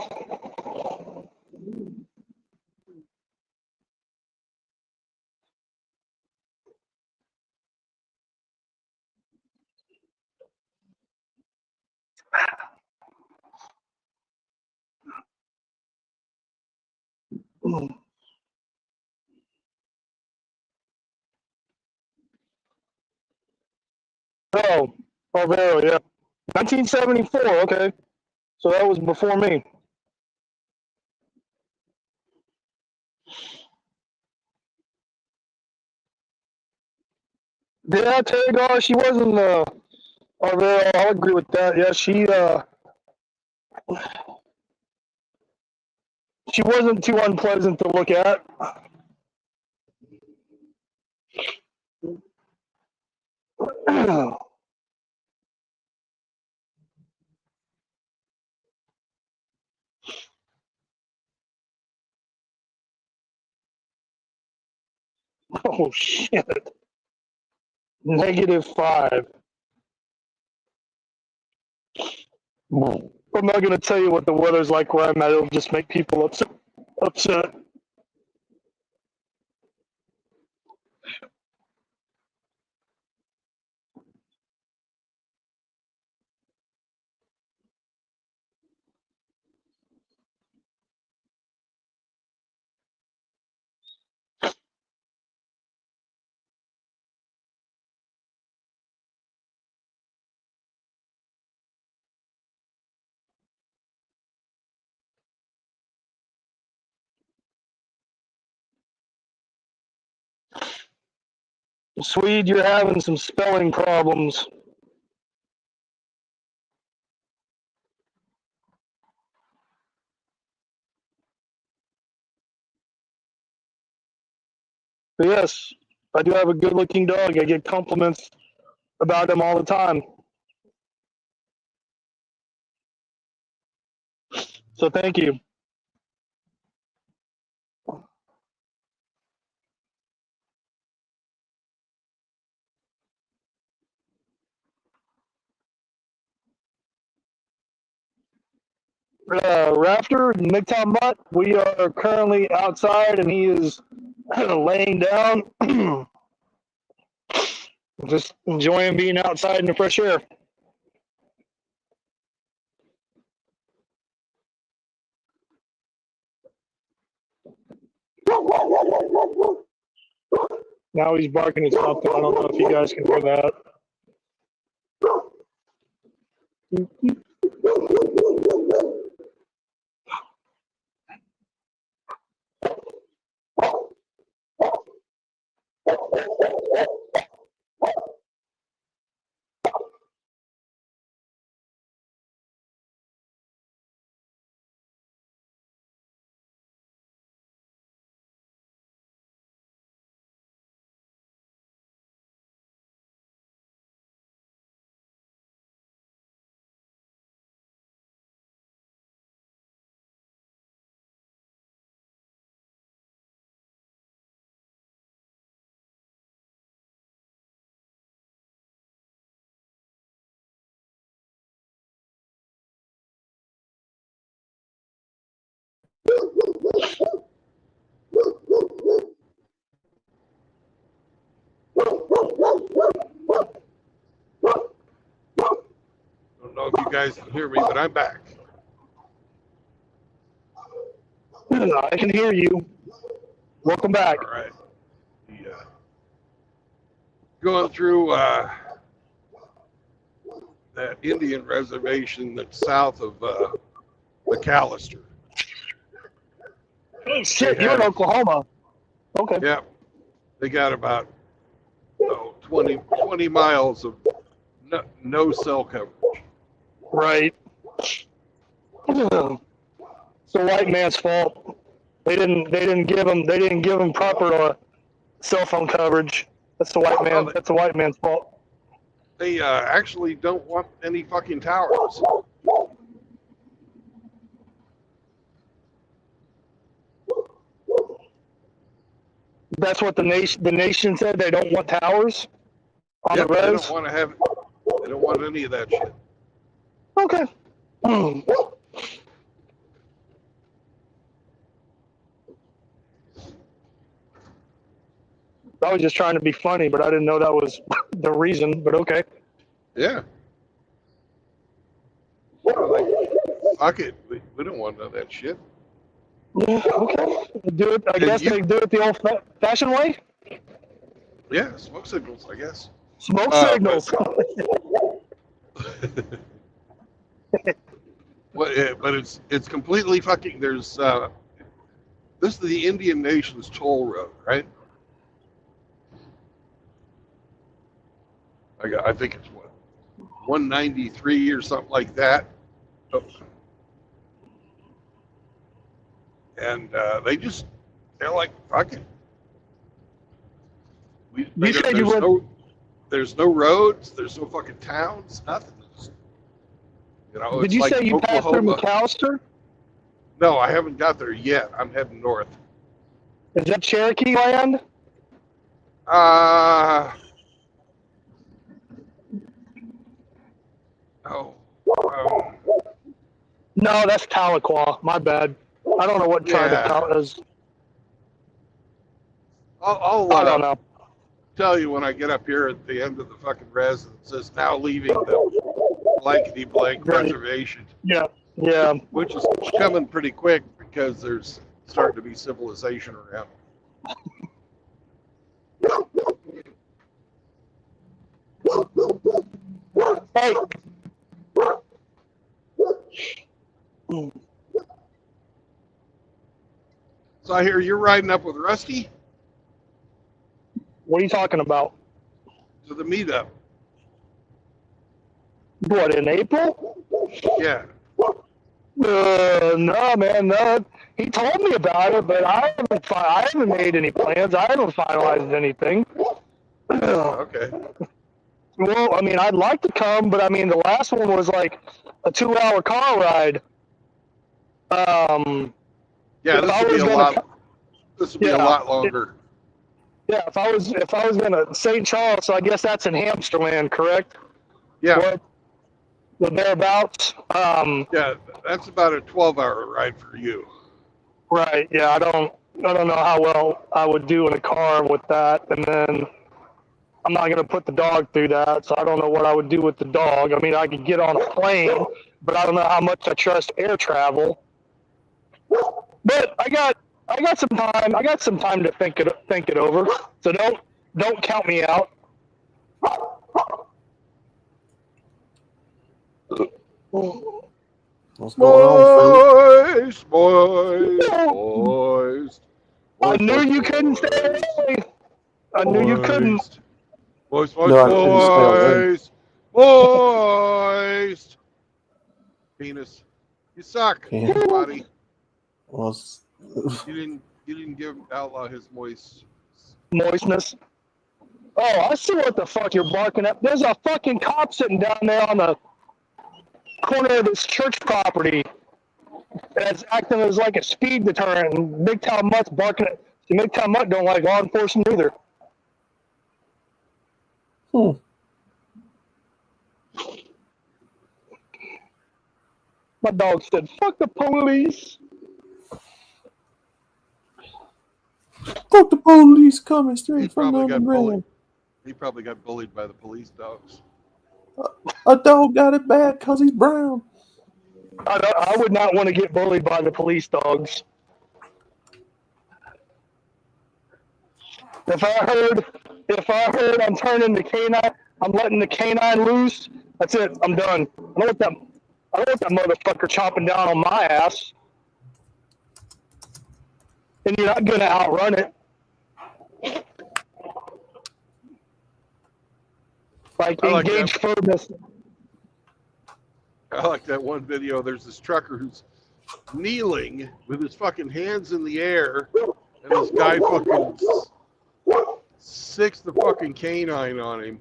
Oh, Barbero, yeah. 1974, okay. So that was before me. Yeah, Tagar, she wasn't, Barbero, I'll agree with that. Yeah, she wasn't too unpleasant to look at. Oh, shit. -5. I'm not going to tell you what the weather's like where I'm at. It'll just make people upset. Swede, you're having some spelling problems. But yes, I do have a good-looking dog. I get compliments about him all the time. So thank you. Raptor, Midtown Mutt, we are currently outside and he is laying down. Just enjoying being outside in the fresh air. Now he's barking at something. I don't know if you guys can hear that. I don't know if you guys can hear me, but I'm back. I can hear you. Welcome back. All right. The going through that Indian reservation that's south of McAllister. Oh shit, They you're in have- Oklahoma. Okay. Yeah, they got about 20 miles of no cell coverage. Right. It's the white man's fault. They didn't give him proper cell phone coverage. That's the white man's fault. They actually don't want any fucking towers. That's what the nation said. They don't want towers on Yep, the they roads. don't want to have. They don't want any of that shit. Okay. I was just trying to be funny, but I didn't know that was the reason. But okay. Yeah. Fuck it. We don't want none of that shit. Yeah, okay. Do it. I guess they do it the old-fashioned way. Yeah, smoke signals, I guess. Smoke Uh, signals. But it's completely fucking. There's this is the Indian Nation's toll road, right? I think it's what 193 or something like that. Oh. And they're like, fuck it. You said you would. There's no roads, there's no fucking towns, nothing. You know, Did it's you like say you passed through Oklahoma. McAllister? No, I haven't got there yet. I'm heading north. Is that Cherokee land? Oh. No, that's Tahlequah. My bad. I don't know what tribe Yeah. it is. I'll I don't know. tell you when I get up here at the end of the fucking res and it says now leaving the blankety blank Right. reservation, Yeah. Yeah. which is coming pretty quick because there's starting to be civilization around. Hey. So I hear you're riding up with Rusty What are you talking about? to the meetup. What, in April? Yeah. No, man, no. He told me about it, but I haven't made any plans. I haven't finalized anything. Okay. Well, I mean, I'd like to come, but I mean, the last one was like a 2-hour car ride. Yeah, this I will be was a gonna lot. This will be a Yeah. lot longer. Yeah, if I was gonna St. Charles, so I guess that's in Hamsterland, correct? Yeah. What? The thereabouts. Yeah, that's about a 12-hour ride for you. Right. Yeah, I don't know how well I would do in a car with that, and then I'm not gonna put the dog through that, so I don't know what I would do with the dog. I mean, I could get on a plane, but I don't know how much I trust air travel. But I got some time. I got some time to think it over. So don't count me out. What's going on, Boys, boys. I knew you couldn't stay away. I knew you couldn't. Boys, No, I couldn't stay away. boys. Penis, you suck, Yeah. buddy. Well, it's- You didn't give Outlaw his Moistness. Oh, I see what the fuck you're barking at. There's a fucking cop sitting down there on the corner of this church property that's acting as like a speed deterrent, and MGTOW Mutt's barking at. The MGTOW Mutt don't like law enforcement either. My dog said, "Fuck the police." Fuck the police coming He straight from probably got underground. bullied. He probably got bullied by the police dogs. A dog got it bad because he's brown. I would not want to get bullied by the police dogs. If I heard if I heard I'm turning the canine, I'm letting the canine loose, that's it. I'm done. I don't want that motherfucker chopping down on my ass. And you're not gonna outrun it. Like I like engage firmness. I like that one video. There's this trucker who's kneeling with his fucking hands in the air, and this guy fucking sicks the fucking canine on him.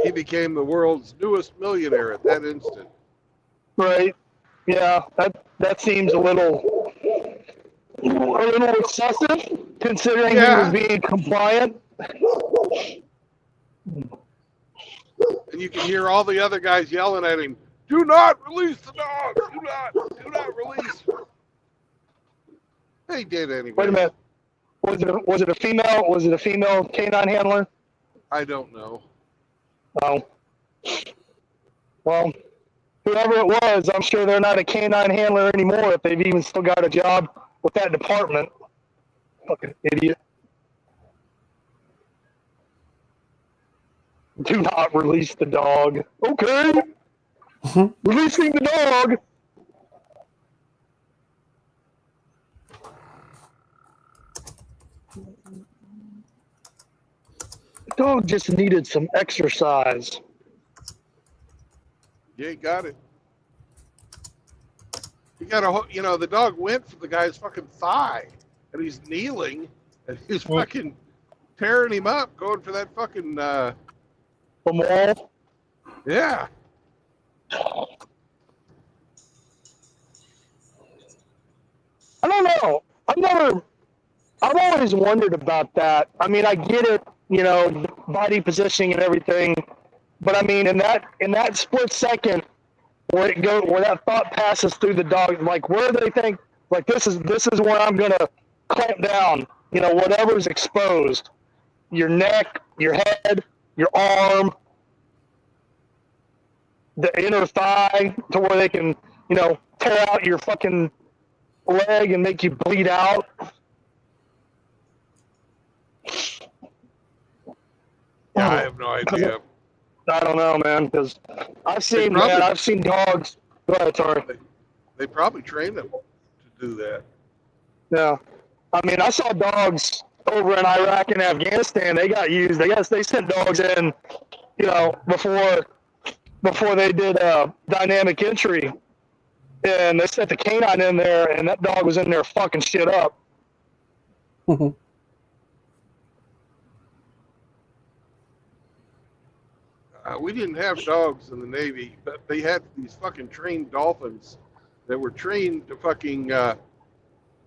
He became the world's newest millionaire at that instant. Right. Yeah, that seems a little excessive considering he was being compliant. And you can hear all the other guys yelling at him, "Do not release the dog! Do not release!" They did anyway. Wait a minute. Was it a female? Was it a female canine handler? I don't know. Oh. Well, whoever it was, I'm sure they're not a canine handler anymore if they've even still got a job with that department. Fucking idiot. Do not release the dog. Okay. Releasing the dog. The dog just needed some exercise. You ain't got it. You got a, the dog went for the guy's fucking thigh, and he's kneeling, and he's fucking tearing him up, going for that fucking, Femoral? yeah. I don't know. I've always wondered about that. I mean, I get it, body positioning and everything, but I mean, in that split second where that thought passes through the dog, like where do they think, like this is where I'm gonna clamp down, whatever's exposed, your neck, your head, your arm, the inner thigh, to where they can, tear out your fucking leg and make you bleed out. Yeah, I have no idea. I don't know, man, because I've seen dogs. Go ahead, sorry. They probably train them to do that. Yeah, I mean, I saw dogs over in Iraq and Afghanistan. They got used. I guess they sent dogs in, before they did dynamic entry, and they sent the canine in there, and that dog was in there fucking shit up. We didn't have dogs in the Navy, but they had these fucking trained dolphins that were trained to fucking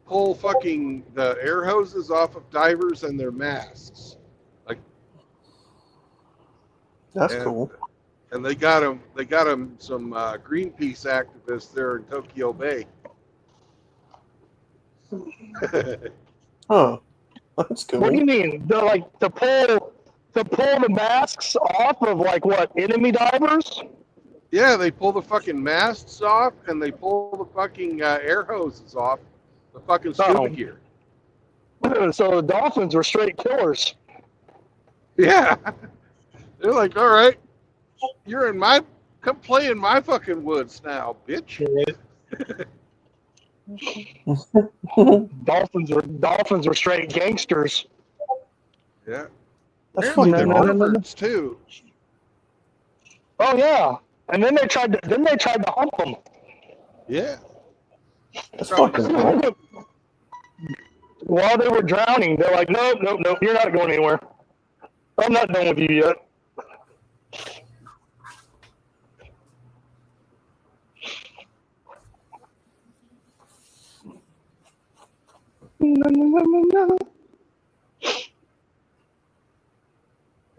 pull fucking the air hoses off of divers and their masks. That's cool. And they got them some Greenpeace activists there in Tokyo Bay. Huh. That's cool. What do you mean? They're like to pull the masks off of enemy divers? Yeah, they pull the fucking masks off and they pull the fucking air hoses off the fucking scuba gear. So the dolphins were straight killers. Yeah. They're like, all right, come play in my fucking woods now, bitch. Dolphins were straight gangsters. Yeah. That's Apparently fucking they're awesome. birds too. Oh yeah, and then they tried to hump them. Yeah. That's fucking cool. While they were drowning, they're like, nope, you're not going anywhere. I'm not done with you yet.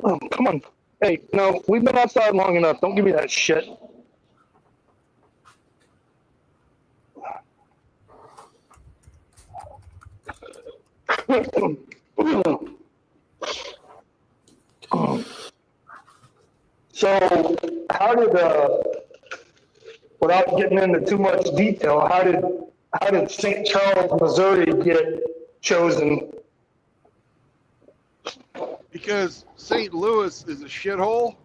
Oh, come on. Hey, no, we've been outside long enough. Don't give me that shit. So, how did, without getting into too much detail, how did how did St. Charles, Missouri get chosen? Because St. Louis is a shithole,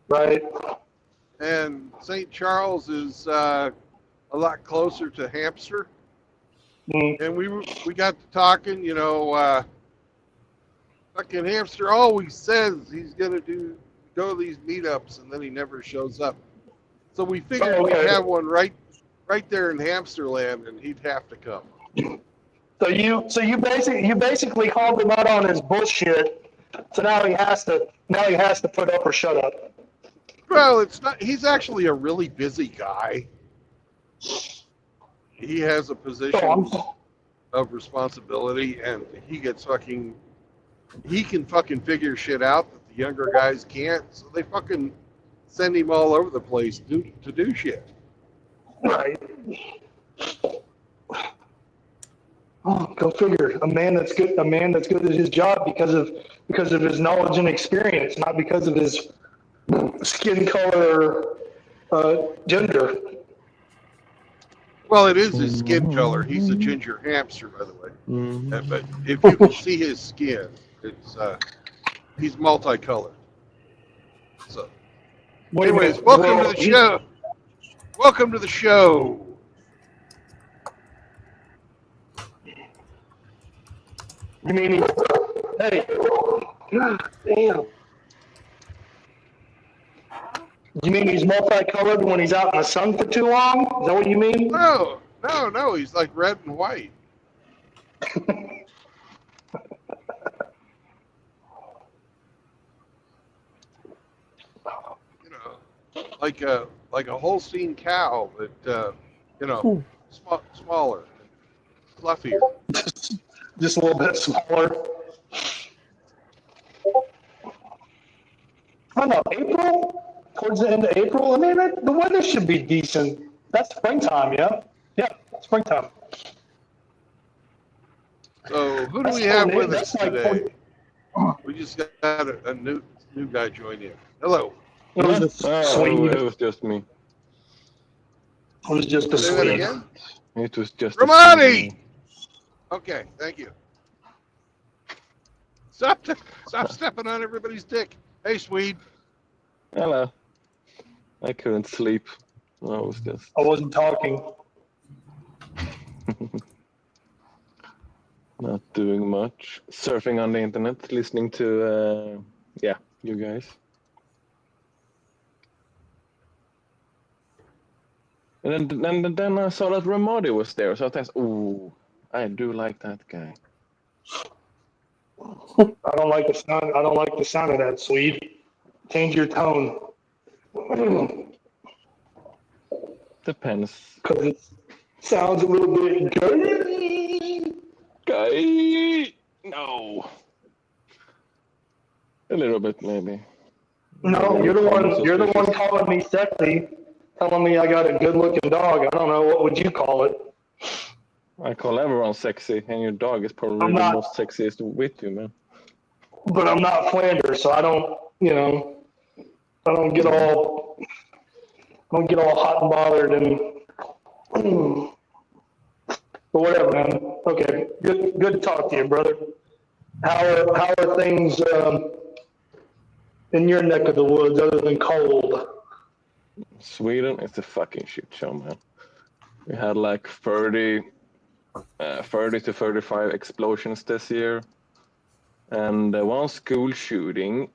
Right? and St. Charles is a lot closer to Hampshire. Mm. And we got to talking, you know, fucking Hamster always says he's gonna go to these meetups, and then he never shows up. So we figured Okay. we'd have one right there in Hamsterland, and he'd have to come. So you basically called him out on his bullshit. So now he has to put up or shut up. Well, it's not. He's actually a really busy guy. He has a position of responsibility, and he can fucking figure shit out that the younger guys can't. So they fucking send him all over the place to do shit. Right. Oh, go figure. A man that's good at his job because of his knowledge and experience, not because of his skin color, gender. Well, it is his skin color. He's a ginger hamster, by the way. But if you can see his skin, it's he's multicolored. So, Wait a anyways, minute. welcome to the show. Welcome to the show. You mean hey? God damn. You mean he's multicolored when he's out in the sun for too long? Is that what you mean? No. He's like red and white. You know, like a Holstein cow, but you know, smaller, fluffier. Just a little bit smaller. I don't know, April? Towards the end of April? I mean, the weather should be decent. That's springtime, yeah? Yeah, springtime. So who do That's we have like- with that's us like today? We just got a new guy join in. Hello. It was just sweet. It was just me. It was just a Say that sweet. again. It was just. Ramani! Okay, thank you. Stop stepping on everybody's dick. Hey, Swede. Hello. I couldn't sleep. I was just. I wasn't talking. Not doing much. Surfing on the internet, listening to, you guys. And then I saw that Ramadi was there, so I thought, ooh, I do like that guy. I don't like the sound. I don't like the sound of that, Swede. Change your tone. Depends. Because it sounds a little bit gay. Guy! No. A little bit, maybe. No, you're the one. You're the one calling me sexy, telling me I got a good-looking dog. I don't know, what would you call it? I call everyone sexy, and your dog is probably I'm the not- most sexiest with you, man. But I'm not Flanders, so I don't. I don't get all hot and bothered and. But whatever, man. Okay, good to talk to you, brother. How are things in your neck of the woods other than cold? Sweden is a fucking shit show, man. We had like 30 to 35 explosions this year, and one school shooting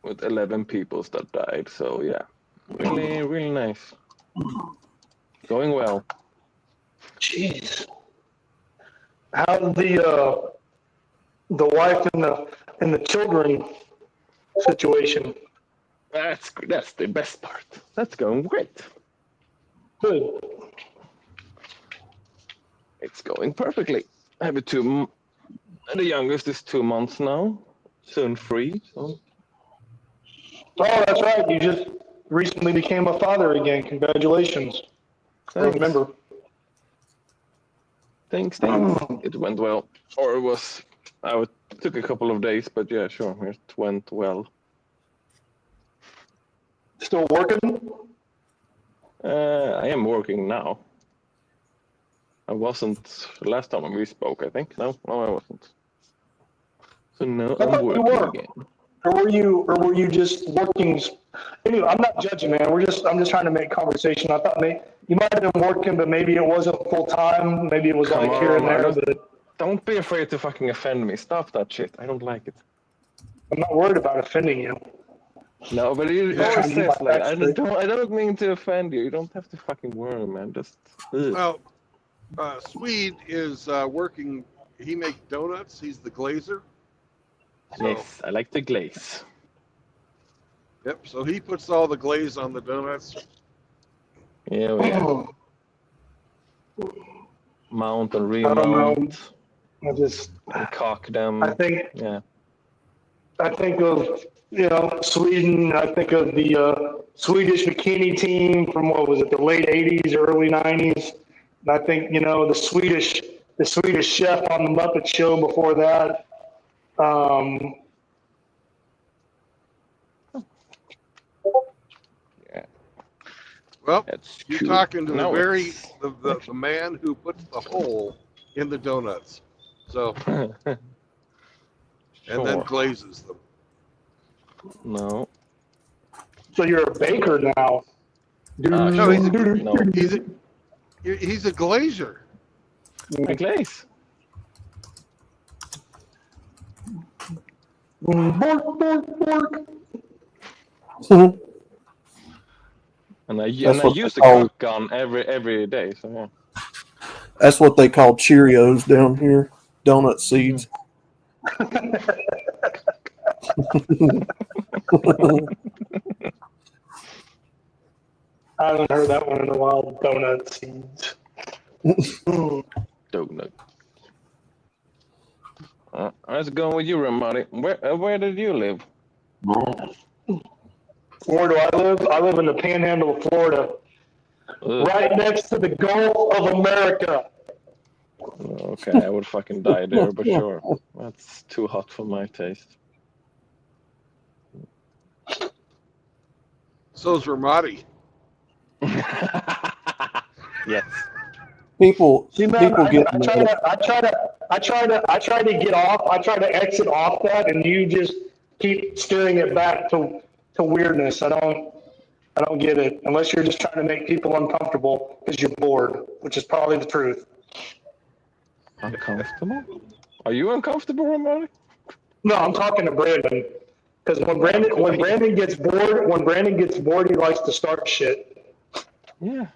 with 11 people that died. So yeah, really nice. Going well. Jeez. How's the wife and the children situation? That's the best part. That's going great. Good. It's going perfectly. I have the youngest is 2 months now, soon 3. So Oh, that's right. You just recently became a father again. Congratulations. I thanks. remember. Thanks. It went well, or it was. Took a couple of days, but yeah, sure, it went well. Still working? I am working now. I wasn't last time we spoke, I think. No, I wasn't. So now I I'm thought you working were. again. Or were you just working? Anyway, I'm not judging, man. I'm just trying to make conversation. I thought you might have been working, but maybe it wasn't full time. Maybe it was Come like here and on, there. man. But Don't be afraid to fucking offend me. Stop that shit. I don't like it. I'm not worried about offending you. No, but you Yeah. always say My like, back's I don't mean to offend you. You don't have to fucking worry, man. Just. Ugh. Well, Swede is working. He makes donuts. He's the glazer. So, Yes, I like the glaze. Yep. So he puts all the glaze on the donuts. Yeah, we mount and I don't know. remount and cock them. I think Yeah. I think of Sweden. I think of the Swedish bikini team from what was it, the late '80s, early '90s. And I think the Swedish chef on the Muppet Show before that. Well, That's you're cool. talking to No, the man who puts the hole in the donuts. So and then Sure. glazes them. No. So you're a baker now. No, he's a, No. he's a glazer. A glaze. Bork, bork, bork. And I That's what use the they call- cock gun every day. So yeah. That's what they call Cheerios down here. Donut seeds. I haven't heard that one in a while. Donut seeds. Donut. Let's go with you, Ramadi. Where did you live? Where do I live? I live in the Panhandle of Florida, Ugh. right next to the Gulf of America. Okay, I would fucking die there, but sure. That's too hot for my taste. So's Ramadi. Yes. People See, man, people get I try to get off. I try to exit off that, and you just keep steering it back to weirdness. I don't get it unless you're just trying to make people uncomfortable because you're bored, which is probably the truth. Uncomfortable? Are you uncomfortable, Ramadi? No, I'm talking to Brandon because when Brandon gets bored, he likes to start shit. Yeah.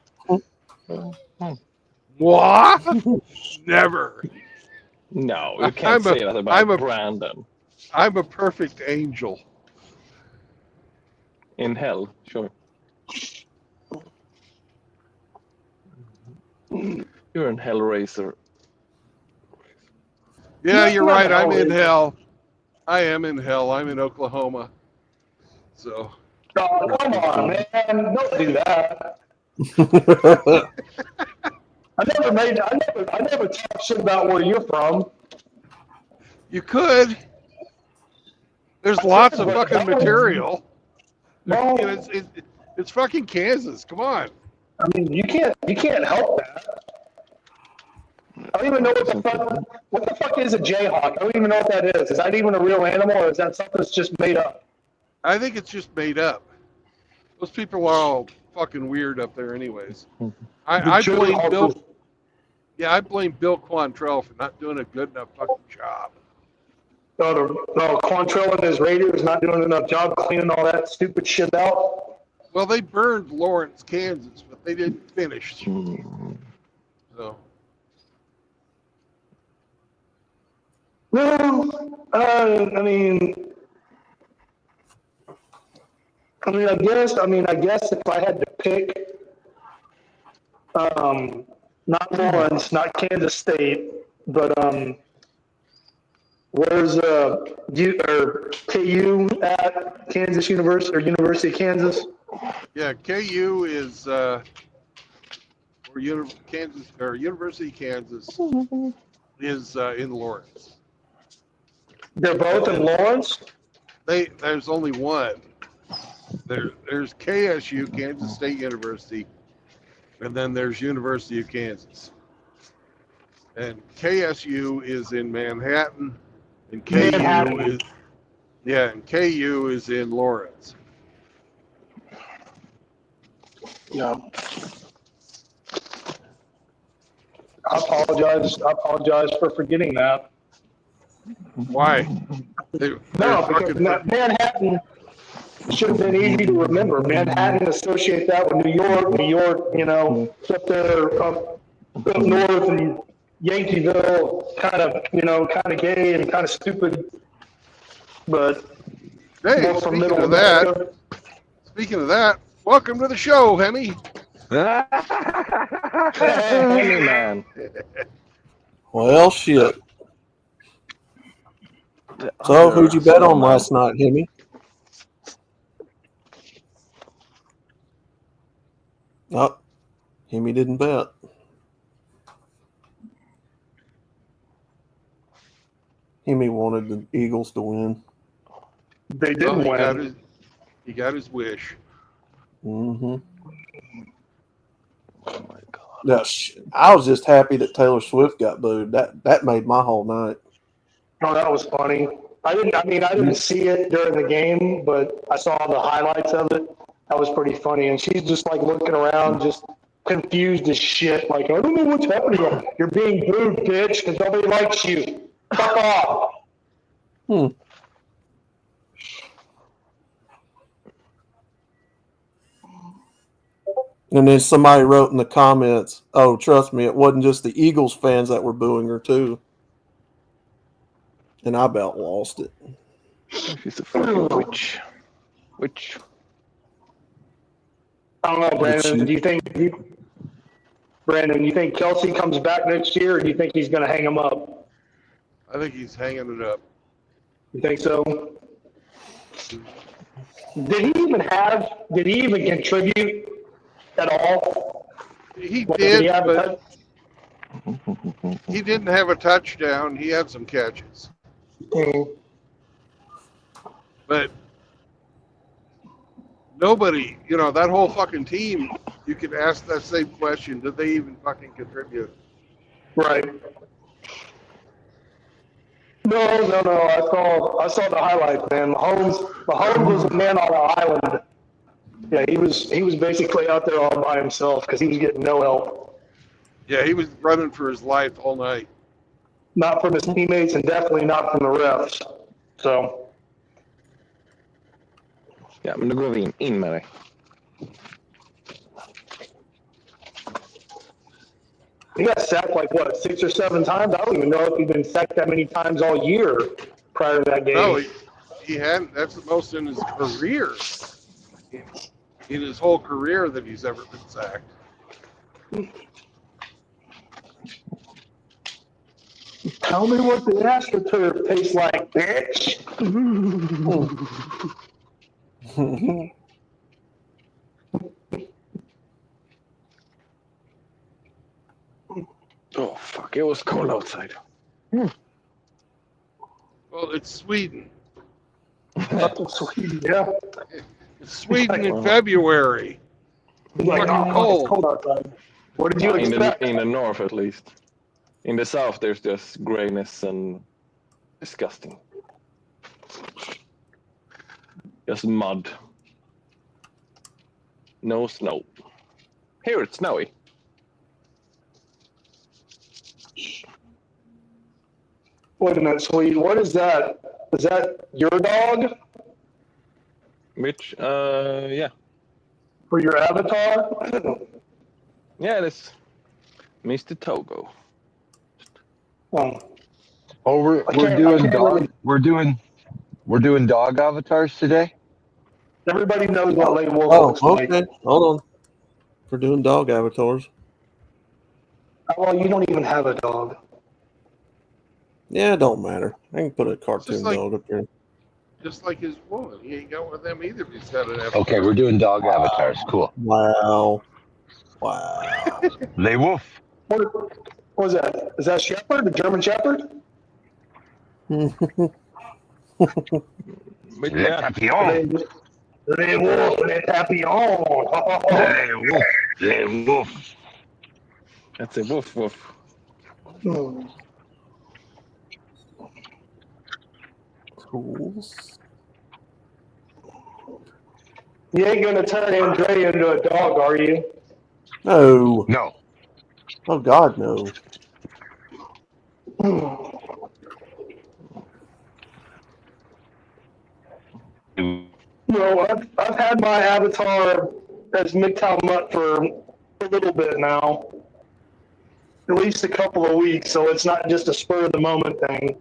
What? Never. No, you can't say that about Brandon. I'm a perfect angel. In hell, sure. You're in Hellraiser. Yeah, you're not right. I'm in Hellraiser. hell. I am in hell. I'm in Oklahoma. So Oh, come on, man! Don't do that. I never talk shit about where you're from. you could. There's lots of fucking material. No. You know, it's fucking Kansas. Come on. I mean, you can't help that. I don't even know what the fuck is a jayhawk? I don't even know what that is. Is that even a real animal, or is that something that's just made up? I think it's just made up. Those people are all fucking weird up there, anyways. I blame Bill. Yeah, I blame Bill Quantrell for not doing a good enough fucking job. Quantrell and his Raiders not doing enough job cleaning all that stupid shit out. Well, they burned Lawrence, Kansas, but they didn't finish. So No, I guess if I had to pick, not Lawrence, not Kansas State, but where's KU at Kansas University or University of Kansas? yeah, KU is or University of Kansas is in Lawrence. They're both in Lawrence. There's only one. There's KSU, Kansas State University, and then there's University of Kansas. and KSU is in Manhattan, and Manhattan. KU is in Lawrence. Yeah. I apologize for forgetting that. Why? They're No, fucking because Manhattan should have been easy to remember. Manhattan, associate that with New York. New York, you know, up there, up north, and Yankeeville, kind of gay and kind of stupid. But Hey, more from speaking middle of that, America. welcome to the show, Hemi. Hey, man. Well, shit. So, who'd you bet on last night, Hemi? Oh, Hemi didn't bet. Hemi wanted the Eagles to win. They didn't win. He got his wish. Mm-hmm. Oh my god. No, I was just happy that Taylor Swift got booed. That made my whole night. Oh, that was funny. I didn't see it during the game, but I saw the highlights of it. That was pretty funny. And she's just like looking around, just confused as shit. Like, I don't know what's happening. You're being booed, bitch, because nobody likes you. Fuck off. And then somebody wrote in the comments, "Oh, trust me, it wasn't just the Eagles fans that were booing her too." And I about lost it. She's a fucking witch. Witch. I don't know, Brandon. Do you think Kelsey comes back next year, or do you think he's going to hang him up? I think he's hanging it up. You think so? Did he even contribute at all? He Like, did, he have a but he didn't have a touchdown. He had some catches. But nobody, that whole fucking team, you could ask that same question. Did they even fucking contribute? Right. No. I saw the highlights, man. Mahomes was a man on an island. Yeah, he was basically out there all by himself because he was getting no help. Yeah, he was running for his life all night. Not from his teammates and definitely not from the refs. So. Ja, men då går vi in med dig. He got sacked like, 6 or 7 times? I don't even know if he'd been sacked that many times all year prior to that game. No, he hadn't. That's the most in his career. In his whole career that he's ever been sacked. Tell me what the AstroTurf tastes like, bitch. Oh, fuck. It was cold outside. Well, it's Sweden. Yeah. It's Sweden in February. It's like, Fucking it's cold outside. What did you expect? In the north, at least. In the south, there's just grayness and disgusting. Just mud. No snow. Here it's snowy. Wait a minute, Sweet. What is that? Is that your dog Which, yeah. for your avatar? Yeah, it is. Mr. Togo. Oh, Oh, we're doing dog avatars today. everybody knows what Lane Wolf Oh, looks like. okay. Hold on. We're doing dog avatars. Well, you don't even have a dog. Yeah, it don't matter. I can put a cartoon Just like- dog up there. Just like his woman. He ain't got one of them either. He's got an Okay, we're doing dog avatars. Cool. Wow. Lay Wolf. What was that? Is that Shepherd, a German Shepherd? But Le yeah, Papillon. Les Wolf, les Papillons. Le Wolf. Le Wolf. that's a woof woof. Tools. You ain't gonna turn Andre into a dog, are you? No. No. Oh God, no. No, I've had my avatar as MGTOW Mutt for a little bit now. At least a couple of weeks, so it's not just a spur of the moment thing.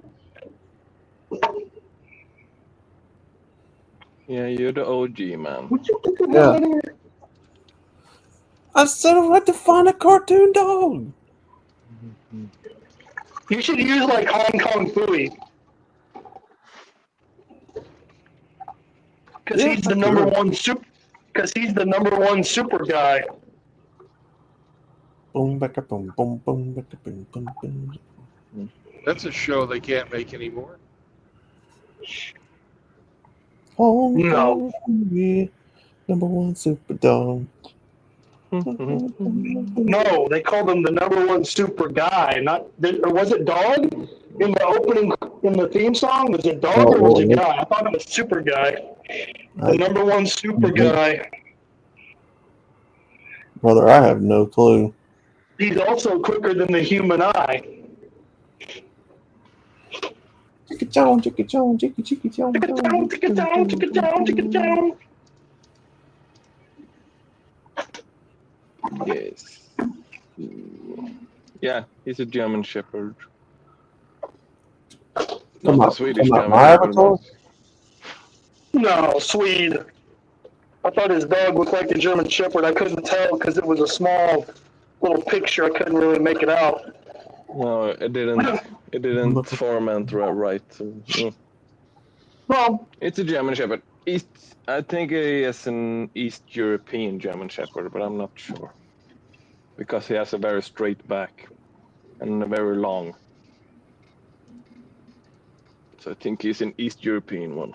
Yeah, you're the OG, man. Yeah. I said I had to find a cartoon dog. You should use like Hong Kong Phooey. Because Yeah, he's the for number sure. one super. Because he's the number one super guy. Boom, back up, boom, boom, boom, back up, boom, boom, boom. That's a show they can't make anymore. Hong No. Kong, yeah, number one super dog. No, they called him the number one super guy. Not or was it dog in the opening in the theme song? Was it dog or was it guy? I thought it was super guy. The number one super guy. Brother, I have no clue. He's also quicker than the human eye. Chicka-chong, chicka-chong, chicka-chicka-chong, Tick-a-town, tick-a-town, tick-a-town, tick-a-town. Yes. Yeah, he's a German Shepherd. Come Not on, a Swedish come on, German my Shepherd. avatar? No, Swede. I thought his dog looked like a German Shepherd. I couldn't tell because it was a small little picture. I couldn't really make it out. No, it didn't format right. So, mm. Well, It's a German Shepherd. I think he is an East European German Shepherd, but I'm not sure. Because he has a very straight back and a very long. So I think he's an East European one.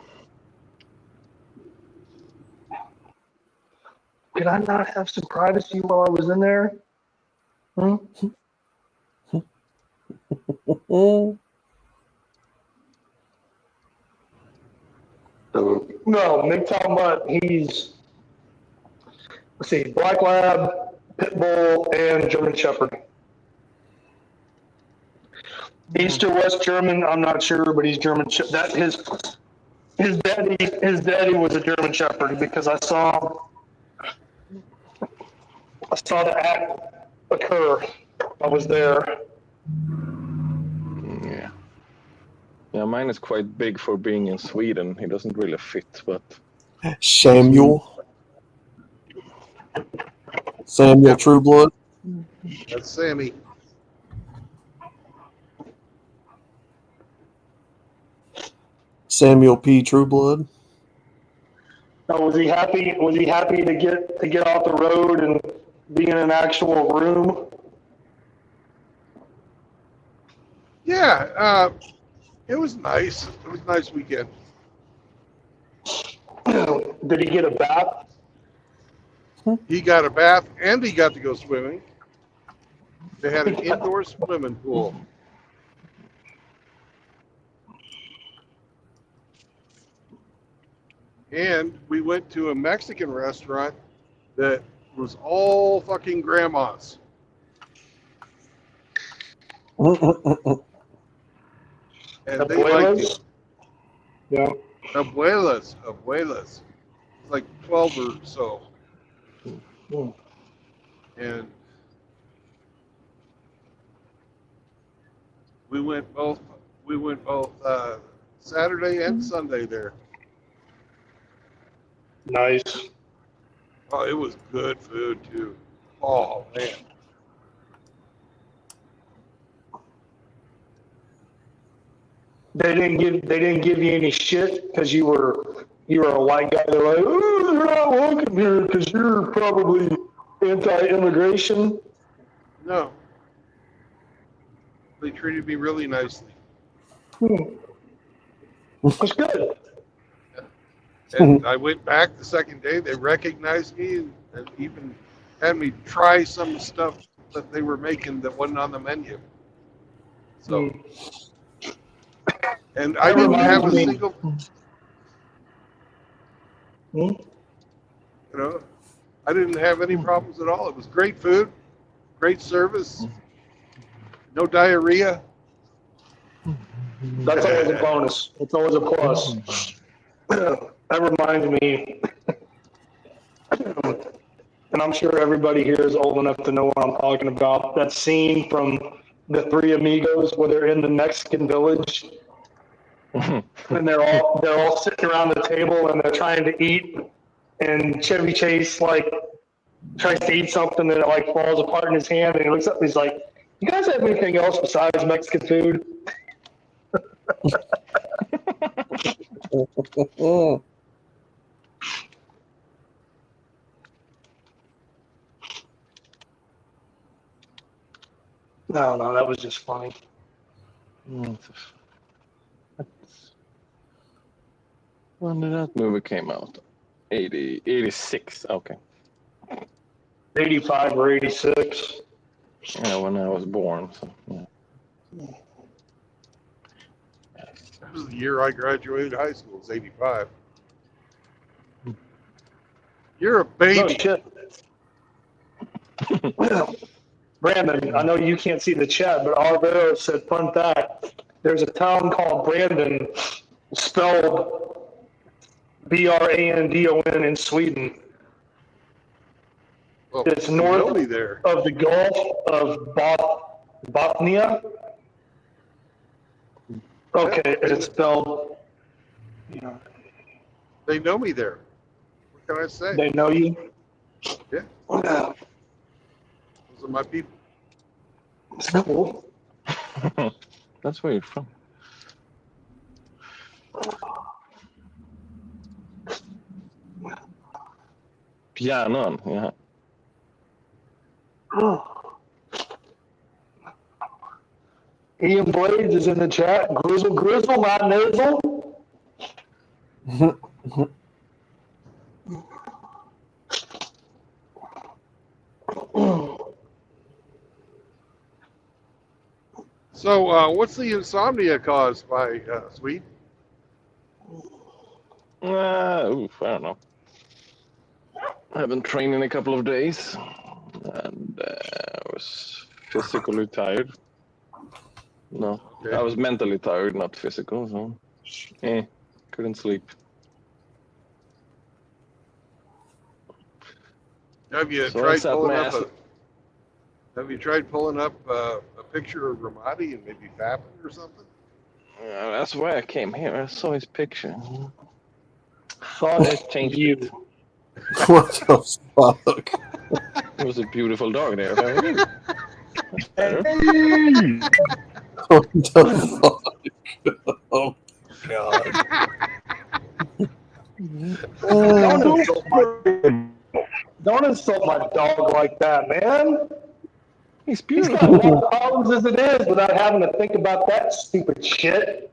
could I not have some privacy while I was in there? Hmm? No, MGTOW Mutt, he's, let's see, Black Lab, Pit Bull, and German Shepherd. East or West German, I'm not sure, but he's German. That his daddy was a German Shepherd because I saw the act occur. I was there. Yeah. Yeah, mine is quite big for being in Sweden. He doesn't really fit, but Samuel Trueblood. That's Sammy. Samuel P. Trueblood. Now, was he happy? Was he happy to get off the road and be in an actual room? Yeah, it was nice. It was a nice weekend. Did he get a bath? He got a bath and he got to go swimming. They had an indoor swimming pool. And we went to a Mexican restaurant that was all fucking grandmas. And they liked it. Yeah. Abuelas. Like 12 or so. And we went both Saturday and Sunday there. Nice. Oh, it was good food too. Oh man. They didn't give you any shit because you were a white guy. They're like, oh, you're not welcome here because you're probably anti-immigration. No. They treated me really nicely. That's good. And I went back the second day. They recognized me and even had me try some stuff that they were making that wasn't on the menu. So, and I didn't have a single, you know, I didn't have any problems at all. It was great food, great service, no diarrhea. That's always a bonus. It's always a plus. That reminds me, and I'm sure everybody here is old enough to know what I'm talking about. That scene from The Three Amigos where they're in the Mexican village and they're all sitting around the table and they're trying to eat, and Chevy Chase like tries to eat something and it like falls apart in his hand, and he looks up and he's like, "You guys have anything else besides Mexican food?" No, that was just funny. When did that movie came out? 86. Okay. 85 or 86. Yeah, when I was born. So, yeah. That was the year I graduated high school. It was 85. You're a No baby. shit. Brandon, I know you can't see the chat, but Alvaro said, fun fact, there's a town called Brandon, spelled Brandon in Sweden. Well, It's you north know me there. of the Gulf of Bothnia. Okay, it's spelled, They know me there. What can I say? they know you? Yeah. Yeah. Those are my people. It's cool. That's where you're from. Pianon, yeah. Ian Blades is in the chat. Grizzle, not nasal. So, what's the insomnia caused by, Sweet? Oof, I don't know. I haven't trained in a couple of days, and I was physically tired. No, Okay. I was mentally tired, not physical. So, couldn't sleep. Have you So I tried sat pulling my up ass- Have you tried pulling up a picture of Ramadi and maybe fapping or something? That's why I came here. I saw his picture. Fuck Changed you. it. What the fuck? It was a beautiful dog there. How are you? What the fuck? Oh, God. Don't insult my dog like that, man. He's He's beautiful. got enough problems as it is without having to think about that stupid shit.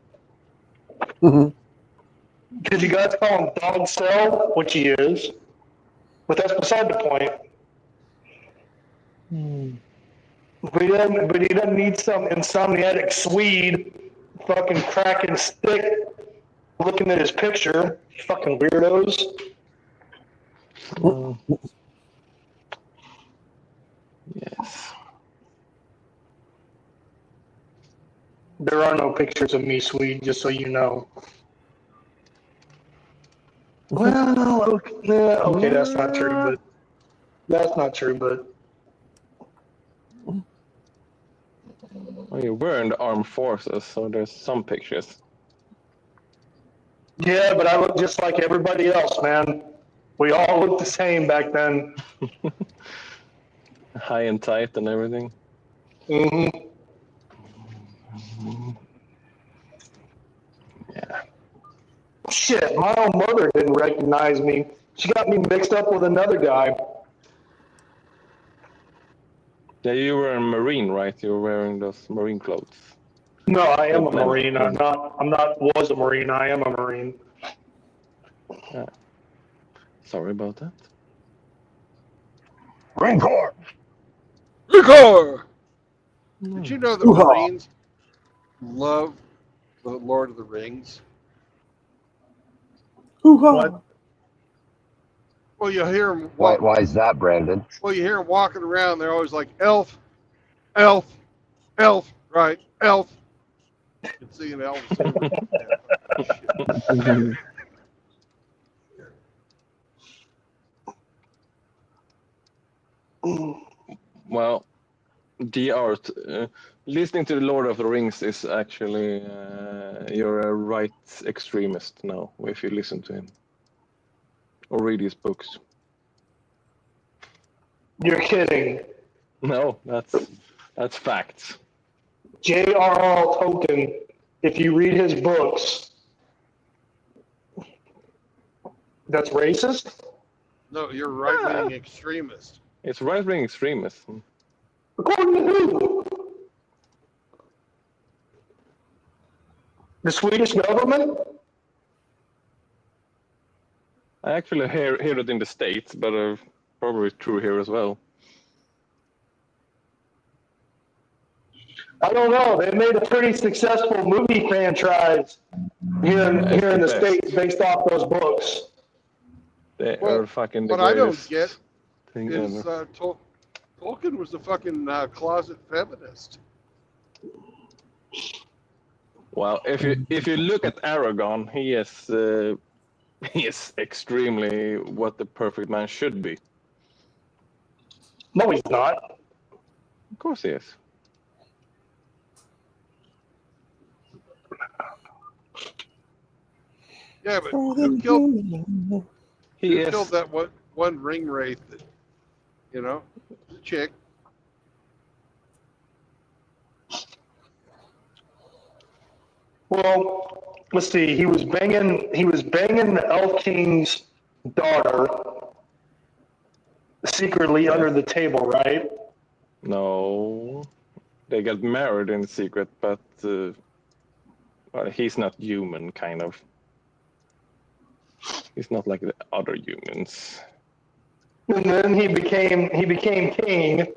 Did you guys call him Dog Cell? Which he is. But that's beside the point. But he doesn't need some insomniatic Swede fucking cracking stick looking at his picture. Fucking weirdos. Yes. There are no pictures of me, Swede, just so you know. Well, okay, that's not true, but Well, you were in the armed forces, so there's some pictures. yeah, but I look just like everybody else, man. We all looked the same back then. High and tight and everything. hmm Yeah. Shit, my own mother didn't recognize me. She got me mixed up with another guy. Yeah, you were a Marine, right? You were wearing those Marine clothes. No, I am a Marine. Was a Marine. I am a Marine. Sorry about that. Rancor! Did you know the Marines love the Lord of the Rings. Hoo-ha. What? Well, you hear them. Why is that, Brandon? Well, you hear them walking around. They're always like elf, elf, elf, right? Elf. You can see an elf. Well, the art, listening to the Lord of the Rings is actually you're a right extremist now if you listen to him or read his books. You're kidding. No, that's facts. J.R.R. Tolkien, if you read his books, that's racist? No, you're right-wing extremist. It's right-wing extremism. According to who? The Swedish government? I actually hear it in the States, but probably true here as well. I don't know. They made a pretty successful movie franchise here in the best. States based off those books. They Well, are fucking the what I don't greatest get thing is ever. Tolkien was a fucking closet feminist. Well, if you look at Aragon, he is extremely what the perfect man should be. No, he's not. Of course he is. Yeah, but who killed He who is. killed that one ring wraith? That, the chick. Well, let's see. He was banging the Elf King's daughter secretly under the table, right? No, they got married in secret, but well, he's not human, kind of. He's not like the other humans. And then he became king.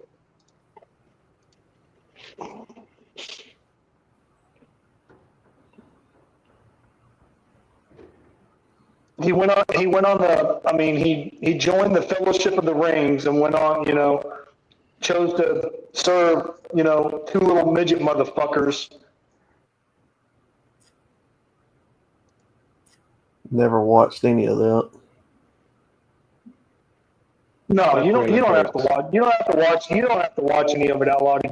He went on he joined the Fellowship of the Rings and went on, chose to serve, two little midget motherfuckers. Never watched any of that. No, you don't have to hurts. watch. You don't have to watch any of it out loud to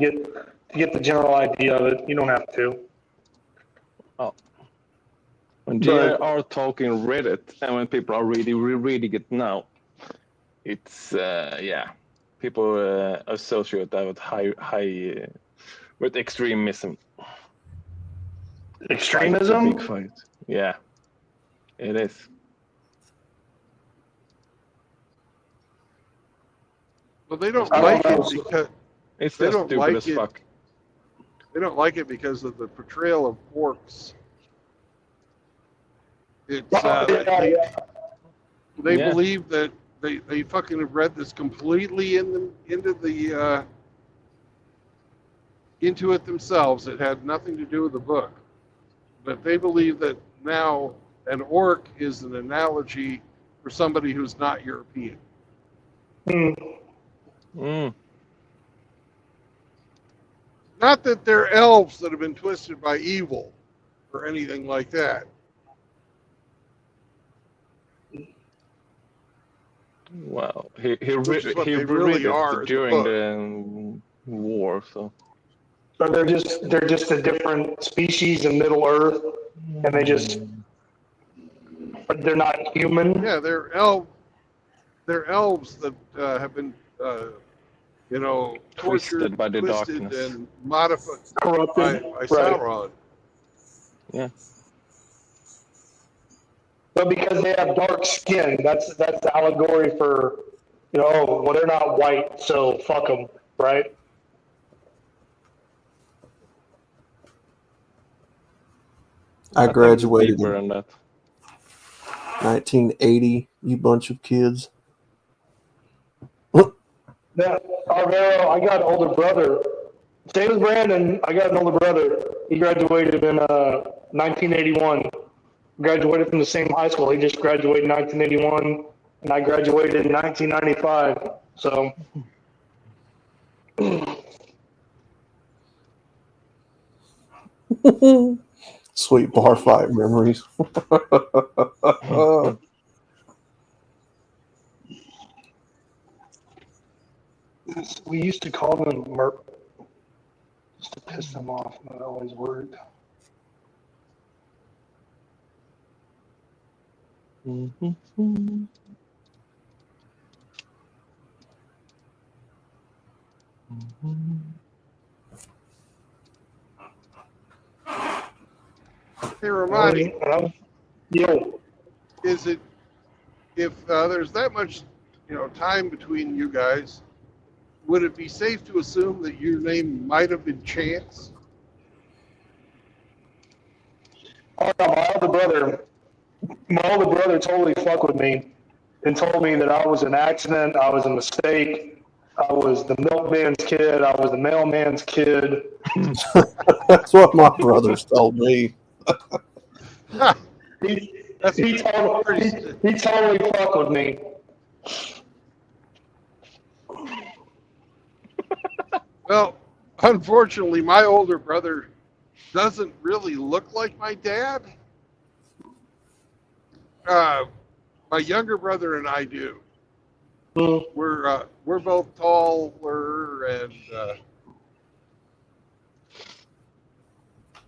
get the general idea of it. You don't have to. When But- J.R.R. Tolkien read it, and when people are rereading it now, it's people associate that with high with extremism. Extremism? Big fight. Yeah, it is. Well, they don't I like don't it know. because It's They just don't stupid like as it. fuck. they don't like it because of the portrayal of orcs. It's they Yeah. believe that they fucking have read this completely into it themselves. It had nothing to do with the book, but they believe that now an orc is an analogy for somebody who's not European. Mm. Not that they're elves that have been twisted by evil or anything like that. Well, he Which is what they read really it are in the during book. the war, so. So they're just a different species in Middle Earth, and they're not human. Yeah, they're elves that have been, tortured, Twisted by the twisted, darkness. and modified Corrupted. by Right. Sauron. Yeah. But because they have dark skin, that's the allegory for, well, they're not white, so fuck them, right? I think graduated deeper in than that. 1980, you bunch of kids. Yeah, Alvaro, I got an older brother Same as Brandon, I got an older brother. He graduated in 1981. Graduated from the same high school. He just graduated in 1981, and I graduated in 1995. So, Sweet bar fight memories. we used to call them Merp just to piss them off, but it always worked. Hey, Ramadi, Yo, is it if there's that much, time between you guys? Would it be safe to assume that your name might have been Chance? my older brother totally fucked with me and told me that I was an accident, I was a mistake, I was the milkman's kid, I was the mailman's kid. That's what my brothers told me. He totally fucked with me. Well, unfortunately, my older brother doesn't really look like my dad. My younger brother and I do. We're both taller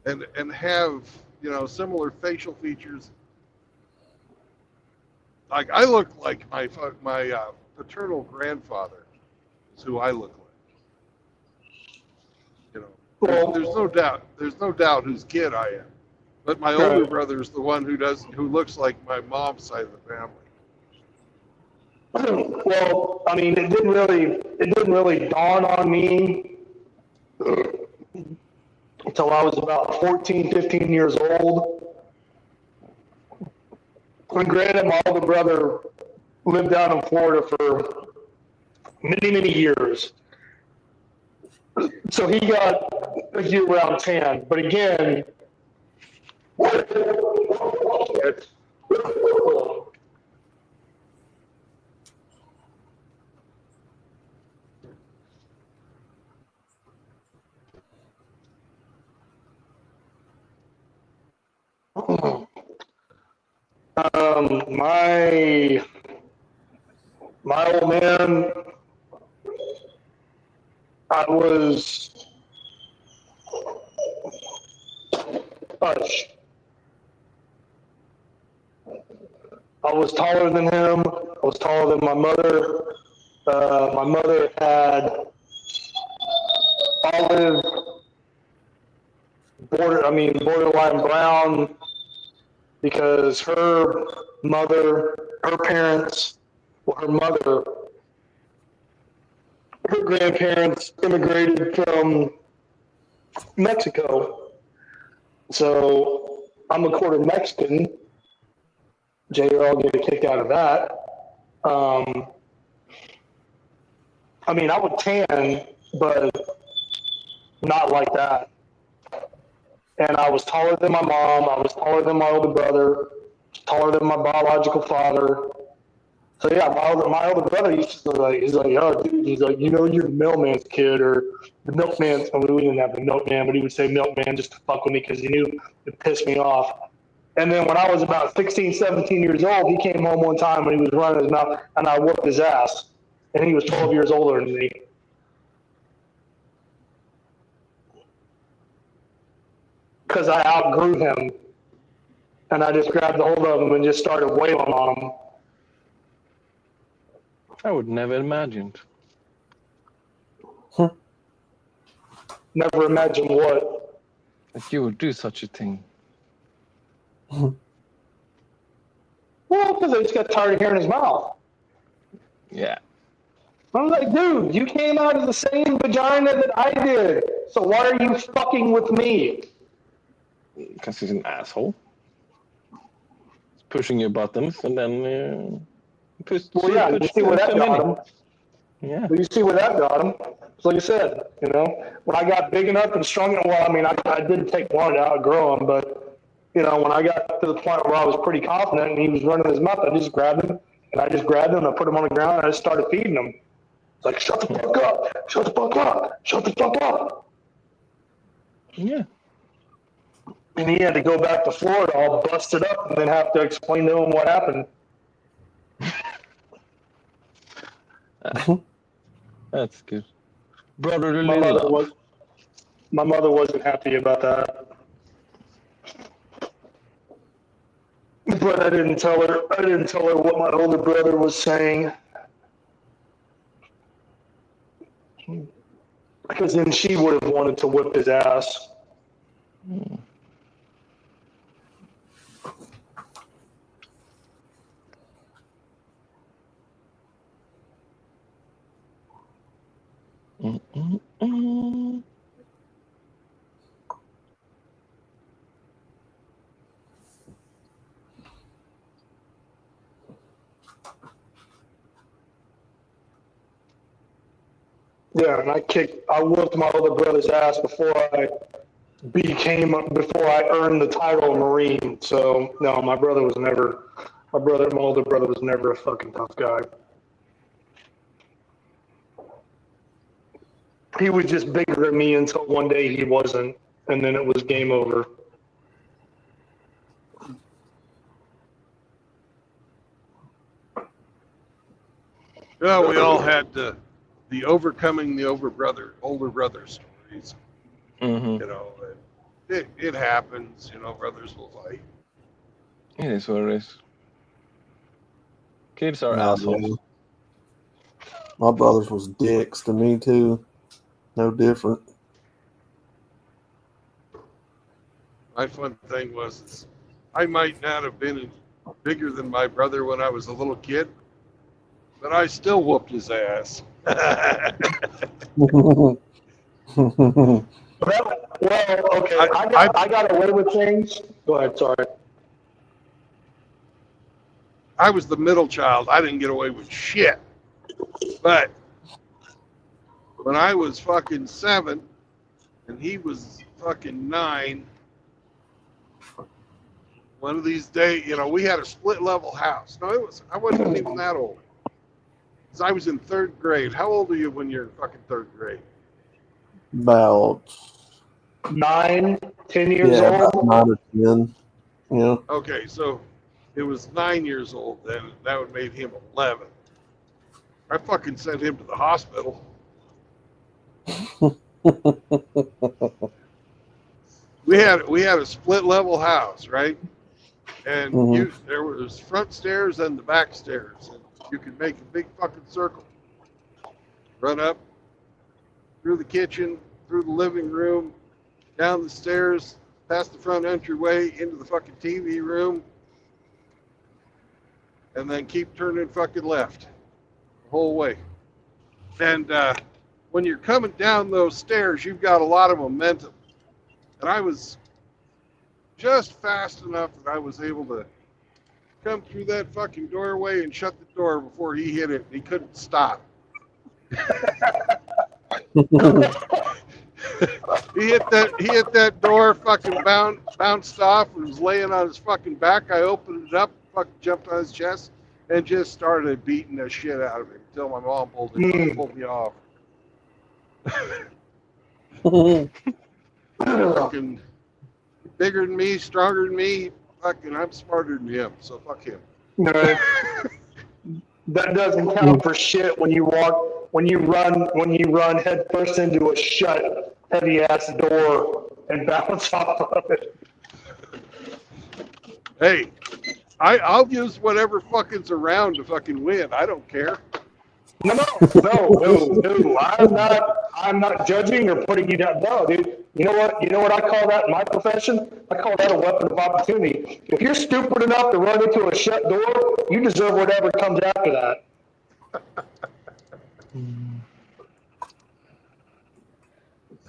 and have similar facial features. Like I look like my paternal grandfather is who I look like. There's no doubt whose kid I am. But my older brother's the one who looks like my mom's side of the family. Well, I mean, it didn't really dawn on me until I was about 14, 15 years old. And granted, my older brother lived down in Florida for many, many years. So he got a year-round tan. But again, my old man, I was taller than him. I was taller than my mother. My mother had olive, borderline brown, because her grandparents immigrated from Mexico. So I'm a quarter Mexican. JR will get a kick out of that. I would tan, but not like that. And I was taller than my mom. I was taller than my older brother. Taller than my biological father. So yeah, my older brother used to he's like, oh, dude, he's like, you're the mailman's kid or the milkman's. I mean, we didn't have the milkman, but he would say milkman just to fuck with me because he knew it pissed me off. And then when I was about 16, 17 years old, he came home one time and he was running his mouth, and I whooped his ass. And he was 12 years older than me. Because I outgrew him. And I just grabbed a hold of him and just started wailing on him. I would never imagined. Never imagined what? That you would do such a thing. Well, because I just got tired of hearing his mouth. Yeah. I was like, dude, you came out of the same vagina that I did. So why are you fucking with me? Because he's an asshole. He's pushing your buttons and then you see where that got him. Yeah. But you see where that got him. So like I said, you know, when I got big enough and strong enough, well, I mean, I did take long to outgrow him, but, you know, when I got to the point where I was pretty confident and he was running his mouth, I just grabbed him, and I put him on the ground, and I just started feeding him. It's like, shut the fuck up, shut the fuck up, shut the fuck up. Yeah. And he had to go back to Florida all busted up and then have to explain to him what happened. That's good. Brotherly My mother love. wasn't happy about that. But I didn't tell her what my older brother was saying. Because then she would have wanted to whip his ass. Yeah, and I whooped my older brother's ass before I earned the title of Marine. So no, my older brother was never a fucking tough guy. He was just bigger than me until one day he wasn't, and then it was game over. Well, we all had the overcoming the older brother stories. Mm-hmm. You know, it happens. You know, brothers will fight. It is what it is. Kids are Nah, assholes. man. My brothers was dicks to me too. No different. My fun thing was I might not have been bigger than my brother when I was a little kid, but I still whooped his ass. Well, okay, I got away with things. Go ahead, sorry. I was the middle child. I didn't get away with shit. But when I was fucking 7 and he was fucking 9, one of these days, you know, we had a split level house. No, I wasn't even that old. Because I was in 3rd grade. How old are you when you're in fucking 3rd grade? About 9, 10 years about old. 9 or 10. Yeah. Okay, so it was 9 years old then. That would make him 11. I fucking sent him to the hospital. We had a split level house, right? And Mhm. there was front stairs and the back stairs, and you could make a big fucking circle. Run up through the kitchen, through the living room, down the stairs, past the front entryway, into the fucking TV room, and then keep turning fucking left the whole way. And when you're coming down those stairs, you've got a lot of momentum. And I was just fast enough that I was able to come through that fucking doorway and shut the door before he hit it. He couldn't stop. He hit that door, fucking bounced off, and was laying on his fucking back. I opened it up, fucking jumped on his chest, and just started beating the shit out of him until my mom pulled me off. Fucking bigger than me, stronger than me. Fucking, I'm smarter than him, so fuck him. No, that doesn't count for shit when you run head first into a shut, heavy ass door and bounce off of it. Hey, I'll use whatever fucking's around to fucking win. I don't care. No. I'm not judging or putting you down. No, dude. You know what I call that in my profession? I call that a weapon of opportunity. If you're stupid enough to run into a shut door, you deserve whatever comes after that.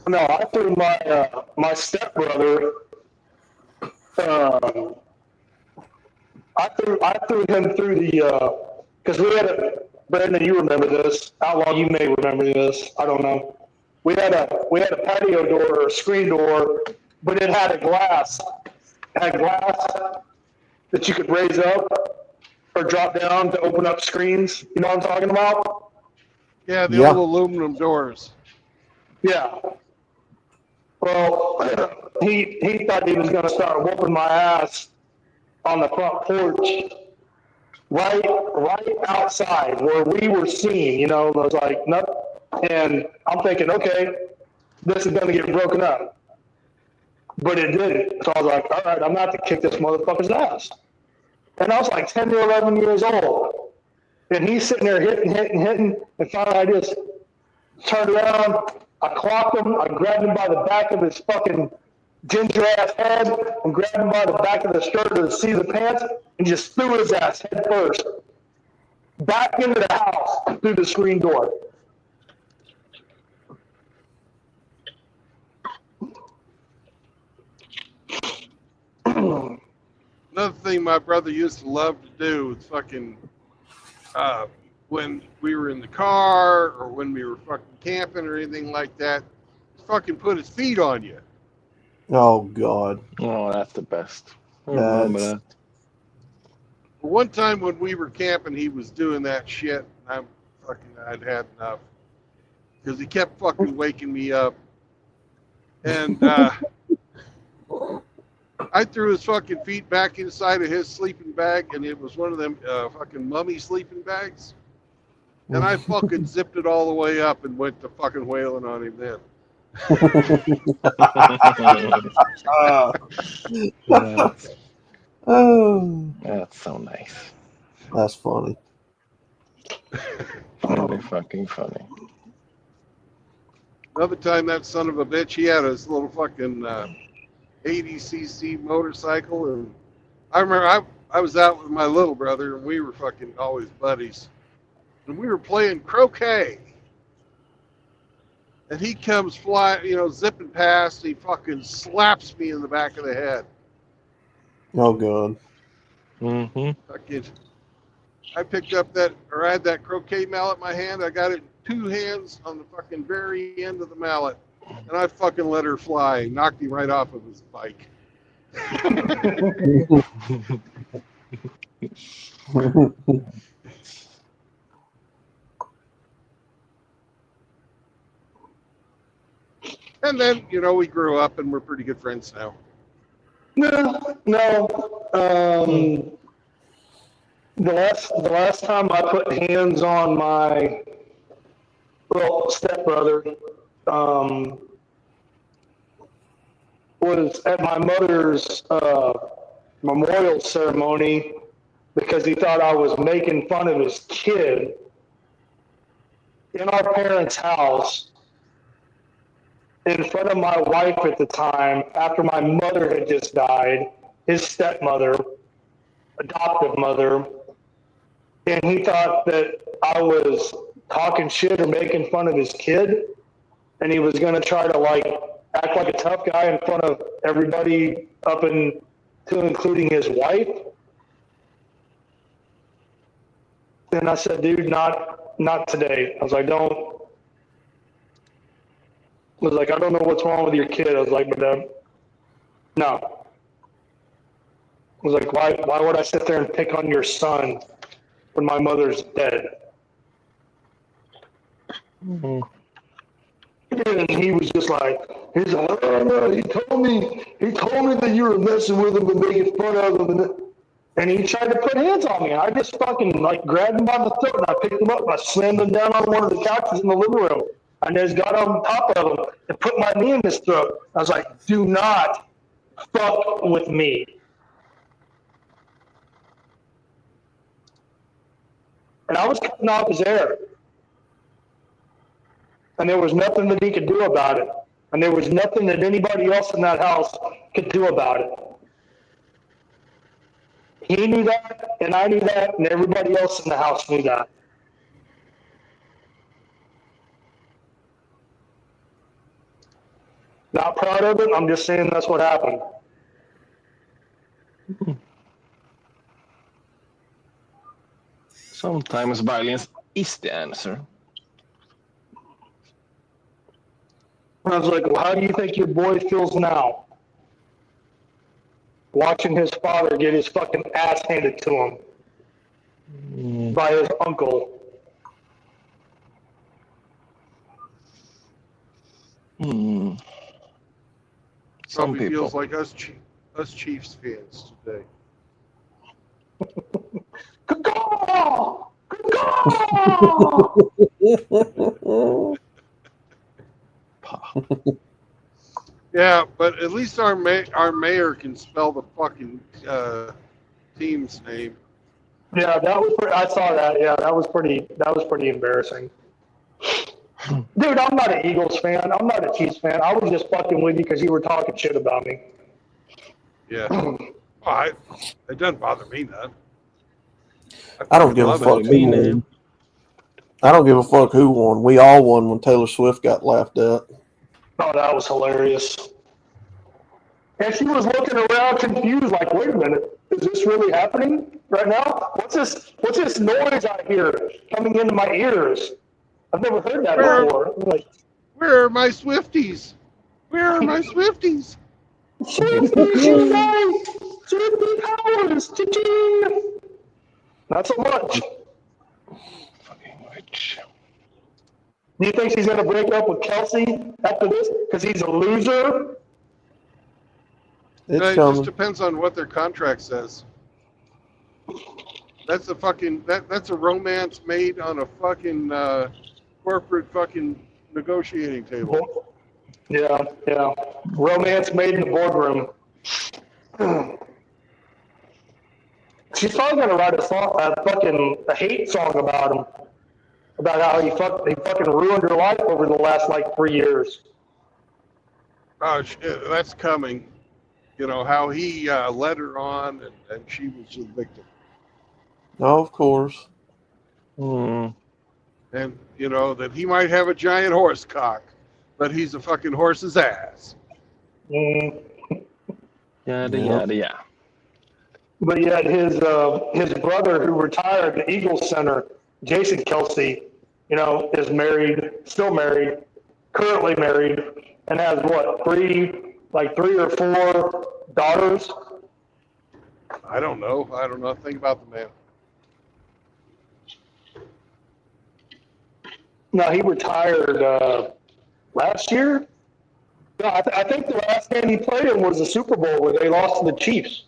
No, I threw my stepbrother. I threw him through the because Brandon, you remember this. Outlaw, you may remember this. I don't know. We had a patio door or a screen door, but it had a glass. It had glass that you could raise up or drop down to open up screens. You know what I'm talking about? Yeah, the Yeah. old aluminum doors. Yeah. Well, he thought he was going to start whooping my ass on the front porch, right outside where we were seen. You know, I was like, nope. And I'm thinking, okay, this is going to get broken up. But it didn't. So I was like, all right, I'm not to kick this motherfucker's ass. And I was like 10 to 11 years old. And he's sitting there hitting. And finally I just turned around. I clocked him. I grabbed him by the back of his fucking ginger ass head and grabbed him by the back of the shirt to see the pants and just threw his ass head first back into the house through the screen door. Another thing my brother used to love to do was fucking, when we were in the car or when we were fucking camping or anything like that, fucking put his feet on you. Oh God. Oh, that's the best. I remember That's- that. One time when we were camping, he was doing that shit. And I'd had enough because he kept fucking waking me up. And I threw his fucking feet back inside of his sleeping bag, and it was one of them fucking mummy sleeping bags. And I fucking zipped it all the way up and went to fucking wailing on him then. Oh, That's so nice. that's funny. Really fucking funny. Another time, that son of a bitch, he had his little fucking 80cc motorcycle, and I remember I was out with my little brother, and we were fucking always buddies, and we were playing croquet, and he comes flying, zipping past, he fucking slaps me in the back of the head. Oh God. Mm-hmm. Fucking, I picked up I had that croquet mallet in my hand, I got it in 2 hands on the fucking very end of the mallet, and I fucking let her fly, knocked him right off of his bike. And then, we grew up and we're pretty good friends now. No. The last time I put hands on my stepbrother was at my mother's memorial ceremony because he thought I was making fun of his kid in our parents' house in front of my wife at the time after my mother had just died, his stepmother, adoptive mother, and he thought that I was talking shit or making fun of his kid, and he was going to try to act like a tough guy in front of everybody up to including his wife. And I said, dude, not today. I was like, I don't know what's wrong with your kid. I was like, but no. I was like, why would I sit there and pick on your son when my mother's dead? Mm-hmm. And he was just like, oh, no, he told me that you were messing with him and making fun of him. And he tried to put hands on me. I just fucking grabbed him by the throat and I picked him up and I slammed him down on one of the couches in the living room. I just got on top of him and put my knee in his throat. I was like, do not fuck with me. And I was cutting off his air. And there was nothing that he could do about it. And there was nothing that anybody else in that house could do about it. He knew that, and I knew that, and everybody else in the house knew that. Not proud of it. I'm just saying that's what happened. Sometimes violence is the answer. I was like, well, how do you think your boy feels now? Watching his father get his fucking ass handed to him by his uncle. Hmm. Some Probably people. feels like us Chiefs fans today. Caw-caw! Caw-caw! Yeah, but at least our mayor can spell the fucking team's name. Yeah, that was. I saw that. Yeah, that was pretty embarrassing. Dude, I'm not an Eagles fan. I'm not a Chiefs fan. I was just fucking with you because you were talking shit about me. Yeah. It doesn't bother me none. I don't give a love fuck it. who won. I don't give a fuck who won. We all won when Taylor Swift got laughed at. Oh, that was hilarious. And she was looking around confused, like, wait a minute, is this really happening right now? What's this noise I hear coming into my ears? I've never heard that before. I'm like, Where are my Swifties? Where are my Swifties? Swifties unite! Swiftie powers! Cha-ching! Not so much. Fucking rich. Do you think she's going to break up with Kelsey after this? Because he's a loser? It's It coming. just depends on what their contract says. That's a fucking that's a romance made on a fucking corporate fucking negotiating table. Yeah. Romance made in the boardroom. She's probably going to write a hate song about him. About how he fucking ruined her life over the last, 3 years. Oh, that's coming. You know, how he led her on and she was the victim. Oh, of course. Hmm. And, you know, that he might have a giant horse cock, but he's a fucking horse's ass. Mm. Yeah. But yet his brother, who retired, the Eagles center, Jason Kelsey, still married, currently married, and has three or four daughters. I don't know. I don't know nothing about the man. No, he retired last year. No, I think the last game he played in was the Super Bowl where they lost to the Chiefs.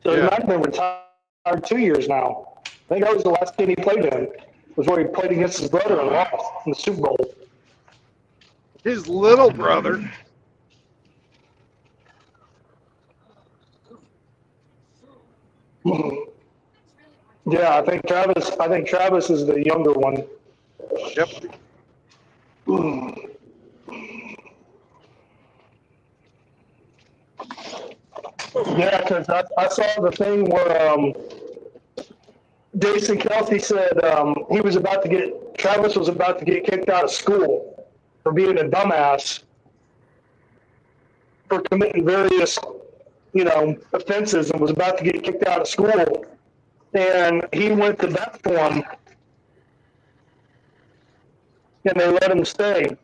So he Yeah. might have been retired 2 years now. I think that was the last game he played in. Was where he played against his brother and lost in the Super Bowl. His little brother. Yeah, I think Travis is the younger one. Yep. Yeah, because I saw the thing where Jason Kelsey said Travis was about to get kicked out of school for being a dumbass, for committing various, offenses, and was about to get kicked out of school. And he went to bat for him, and they let him stay.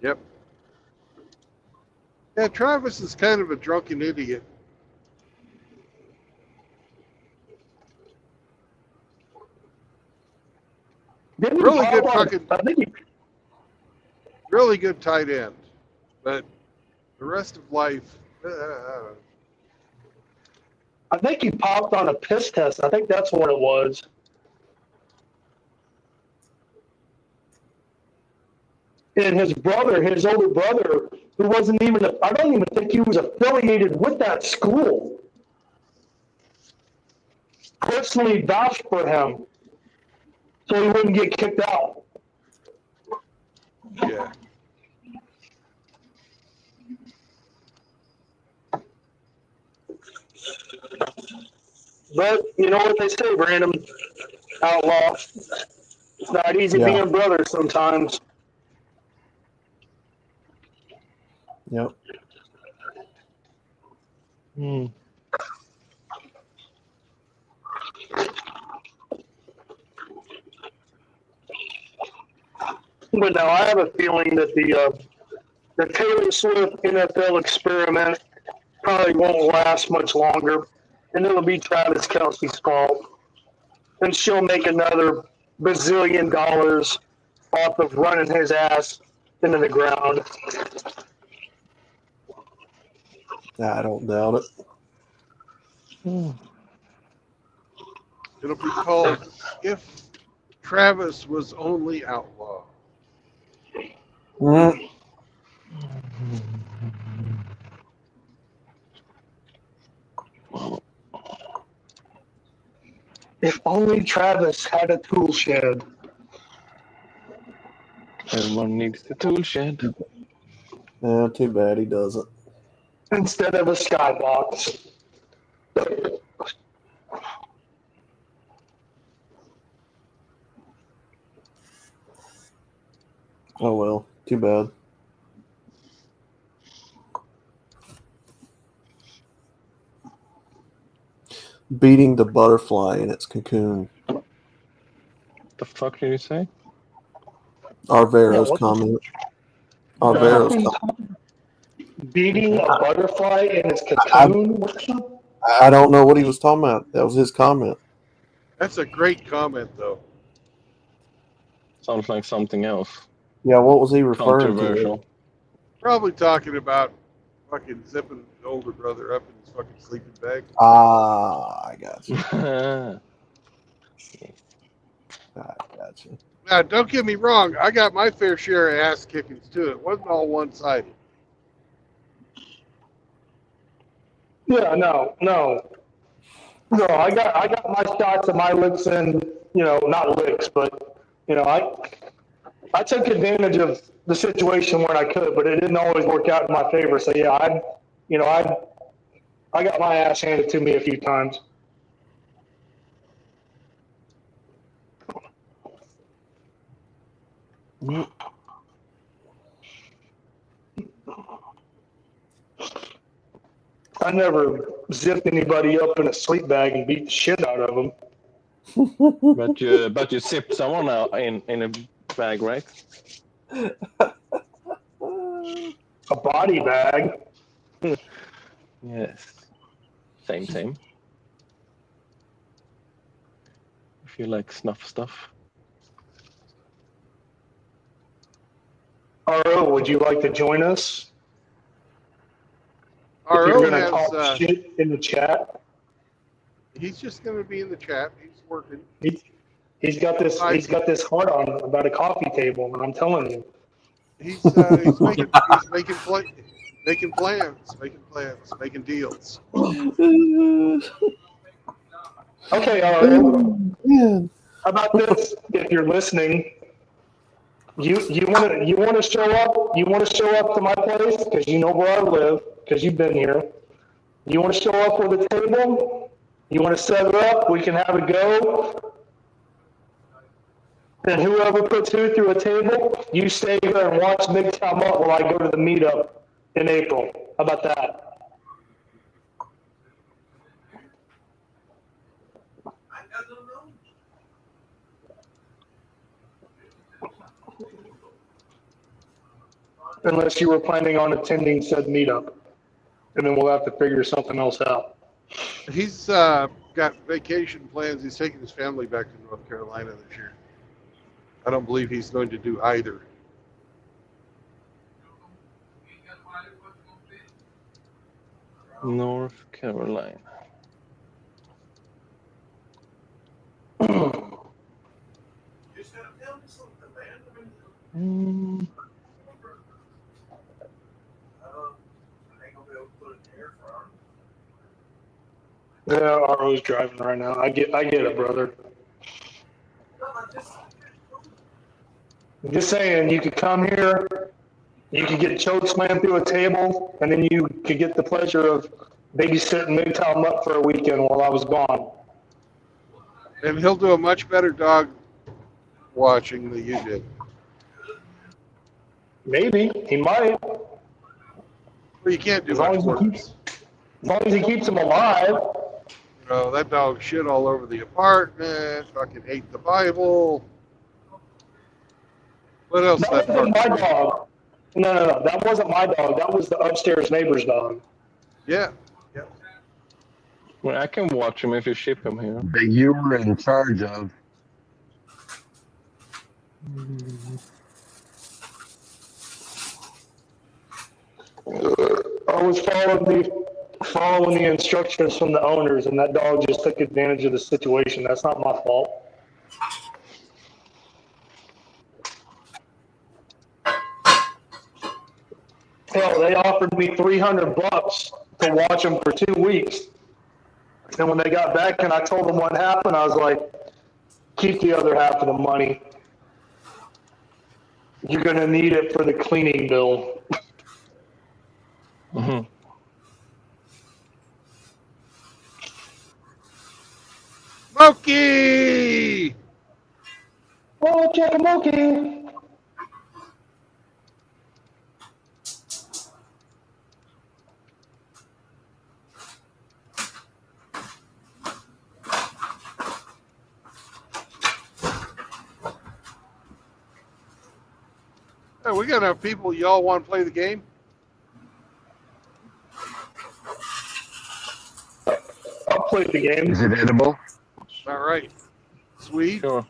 Yep. Yeah, Travis is kind of a drunken idiot. Didn't he Really pop good on- fucking- I think he Really good tight end. But the rest of life, I think he popped on a piss test. I think that's what it was. And his older brother, who wasn't even, I don't even think he was affiliated with that school, personally vouched for him so he wouldn't get kicked out. yeah. But you know what they say, Brandon, outlaw. It's not easy Yeah. being brothers sometimes. Yep. Hmm. But now I have a feeling that the Taylor Swift NFL experiment probably won't last much longer, and it'll be Travis Kelce's fault. And she'll make another bazillion dollars off of running his ass into the ground. I don't doubt it. It'll be called If Travis Was Only Outlaw. Mm. If only Travis had a tool shed. Everyone needs the tool shed. Yeah, too bad he doesn't. Instead of a skybox. Oh well, too bad. Beating the butterfly in its cocoon. The fuck did you say? Arvero's Yeah, what the- comment. Arvero's comment. Beating a butterfly in its cocoon? I don't know what he was talking about. That was his comment. That's a great comment, though. Sounds like something else. Yeah, what was he referring to? Controversial. Probably talking about fucking zipping his older brother up in his fucking sleeping bag. Ah, I got you. I got you. Now, don't get me wrong. I got my fair share of ass kickings, too. It wasn't all one-sided. Yeah, no. I got my shots and my licks and not licks, but I took advantage of the situation when I could, but it didn't always work out in my favor. So yeah, I got my ass handed to me a few times. I never zipped anybody up in a sleep bag and beat the shit out of them. But you zipped someone out in a bag, right? A body bag. Yes. Same. If you like snuff stuff. RO, would you like to join us? If you're RO gonna has, talk shit in the chat. he's just going to be in the chat. He's working. He's got this heart on about a coffee table, and I'm telling you. He's making plans, making deals. Okay, RO. Man. How about this? If you're listening, you want to show up. You want to show up to my place because you know where I live because you've been here. You want to show up with a table. You want to set it up. We can have a go. And whoever puts who through a table, you stay there and watch MGTOW Mutt while I go to the meetup in April. How about that? Unless you were planning on attending said meetup. And then we'll have to figure something else out. He's got vacation plans. He's taking his family back to North Carolina this year. I don't believe he's going to do either. North Carolina. Yeah, RO's driving right now. I get it, brother. I'm just saying, you could come here, you could get choke slammed through a table, and then you could get the pleasure of babysitting MGTOW Mutt for a weekend while I was gone. And he'll do a much better dog watching than you did. Maybe. He might. Well, you can't do As long much as he worse. As long as he keeps him alive. That dog shit all over the apartment, fucking ate the Bible. What else? That That wasn't my fucker? dog. No. That wasn't my dog. That was the upstairs neighbor's dog. Yeah. Well, I can watch him if you ship him here. That you were in charge of. I was following the instructions from the owners, and that dog just took advantage of the situation. That's not my fault. Hell, they offered me $300 to watch them for 2 weeks. And when they got back and I told them what happened, I was like, keep the other half of the money. You're gonna need it for the cleaning bill. Mhm. Smokey! Oh, check a monkey. Hey, we got enough people. Y'all want to play the game? I'll play the game. Is it edible? All right. Sweet. Sure.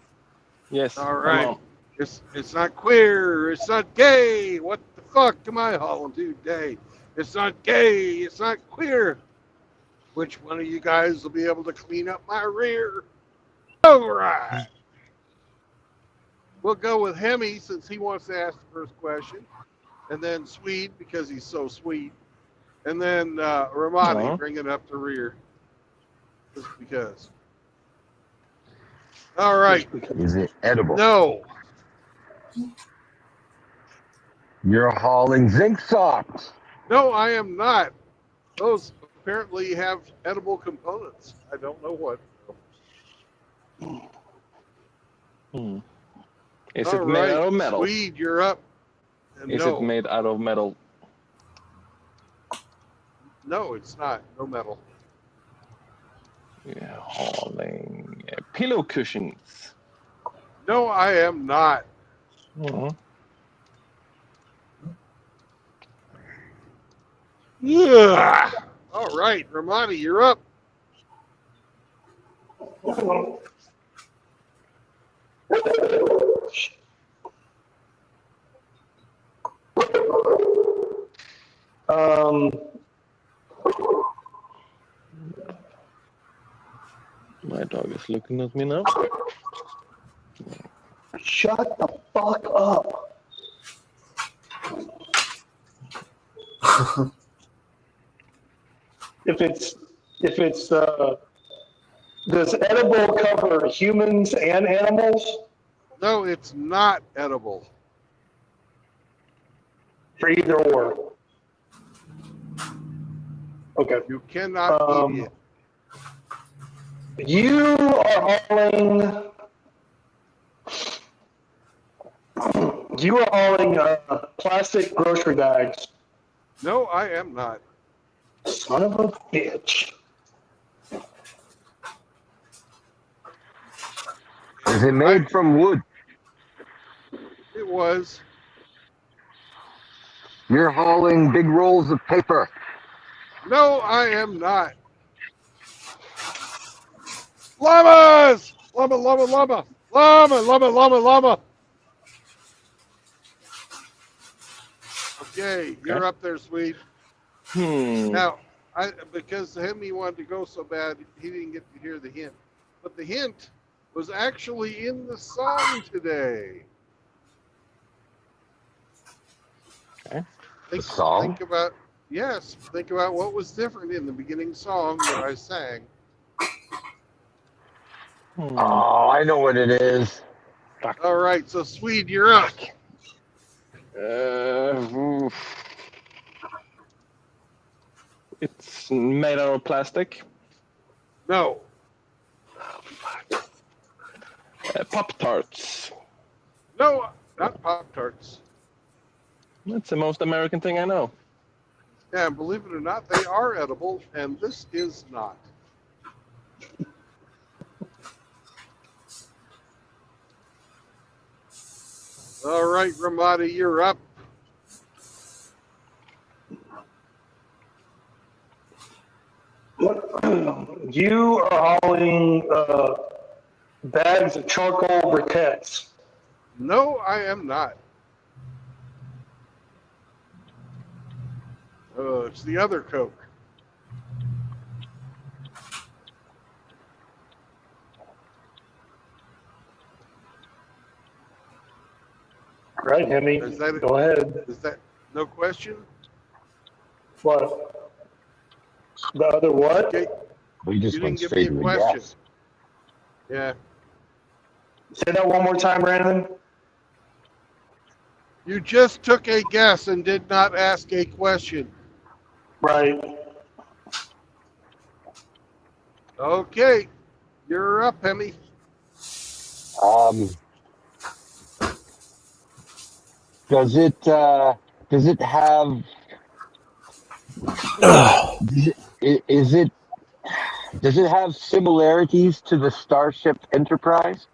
Yes. All come right. on. It's not queer. It's not gay. What the fuck am I hauling today? It's not gay. It's not queer. Which one of you guys will be able to clean up my rear? All right. We'll go with Hemi since he wants to ask the first question, and then Swede because he's so sweet, and then Ramadi Aw. bring it up the rear. Just because. All right. Is it edible? No. You're hauling zinc socks. No, I am not. Those apparently have edible components. I don't know what. Hmm. Is All it made right, out of metal? Swede, you're up. And Is no, it made out of metal? no, it's not. No metal. Yeah, hauling pillow cushions. No, I am not. Mhm. Yeah. All right, Ramadi, you're up. My dog is looking at me now. Shut the fuck up. If it's does edible cover humans and animals? No, it's not edible. For either or. Okay. You cannot eat it. You are hauling plastic grocery bags. No, I am not. Son of a bitch. Is it made from wood? It was. You're hauling big rolls of paper. No, I am not. Llamas! Llama, llama, llama. Llama, llama, llama, llama. Okay, you're up there, Swede. Now, because Hemi wanted to go so bad, he didn't get to hear the hint. But the hint was actually in the song today. Okay. The song? Think about what was different in the beginning song that I sang. Oh, I know what it is. All right, so Swede, you're up. Oof. It's made out of plastic. No, Pop-Tarts. no, not Pop-Tarts. That's the most American thing I know. Yeah, and believe it or not, they are edible, and this is not. All right, Ramada, you're up. You are hauling bags of charcoal briquettes. No, I am not. It's the other Coke. Right, Hemi? Is that Go ahead. Is that no question? What? The other what? Okay, We just you went didn't give me straight a to the question. gas. Yeah, Say that one more time, Brandon. you just took a guess and did not ask a question. Right. Okay, you're up, Hemi. Does it have is it does it have similarities to the Starship Enterprise?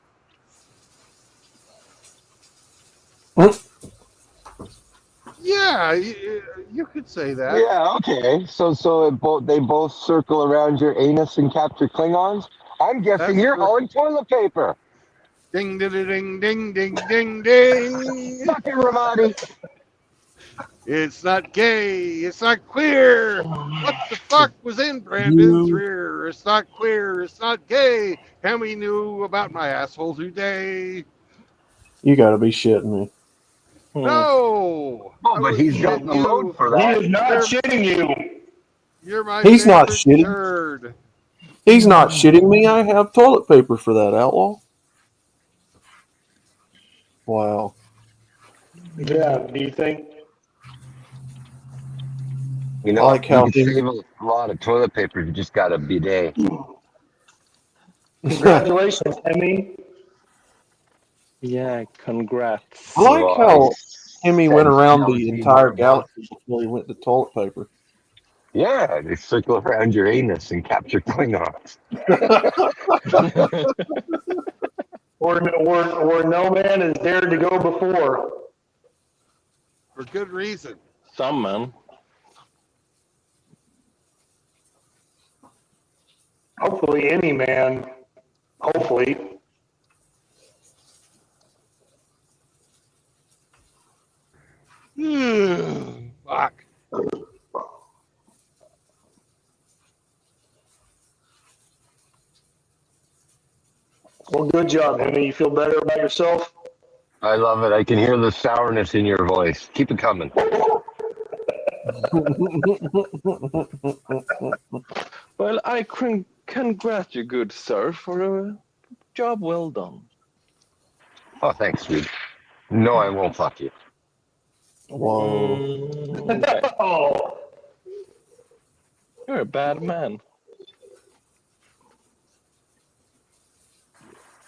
Yeah, you could say that. Yeah, okay. So they both circle around your anus and capture Klingons? I'm guessing That's you're for- hauling toilet paper. Ding, ding, ding, ding, ding, ding, ding. Fuck it, Ramadi. It's not gay. It's not queer. What the fuck was in Brandon's rear? It's not queer. It's not gay. Hemi knew about my asshole today. You got to be shitting me. No. Oh, I but was he's got shitting the load you. for He that. is not shitting you. You're my He's not favorite shitting. turd. He's not shitting me. I have toilet paper for that, Outlaw. Wow. Yeah, do you think? You know, I like how you can save a lot of toilet paper if you just got a bidet. Congratulations, Hemi. Yeah, congrats. I like how Hemi went around the Galaxy entire more galaxy before he went to toilet paper. Yeah, they circle around your anus and capture Klingons. Or no man is dared to go before. For good reason. Some man. Hopefully, any man. Hopefully. Fuck. Well, good job, Hemi. You feel better about yourself? I love it. I can hear the sourness in your voice. Keep it coming. Well, I congratulate you, good sir, for a job well done. Oh, thanks, sweet. No, I won't fuck you. Whoa. Okay. Oh, You're a bad man.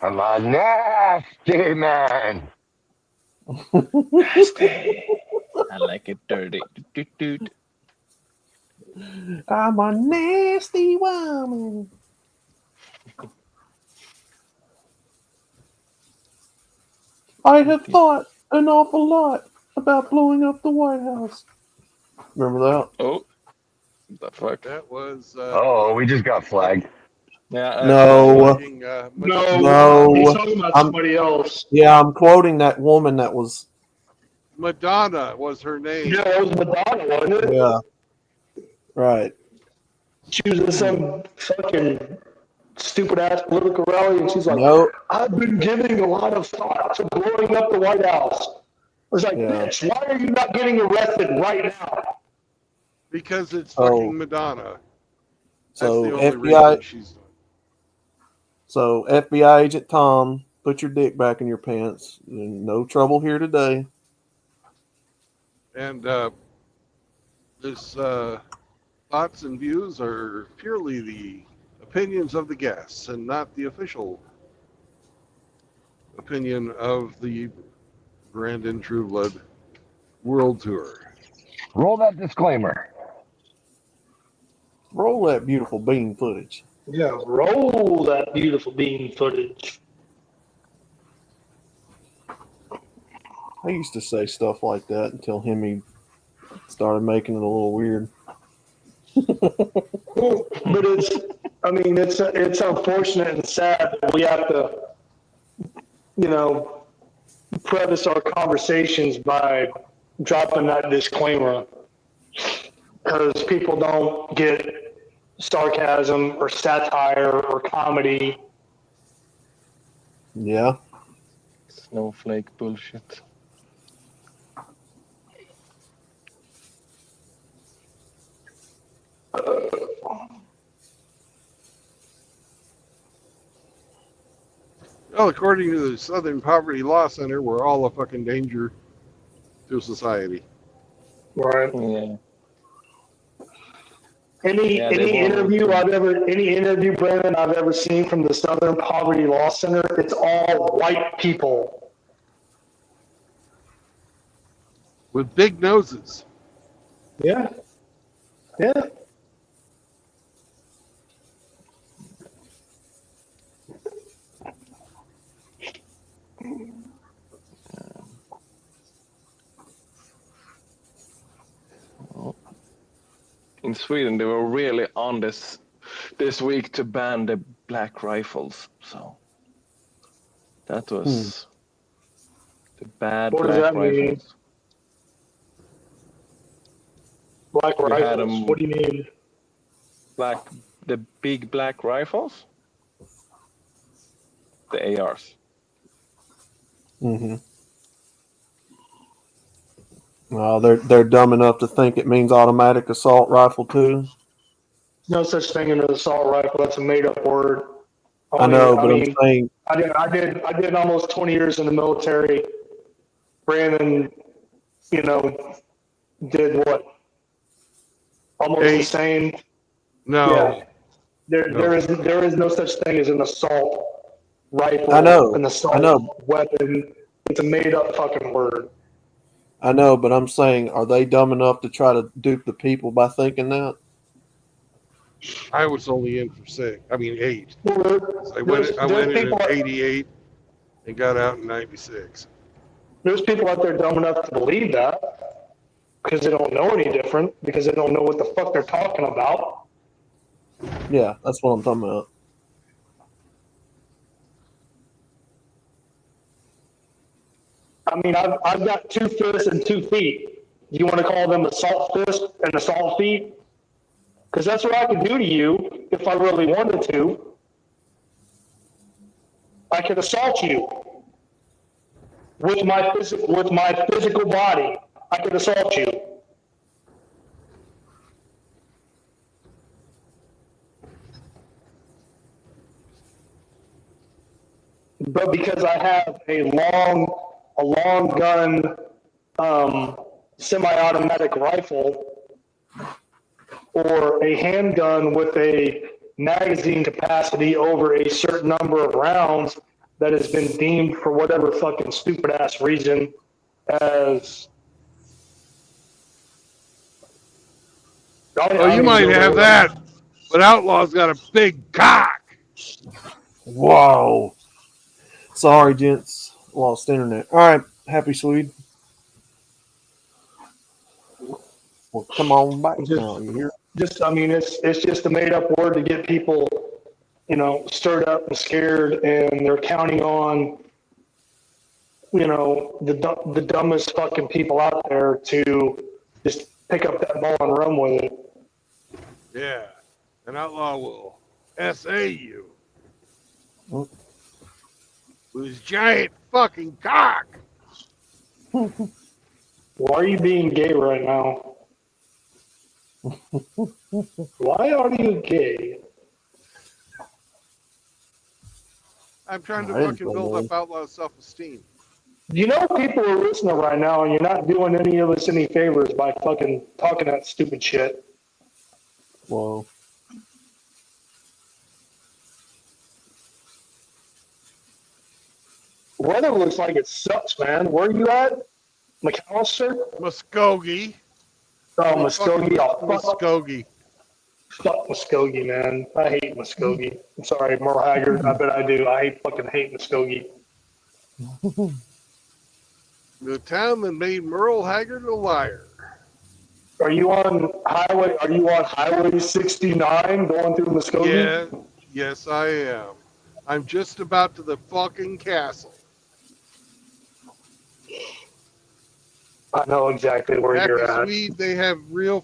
I'm a nasty man. Nasty. I like it dirty. Doot, doot, doot. I'm a nasty woman. I have thought an awful lot about blowing up the White House. Remember that? Oh, the fuck. That was. Oh, we just got flagged. Yeah. No. fucking, No. he's talking about I'm- somebody else. Yeah, I'm quoting that woman that was. Madonna was her name. Yeah, it was Madonna, wasn't it? Yeah. Right. She was in some fucking stupid ass political rally, and she's like, No. I've been giving a lot of thought to blowing up the White House. I was like, Yeah. bitch, why are you not getting arrested right now? Because it's Oh. fucking Madonna. That's So the only FBI. reason she's. So FBI agent Tom, put your dick back in your pants. No trouble here today. And this thoughts and views are purely the opinions of the guests and not the official opinion of the Brandon Trueblood World Tour. Roll that disclaimer. Roll that beautiful bean footage. Yeah, roll that beautiful bean footage. I used to say stuff like that until Hemi started making it a little weird. But it's unfortunate and sad that we have to, preface our conversations by dropping that disclaimer, because people don't get sarcasm or satire or comedy. Yeah. Snowflake bullshit. Well, according to the Southern Poverty Law Center, we're all a fucking danger to society. Right. Yeah. Any Yeah, they interview won't. Brandon, I've ever seen from the Southern Poverty Law Center, it's all white people. With big noses. Yeah. Yeah. In Sweden, they were really on this week to ban the black rifles. So that was the bad What does black that mean? rifles. Black You had rifles. 'em- What do you mean? The big black rifles, the ARs. Mm-hmm. Well, they're dumb enough to think it means automatic assault rifle too. No such thing as an assault rifle. That's a made-up word. I know, but I'm saying I did almost 20 years in the military. Brandon, did what? Almost the 8. same. No. Yeah. There is no such thing as an assault rifle. I know. An assault I know. weapon. It's a made-up fucking word. I know, but I'm saying, are they dumb enough to try to dupe the people by thinking that? I was only in for 8. Well, I went in people, 88 and got out in 96. there's people out there dumb enough to believe that because they don't know any different, because they don't know what the fuck they're talking about. Yeah, that's what I'm talking about. I mean, I've got 2 fists and 2 feet. You want to call them assault fist and assault feet? Because that's what I could do to you if I really wanted to. I could assault you with my physical body. I could assault you. But because I have a long gun, semi-automatic rifle, or a handgun with a magazine capacity over a certain number of rounds that has been deemed for whatever fucking stupid ass reason as. Oh, you might have that, but Outlaw's got a big cock. Whoa. Sorry, gents. Lost internet. All right. Happy Swede. Well, come on back now. You hear? It's just a made up word to get people, stirred up and scared, and they're counting on, the dumbest fucking people out there to just pick up that ball and run with it. Yeah. An Outlaw will SA you. Oh. With his giant fucking cock. Why are you being gay right now? Why are you gay? I'm trying to I didn't fucking know build that. up Outlaw's self-esteem. People are listening right now, and you're not doing any of us any favors by fucking talking that stupid shit. Whoa. Weather looks like it sucks, man. Where are you at? McAllister? Muskogee. Oh, Muskogee. Oh, fuck, Muskogee. fuck Muskogee, man. I hate Muskogee. I'm sorry, Merle Haggard. I bet I do. I fucking hate Muskogee. The town that made Merle Haggard a liar. Are you on Highway 69 going through Muskogee? Yeah, yes, I am. I'm just about to the fucking castle. I know exactly where Happy you're at. Swede, they have real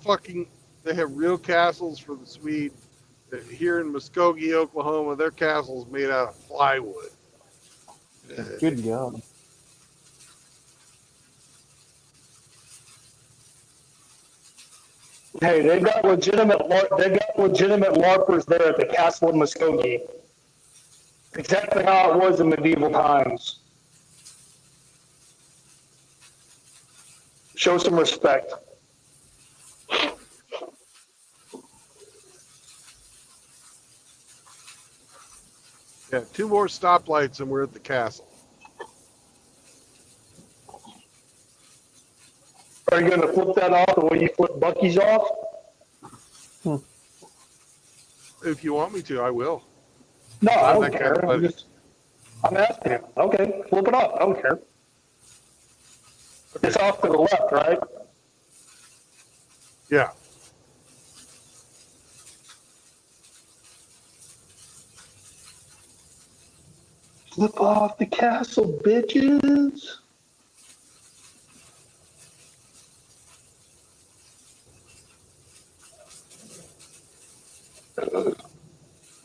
castles for the Swede. Here in Muskogee, Oklahoma, their castle's made out of plywood. Good God. Hey, they got legitimate LARPers there at the castle in Muskogee. Exactly how it was in medieval times. Show some respect. Yeah, 2 more stoplights and we're at the castle. Are you going to flip that off the way you flip Bucky's off? If you want me to, I will. No, I I'm don't that kind care. of buddy. I'm asking him. Okay, flip it off. I don't care. It's off to the left, right? Yeah. Flip off the castle, bitches.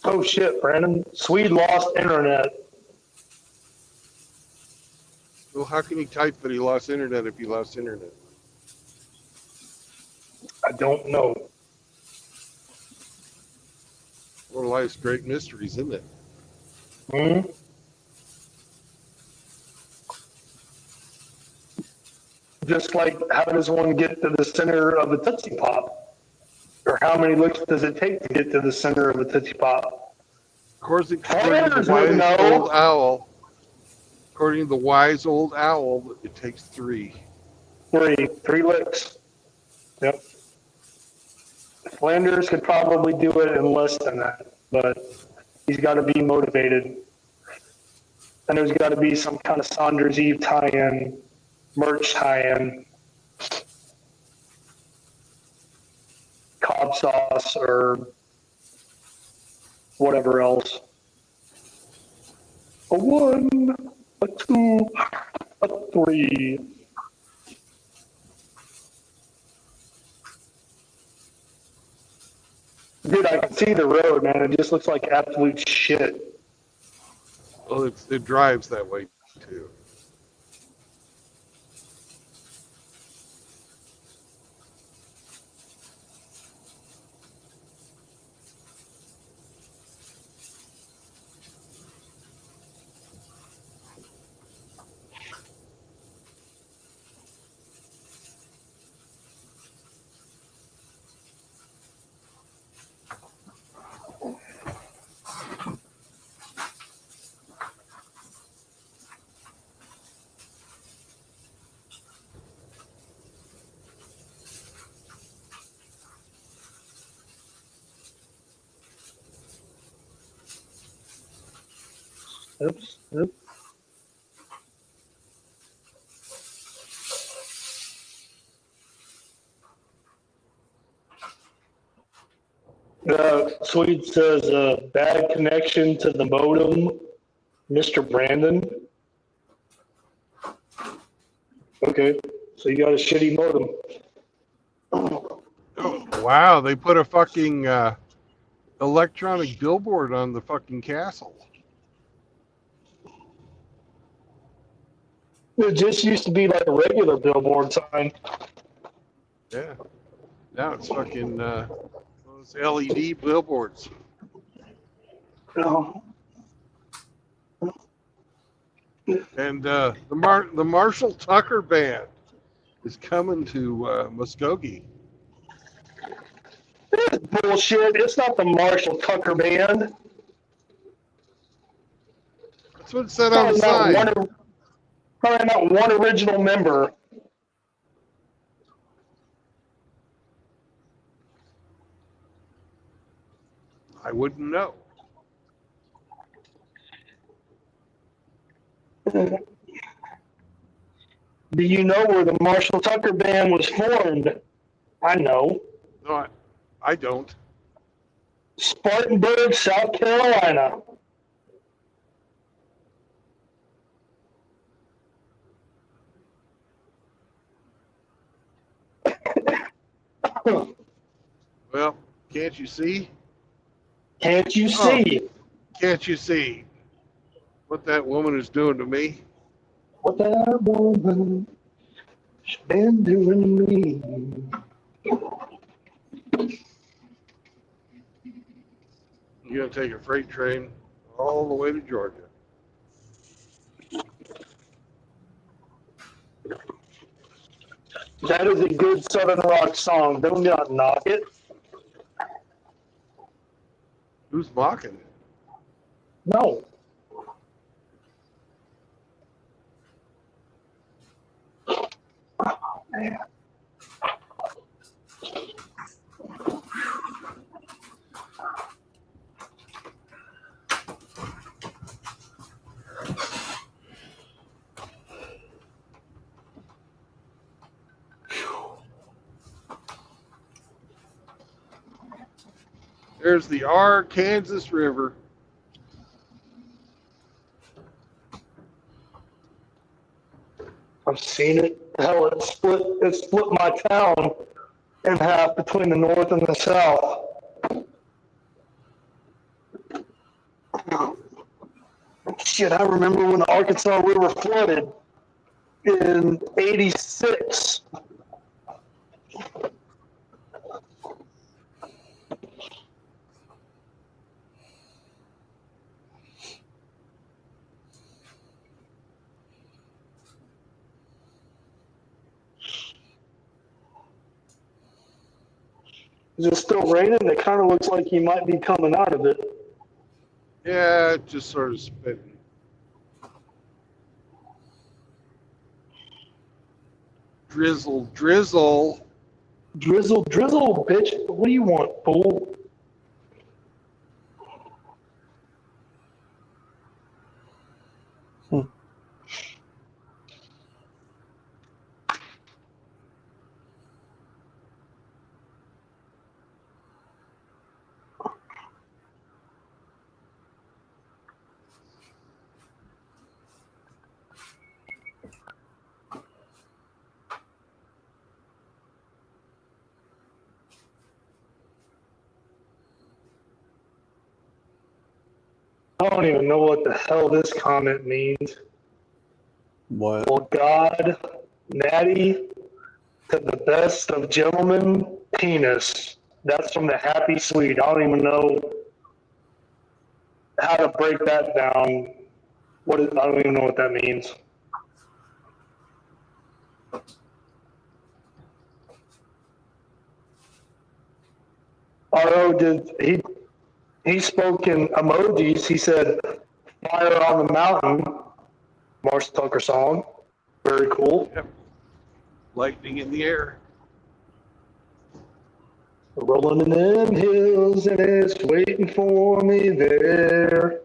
Oh shit, Brandon. Swede lost internet. Well, how can he type that he lost internet if he lost internet? I don't know. One of life's great mysteries, isn't it? Hmm? Just like, how does one get to the center of a Tootsie Pop? Or how many licks does it take to get to the center of a Tootsie Pop? According to Farmers the would wise know. old owl, according to the wise old owl, it takes 3. Three licks. Yep. Flanders could probably do it in less than that, but he's got to be motivated. And there's got to be some kind of Saunders Eve tie-in, merch tie-in, cob sauce or whatever else. A 1, a 2, a 3. Dude, I can see the road, man. It just looks like absolute shit. Well, it drives that way too. Oops. Oops. Swede says, bad connection to the modem, Mr. Brandon. Okay, so you got a shitty modem. Oh, wow, they put a fucking electronic billboard on the fucking castle. It just used to be like a regular billboard sign. Yeah. Now it's fucking those LED billboards. Oh. And the Marshall Tucker Band is coming to Muskogee. Bullshit. It's not the Marshall Tucker Band. That's what it said on the sign. Probably not one original member. I wouldn't know. Do you know where the Marshall Tucker Band was formed? I know. No, I don't. Spartanburg, South Carolina. Well, can't you see? Can't you see Can't you see what that woman is doing to me? what that woman's been doing to me? You're gonna take a freight train all the way to Georgia. That is a good Southern rock song. Don't not knock it. Who's mocking it? No. Oh, man. There's the Arkansas River. I've seen it. Hell, it split my town in half between the north and the south. Shit, I remember when the Arkansas River flooded in '86. Is it still raining? It kind of looks like he might be coming out of it. Yeah, it just sort of spitting. Drizzle, drizzle. Drizzle, drizzle, bitch. What do you want, fool? I don't even know what the hell this comment means. What? Well, God, Natty, to the best of gentlemen, penis. That's from the Happy Sweet. I don't even know how to break that down. I don't even know what that means. RO he spoke in emojis. He said, "Fire on the mountain," Marshall Tucker song. Very cool. Yep. Lightning in the air. Rolling in them hills and it's waiting for me there.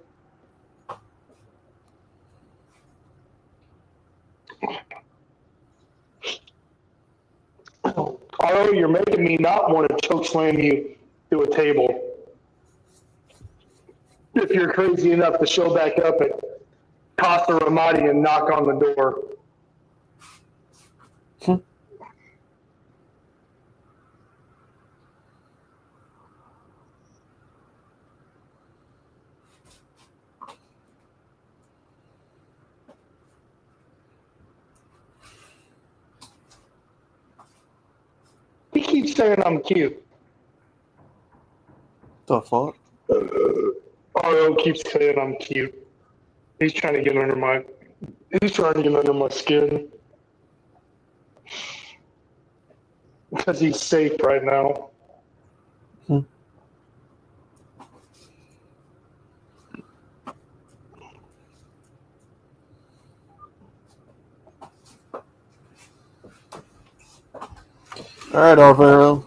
RO, you're making me not want to choke slam you to a table. If you're crazy enough to show back up at Casa Ramadi and knock on the door. He keeps saying I'm cute. The fuck? RO keeps saying I'm cute. He's trying to get under my skin. Because he's safe right now. All right, Alvaro.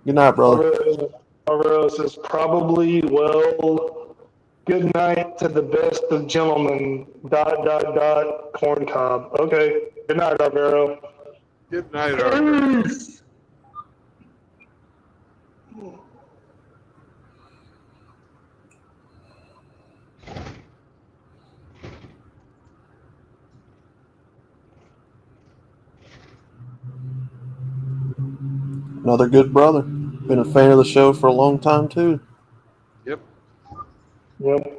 Good night, brother. RO says probably, well, Good night to the best of gentlemen. ... Corn cob. Okay. Good night, Barbaro. Good night, Arthur. Peace. Another good brother. Been a fan of the show for a long time too. Yep. Yep.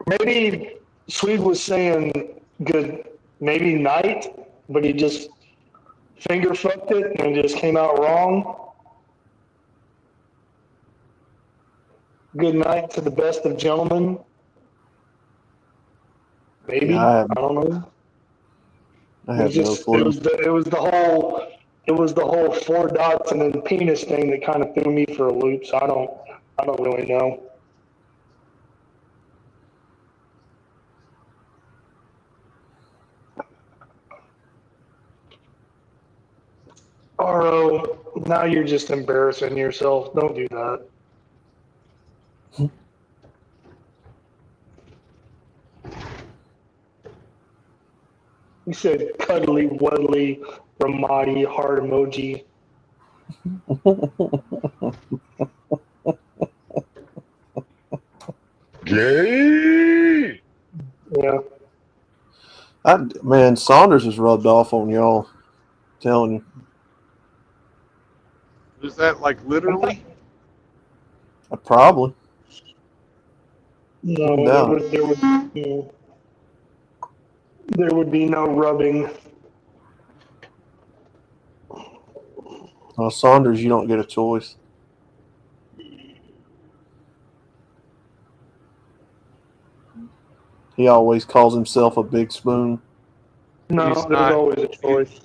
Maybe Swede was saying good, maybe night, but he just finger fucked it and just came out wrong. Good night to the best of gentlemen. Maybe. Yeah, I don't know. I It have was no just, clue. it was the whole 4 dots and then penis thing that kind of threw me for a loop. So I don't really know. RO, now you're just embarrassing yourself. Don't do that. You said cuddly, wuddly, Ramadi, heart emoji. Gay. Yeah. Man, Saunders has rubbed off on y'all. Telling you. Is that like literally? Probably. No, No. there would be no rubbing. Well, Saunders, you don't get a choice. He always calls himself a big spoon. No, He's there's not. always a choice.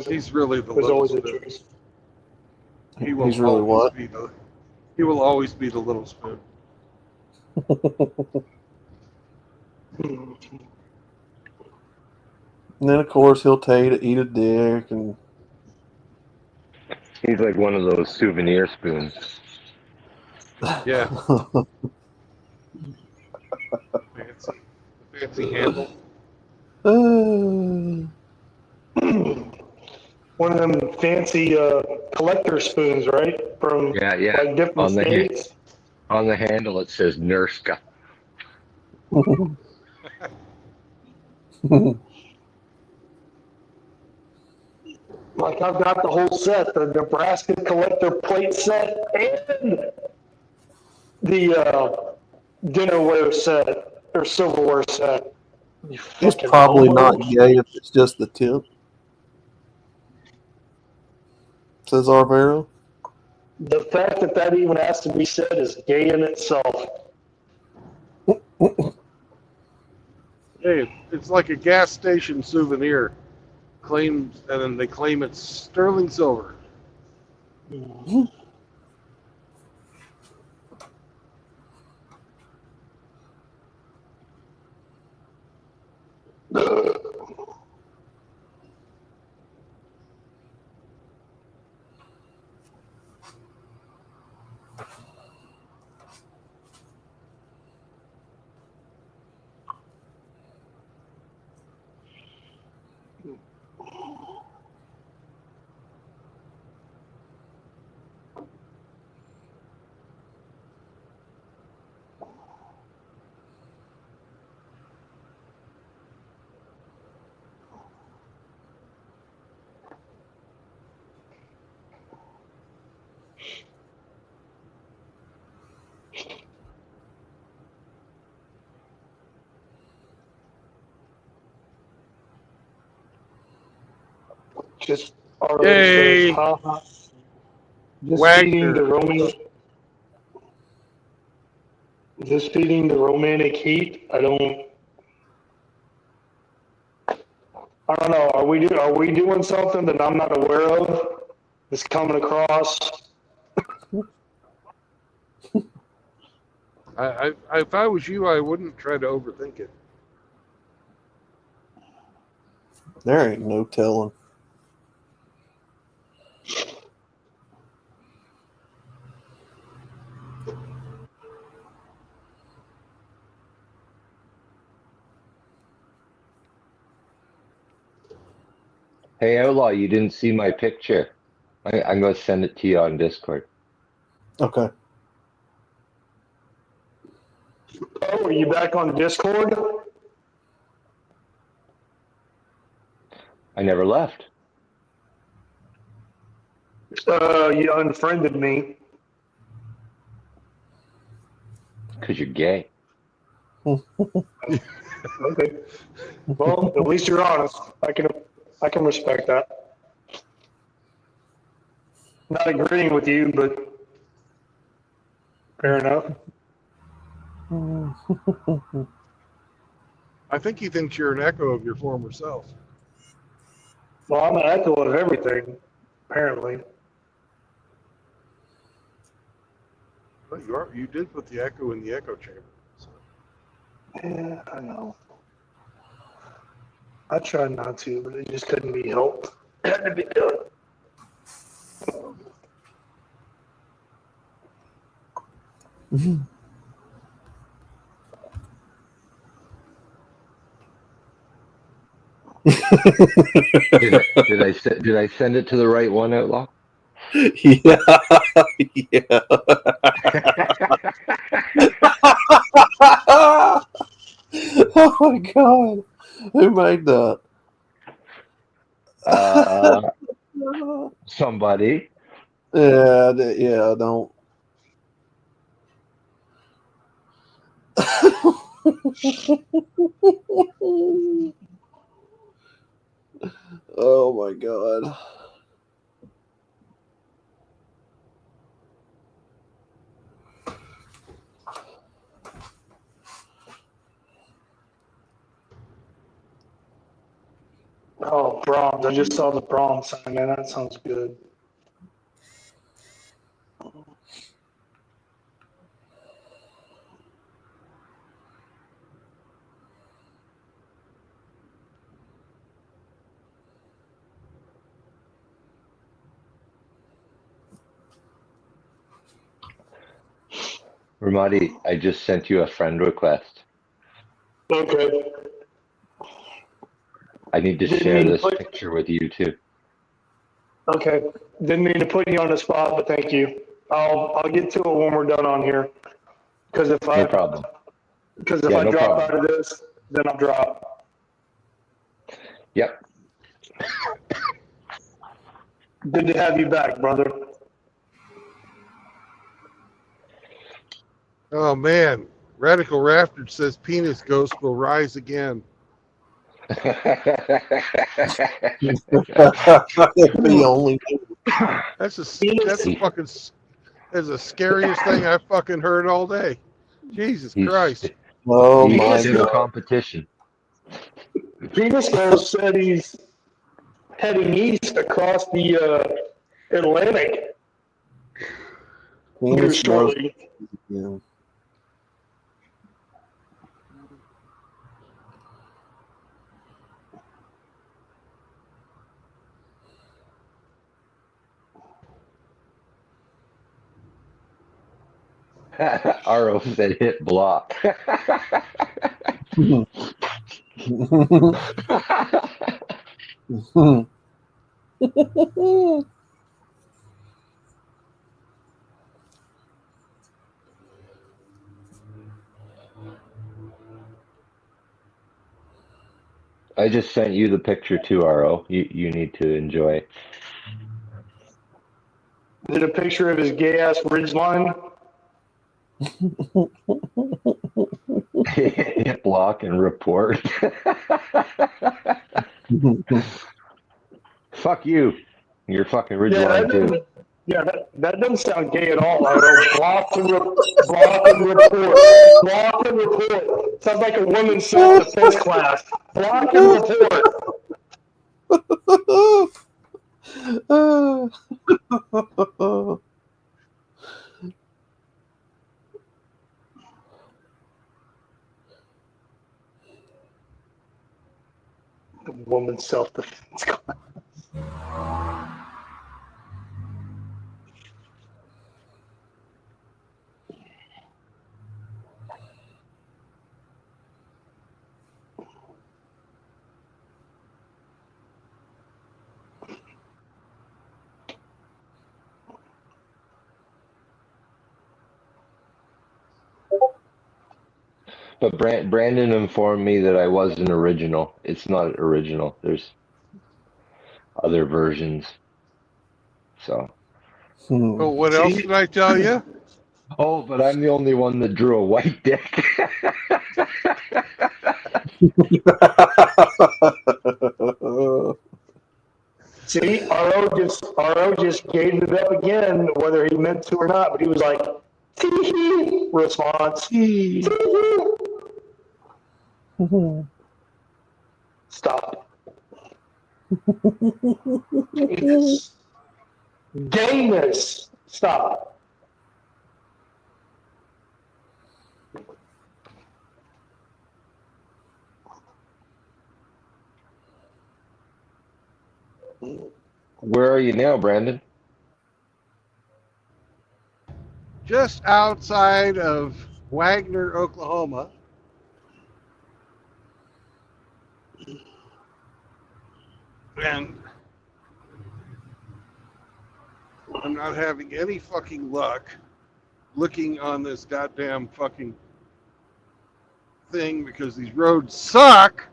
He's really the There's little always a spoon. choice. He will He's really always what? be the. He will always be the little spoon. And then, of course, he'll tell you to eat a dick. And He's like one of those souvenir spoons. Yeah. Fancy handle. One of them fancy collector spoons, right? From Yeah, yeah. like different On the states. On the handle it says Nurska. Like I've got the whole set, the Nebraska collector plate set and the dinnerware set or silverware set. You it's fucking probably not homos. gay if it's just the tip. Says Arvero. The fact that that even has to be said is gay in itself. Hey, it's like a gas station souvenir. Claims, and then they claim it's sterling silver. Just Yay! says, ha ha. Just Wagner. feeding the romantic heat. I don't know. Are we doing something that I'm not aware of? That's coming across. If I was you, I wouldn't try to overthink it. There ain't no telling. Hey, Outlaw, you didn't see my picture. I'm going to send it to you on Discord. Okay. Oh, are you back on Discord? I never left You unfriended me. because you're gay. Okay. Well, at least you're honest. I can respect that. Not agreeing with you, but fair enough. I think he thinks you're an echo of your former self. Well, I'm an echo of everything, apparently. Well, you are. You did put the echo in the echo chamber. So. Yeah, I know. I tried not to, but it just couldn't be helped. It had to be done. Did I send it to the right one, Outlaw? Yeah. Yeah. Oh my god. Who made that? Somebody. Yeah, yeah, don't. Oh my god. Oh, Brahms. I just saw the Brahms sign, man. That sounds good. Ramadi, I just sent you a friend request. Okay. I need to Didn't share mean to this put- picture with you too. Okay. Didn't mean to put you on the spot, but thank you. I'll get to it when we're done on here. Because if No I problem. because if Yeah, I no drop problem. out of this, then I'll drop. Yep. Good to have you back, brother. Oh man, Radical Rafter says penis ghost will rise again. If he only knew. That's the scariest thing I've fucking heard all day. Jesus He's, Christ. Oh he's my still god. competition. Penis Ghost said he's heading east across the Atlantic here Penis ghost. shortly. Yeah. Aro said hit block. I just sent you the picture too, Aro. You need to enjoy. Is it a picture of his gay ass ridgeline? Hit block and report. Fuck you. You're fucking Ridgeline too. That doesn't sound gay at all. I don't block and report. Block and report. Sounds like a women's self-defense class. Block and report. Women's self-defense class. But Brandon informed me that I wasn't original. It's not original. There's other versions. So. Oh, what else did I tell you? Oh, but I'm the only one that drew a white dick. See, RO just gave it up again, whether he meant to or not. But he was like, tee-hee, response. Stop. Gayness. Gayness. Stop. Where are you now, Brandon? Just outside of Wagner, Oklahoma. And I'm not having any fucking luck looking on this goddamn fucking thing because these roads suck.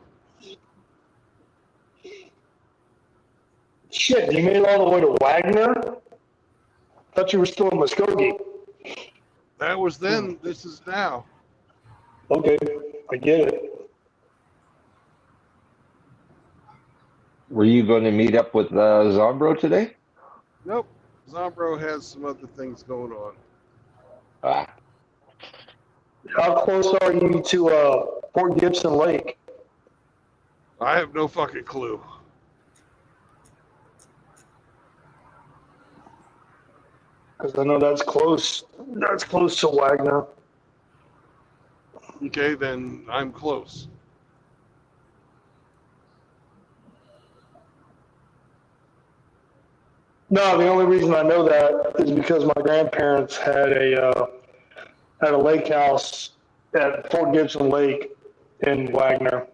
Shit, you made it all the way to Wagner? Thought you were still in Muskogee. That was then, this is now. Okay, I get it. Were you going to meet up with Zombro today? Nope. Zombro has some other things going on. Ah, How close are you to Fort Gibson Lake? I have no fucking clue. Because I know that's close. That's close to Wagner. Okay, then I'm close. No, the only reason I know that is because my grandparents had a lake house at Fort Gibson Lake in Wagner.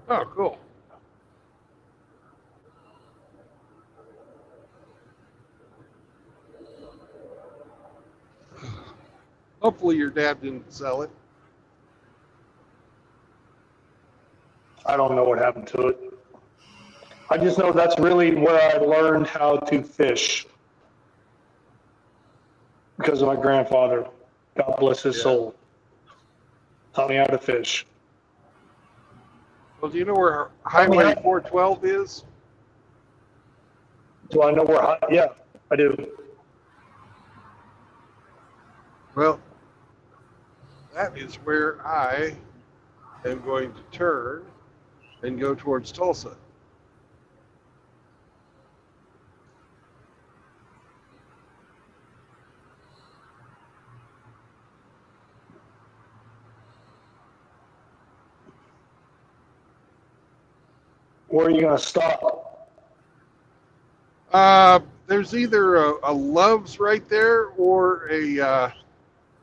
Oh, cool. Hopefully your dad didn't sell it. I don't know what happened to it. I just know that's really where I learned how to fish. Because of my grandfather. God bless his soul. Taught me how to fish. Well, do you know where Highway 412 is? Do I know where? Yeah, I do. Well, that is where I am going to turn and go towards Tulsa. Where are you going to stop? There's either a Love's right there or a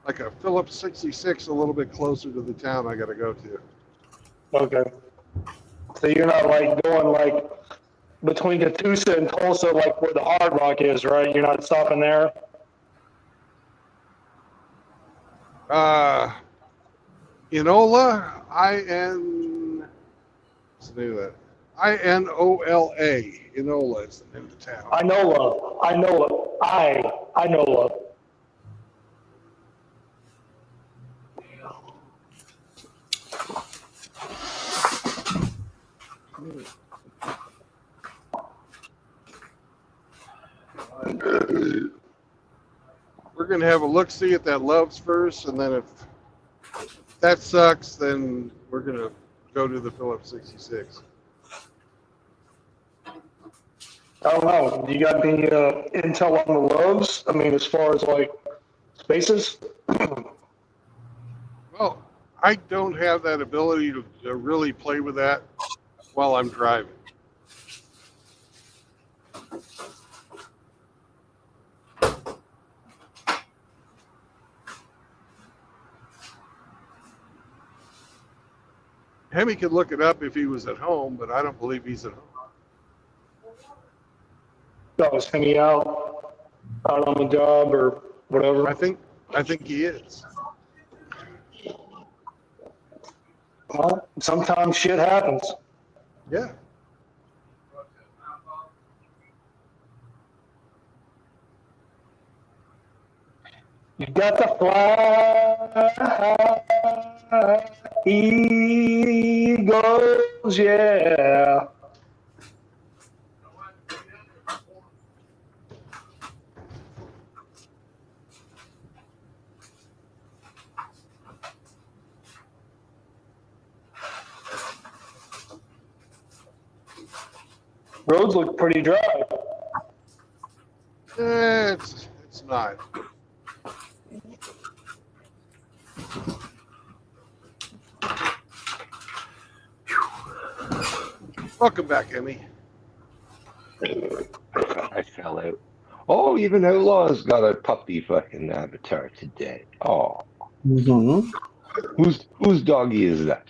like a Phillips 66 a little bit closer to the town I got to go to. Okay. So you're not like going like between Catoosa and Tulsa, like where the Hard Rock is, right? You're not stopping there? Inola, what's the name of that? Inola. Inola is the name of the town. I know love. I know love. We're going to have a look-see at that Love's first, and then if that sucks, then we're going to go to the Phillips 66. I don't know. You got any intel on the Loves? I mean, as far as like spaces? Well, I don't have that ability to really play with that while I'm driving. Hemi could look it up if he was at home, but I don't believe he's at home. I was hanging out on the job or whatever. I think he is. Well, sometimes shit happens. Yeah. You got to fly, eagles, yeah. Roads look pretty dry. It's not. Welcome back, Emmy. I fell out. Oh, even Outlaw's got a puppy fucking avatar today. Oh, Mm-hmm. whose doggy is that?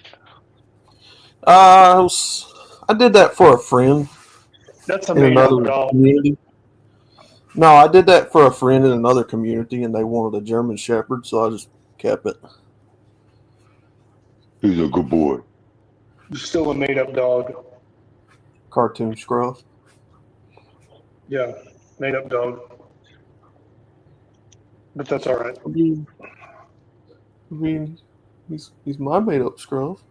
I did that for a friend That's a in made up another dog. community. No, I did that for a friend in another community, and they wanted a German Shepherd, so I just kept it. He's a good boy. Still a made up dog. Cartoon Scruff. Yeah, made up dog. But that's all right. I mean, he's my made up Scruff.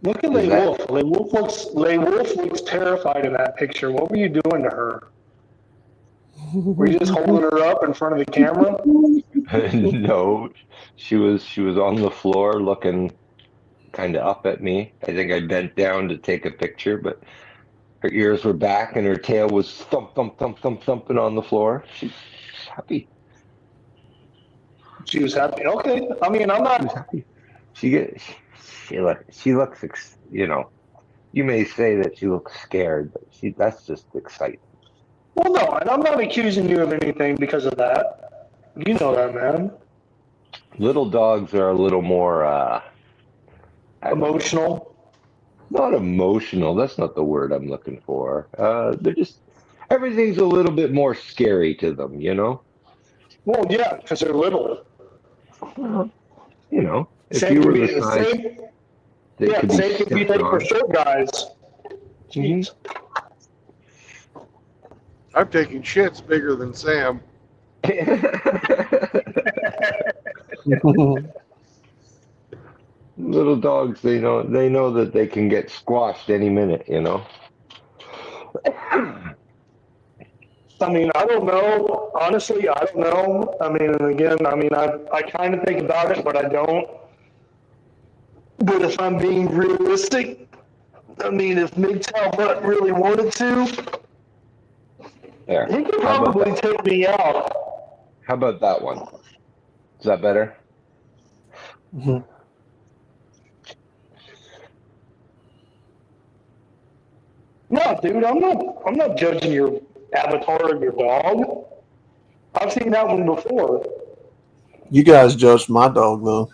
Look at Lay Wolf. Lay Wolf looks terrified in that picture. What were you doing to her? Were you just holding her up in front of the camera? No, she was on the floor looking kind of up at me. I think I bent down to take a picture, but her ears were back and her tail was thumping on the floor. She's happy. She was happy. Okay. I mean, I'm She was not. happy. She looks, you know, you may say that she looks scared, but that's just exciting. Well, no, and I'm not accusing you of anything because of that. You know that, man. Little dogs are a little more Emotional. Not emotional. That's not the word I'm looking for. They're just everything's a little bit more scary to them, you know. Well, yeah, because they're little. Well, you know, if Same you could were be the the size, same. they Yeah, could be same could be stepped like for on. short guys. Mhm. I'm taking shits bigger than Sam. Little dogs, they know that they can get squashed any minute, you know. I mean, I don't know. Honestly, I don't know. I mean, and again, I mean, I kind of think about it, but I don't. But if I'm being realistic, I mean, if MGTOW Mutt really wanted to, There. he could How about probably that? take me out. How about that one? Is that better? Mhm. No, dude, I'm not judging your avatar of your dog. I've seen that one before. You guys judged my dog though.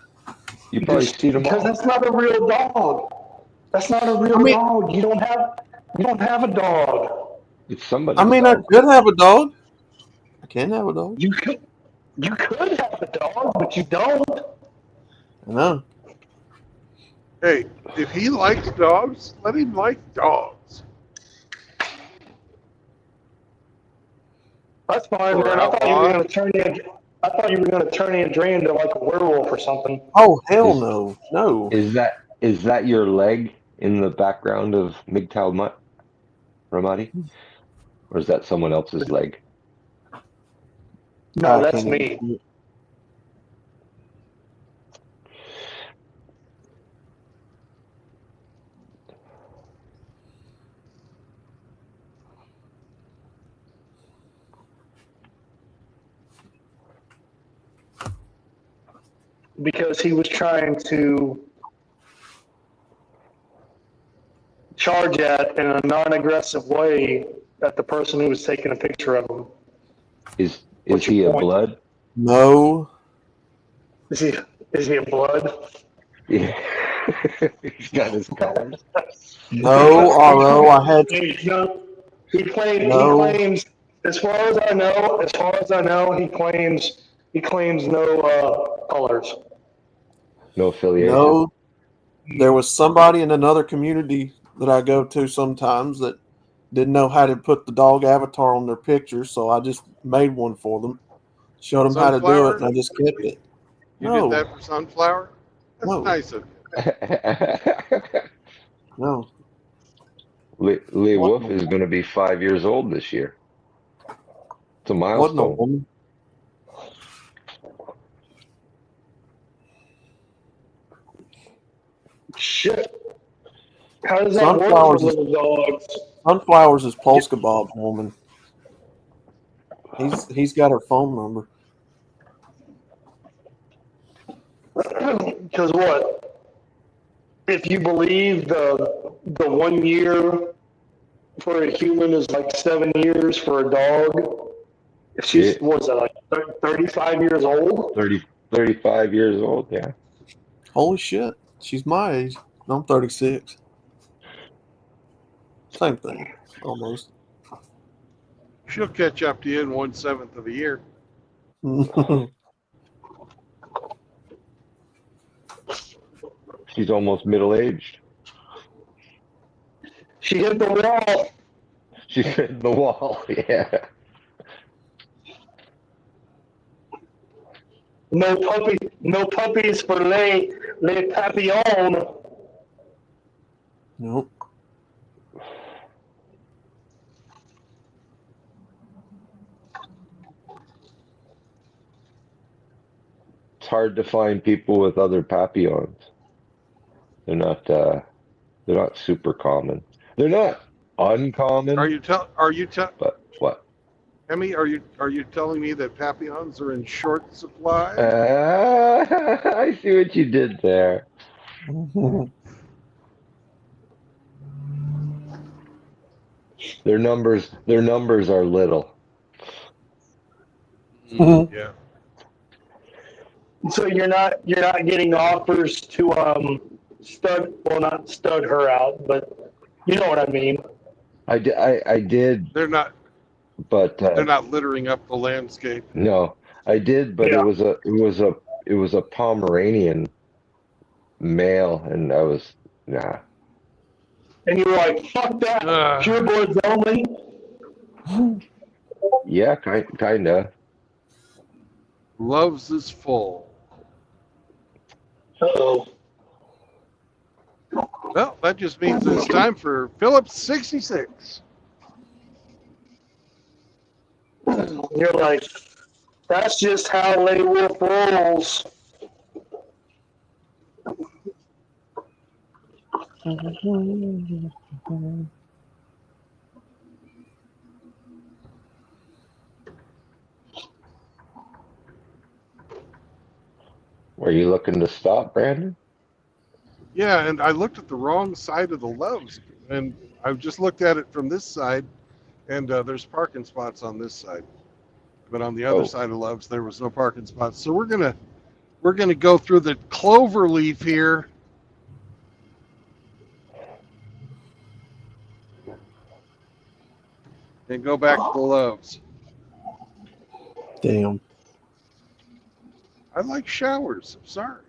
You probably seen them Because all. that's not a real dog. That's not a real dog. You don't have a dog. It's somebody's I mean, I dog. could have a dog. I can have a dog. You could have a dog, but you don't. I know. Hey, if he likes dogs, let him like dogs. That's fine, Or man. I thought you were outlaw. gonna turn Andrea into like a werewolf or something. Oh hell Is- no, no. Is that your leg in the background of MGTOW Mutt, Ramadi? Or is that someone else's leg? No, I that's can't me. even- Because he was trying to charge at in a non-aggressive way at the person who was taking a picture of him. Is What's he your a point? blood? No. Is he a blood? Yeah. He's got his colors. No, although I had He claims, No. as far as I know, he claims He claims no colors. No affiliation. No, there was somebody in another community that I go to sometimes that didn't know how to put the dog avatar on their picture, so I just made one for them, showed them how to do it, and I just kept it. You No, did that for Sunflower? That's No. nice of you. no. Lee What? Wolf is going to be 5 years old this year. It's a Wasn't a milestone. woman. Shit. How does that work for Sunflowers is little dogs? Sunflowers is Polska Bob's woman. He's got her phone number. Because what? If you believe the 1 year for a human is like 7 years for a dog, if she's, Yeah. what was that, like 35 years old? 35 years old, yeah. Holy shit, she's my age. I'm 36. Same thing, almost. She'll catch up to you in 1/7 of a year. She's almost middle-aged. She hit the wall. She's hitting the wall, yeah. No puppies for Les Papillons. Nope. It's hard to find people with other papillons. They're not super common. They're not uncommon. Are you But what? Emmy, are you telling me that papillons are in short supply? I see what you did there. Their numbers are little. Yeah. So you're not getting offers to not stud her out, but you know what I mean. I did, They're not but littering up the landscape. no, I did, but Yeah. it was a Pomeranian male, and I was nah. And you were like, fuck that, purebloods only. Yeah, kinda. Loves is full. Uh-oh. Well, that just means it's time for Phillips 66. You're like, that's just how Les Wolf rolls. Were you looking to stop, Brandon? Yeah, and I looked at the wrong side of the Loves, and I just looked at it from this side, and there's parking spots on this side, but on the other Oh. side of Loves there was no parking spots. So we're gonna go through the clover leaf here. And go back to the Loves. Damn. I like showers. I'm sorry.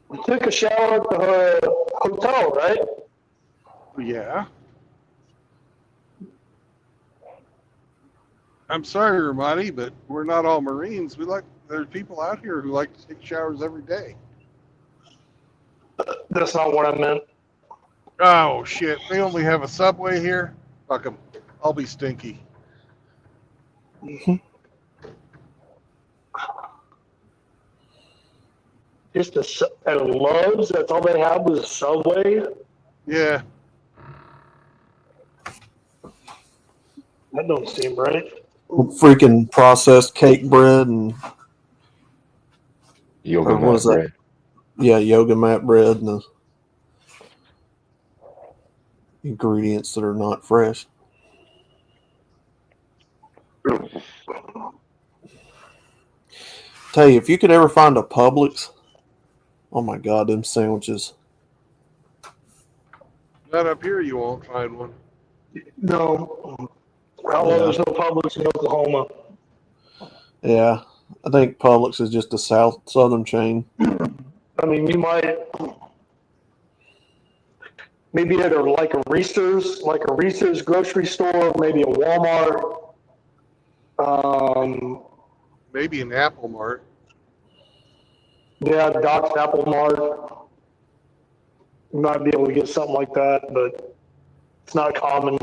We took a shower at the hotel, right? Yeah. I'm sorry, Ramadi, but we're not all Marines. There's people out here who like to take showers every day. That's not what I meant. Oh shit! They only have a Subway here. Fuck 'em. I'll be stinky. Just at Love's, that's all they had was a Subway. Yeah. That don't seem right. Freaking processed cake bread and Yoga Or what was mat that? yeah, yoga mat bread and the ingredients that are not fresh. Tell you, if you could ever find a Publix Oh my God, them sandwiches. Not up here, you won't find one. No. Although there's no Publix in Oklahoma. Yeah, I think Publix is just a southern chain. I mean, you might maybe at like a Reese's grocery store, maybe a Walmart. Maybe an Apple Mart. Yeah, Doc's Apple Mart. You might be able to get something like that, but it's not common.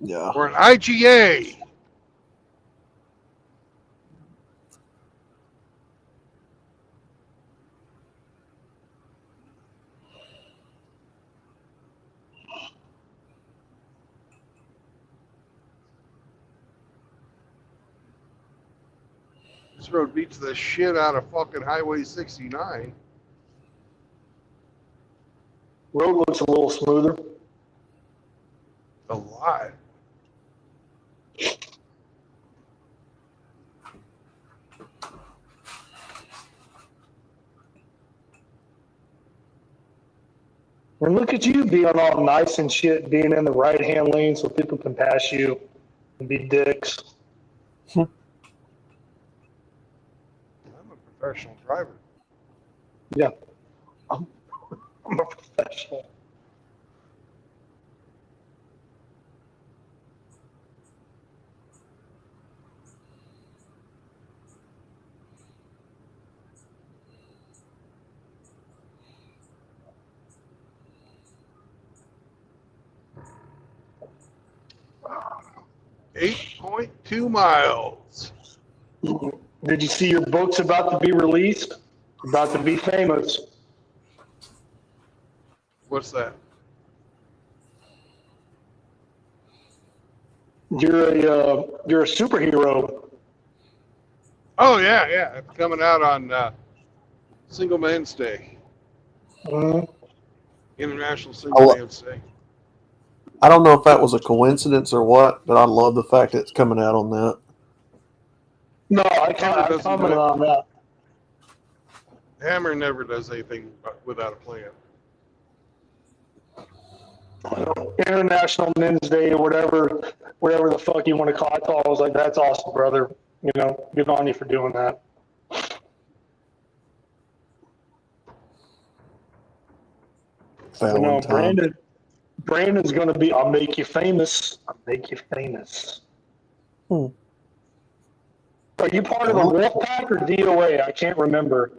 Yeah. Or an IGA. This road beats the shit out of fucking Highway 69. Road looks a little smoother. A lot. And look at you being all nice and shit, being in the right-hand lane so people can pass you and be dicks. I'm a professional driver. Yeah. I'm a professional. .2 miles. Did you see your book's about to be released? About to be famous. What's that? You're a superhero. Oh yeah, yeah. It's coming out on Single Man's Day. International Single Man's Day. I don't know if that was a coincidence or what, but I love the fact that it's coming out on that. No, I can't comment on that. Hammer never does anything without a plan. International Men's Day or whatever the fuck you want to call it. I thought I was like, that's awesome, brother. You know, good on you for doing that. Brandon's going to be, I'll make you famous. I'll make you famous. Are you part of the Wolfpack or DOA? I can't remember.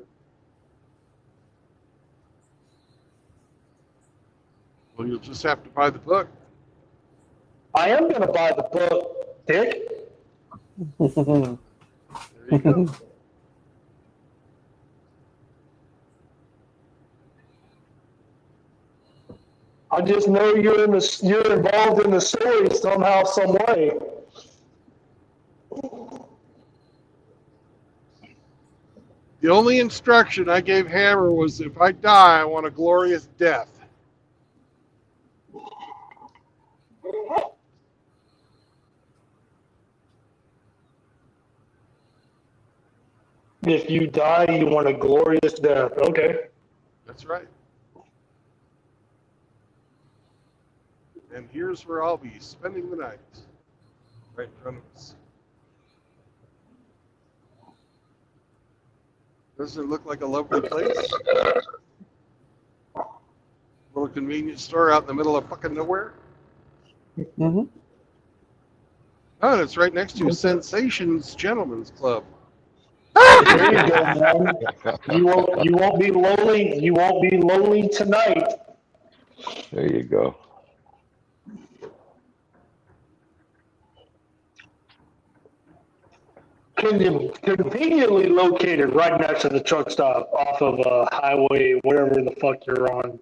Well, you'll just have to buy the book. I am going to buy the book, Dick. There you go. I just know you're involved in the story somehow, some way. The only instruction I gave Hammer was if I die, I want a glorious death. If you die, you want a glorious death. Okay. That's right. And here's where I'll be spending the night. Right in front of us. Doesn't it look like a lovely place? Little convenience store out in the middle of fucking nowhere. Mm-hmm. Oh, and it's right next to Sensations Gentlemen's Club. There you go, man. You won't be lonely. You won't be lonely tonight. There you go. Conveniently located right next to the truck stop off of highway, whatever the fuck you're on.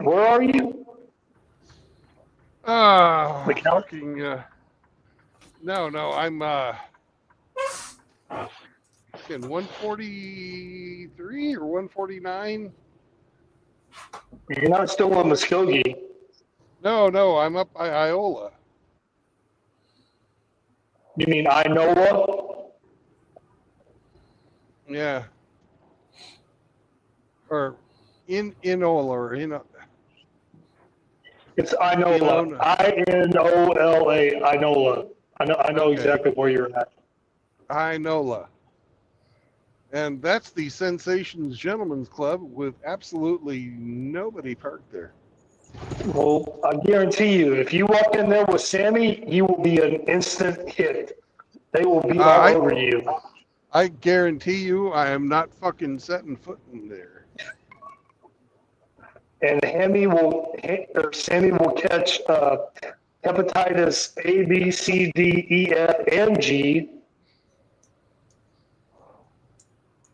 Where are you? Fucking, no, I'm, in 143 or 149. You're not still on Muskogee. No, I'm up by Iola. You mean Inola? Yeah. Or Inola or It's Inola. Ilona. Inola. Inola. I know Okay. exactly where you're at. Inola. And that's the Sensations Gentlemen's Club with absolutely nobody parked there. Well, I guarantee you, if you walk in there with Sammy, he will be an instant hit. They will be all over you. I guarantee you I am not fucking setting foot in there. And Sammy will catch hepatitis A, B, C, D, E, F, and G.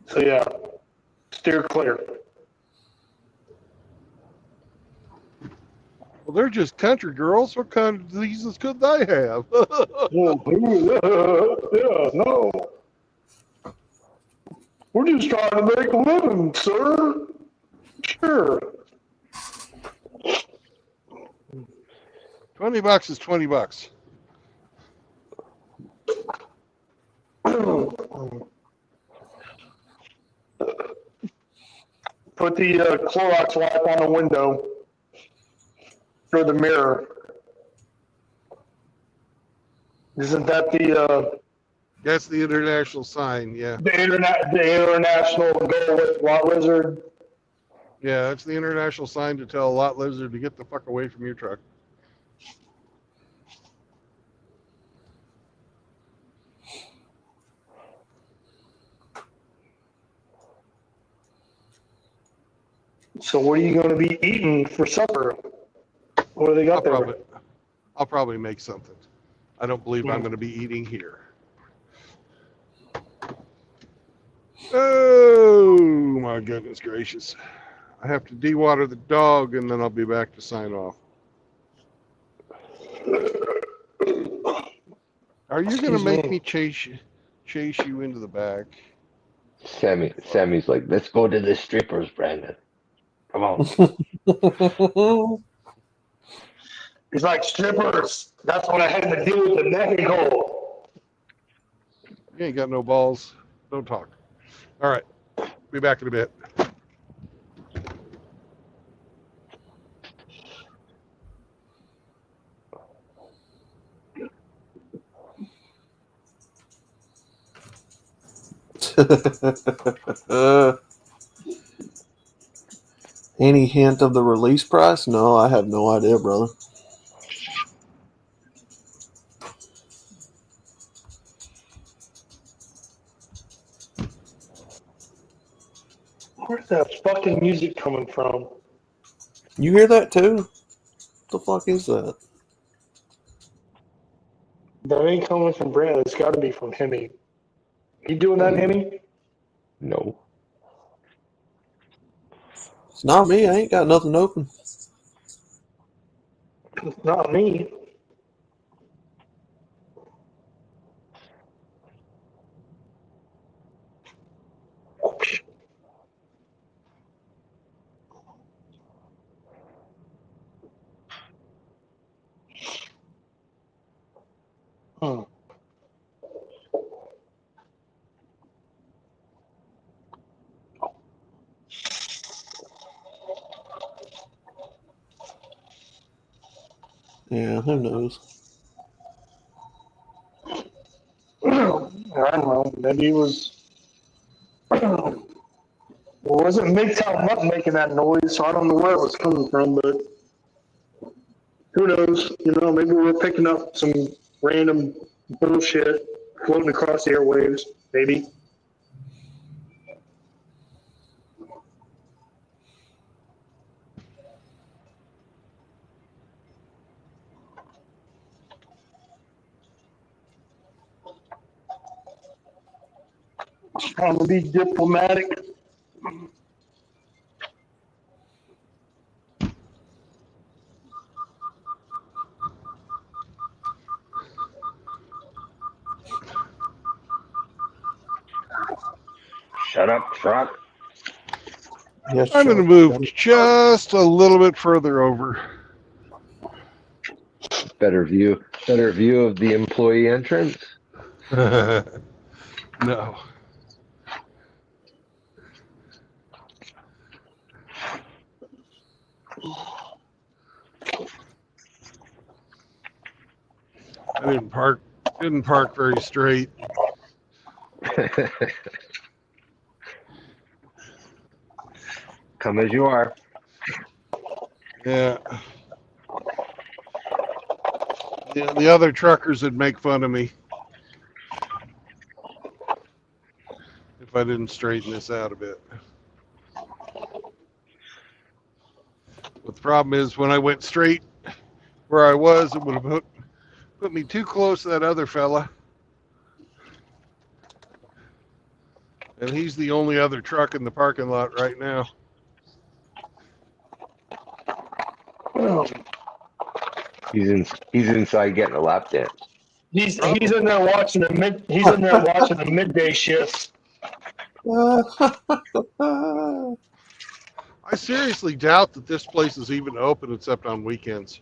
So yeah, steer clear. Well, they're just country girls. What kind of diseases could they have? Yeah, no. We're just trying to make a living, sir. Sure. $20 is $20. Put the Clorox wipe on the window or the mirror. Isn't that the That's the international sign, yeah. the international go with lot lizard? Yeah, that's the international sign to tell a lot lizard to get the fuck away from your truck. So what are you going to be eating for supper? What do they got there? I'll probably make something. I don't believe I'm going to be eating here. Oh my goodness gracious. I have to dewater the dog and then I'll be back to sign off. Are you going to make me chase you into the back? Sammy's like, let's go to the strippers, Brandon. Come on. He's like, strippers. That's what I had to do with the Mexico. You ain't got no balls. Don't talk. All right. Be back in a bit. Any hint of the release price? No, I have no idea, brother. Where's that fucking music coming from? You hear that too? What the fuck is that? That ain't coming from Brandon. It's got to be from Hemi. You doing that, Hemi? No. It's not me. I ain't got nothing open. It's not me. Hmm. Yeah, who knows? I don't know. Maybe it was. Well, it wasn't MGTOW Mutt making that noise, so I don't know where it was coming from, but who knows? You know, maybe we're picking up some random bullshit floating across the airwaves, maybe. Trying to be diplomatic. Shut up, truck. Yes, I'm going to move just a little bit further over. Better view of the employee entrance. No. I didn't park very straight. Come as you are. Yeah. The other truckers would make fun of me if I didn't straighten this out a bit. But the problem is when I went straight where I was, it would have put me too close to that other fella. And he's the only other truck in the parking lot right now. He's inside getting a lap dance. He's in there watching the midday shifts. I seriously doubt that this place is even open except on weekends.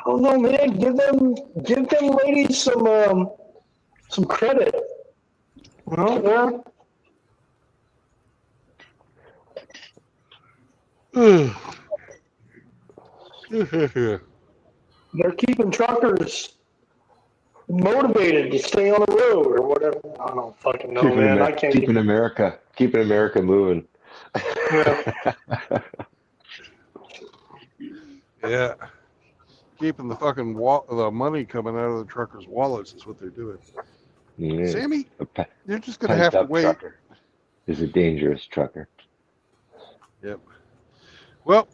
Oh no, man! Give them ladies some credit. Well, Yeah. they're keeping truckers motivated to stay on the road or whatever. I don't fucking know, man. I can't. Keeping America moving. Yeah. Yeah. Keeping the fucking the money coming out of the truckers' wallets is what they're doing. Yeah. Sammy, A you're just going to have to pent-up wait. trucker is a dangerous trucker. Yep. Well,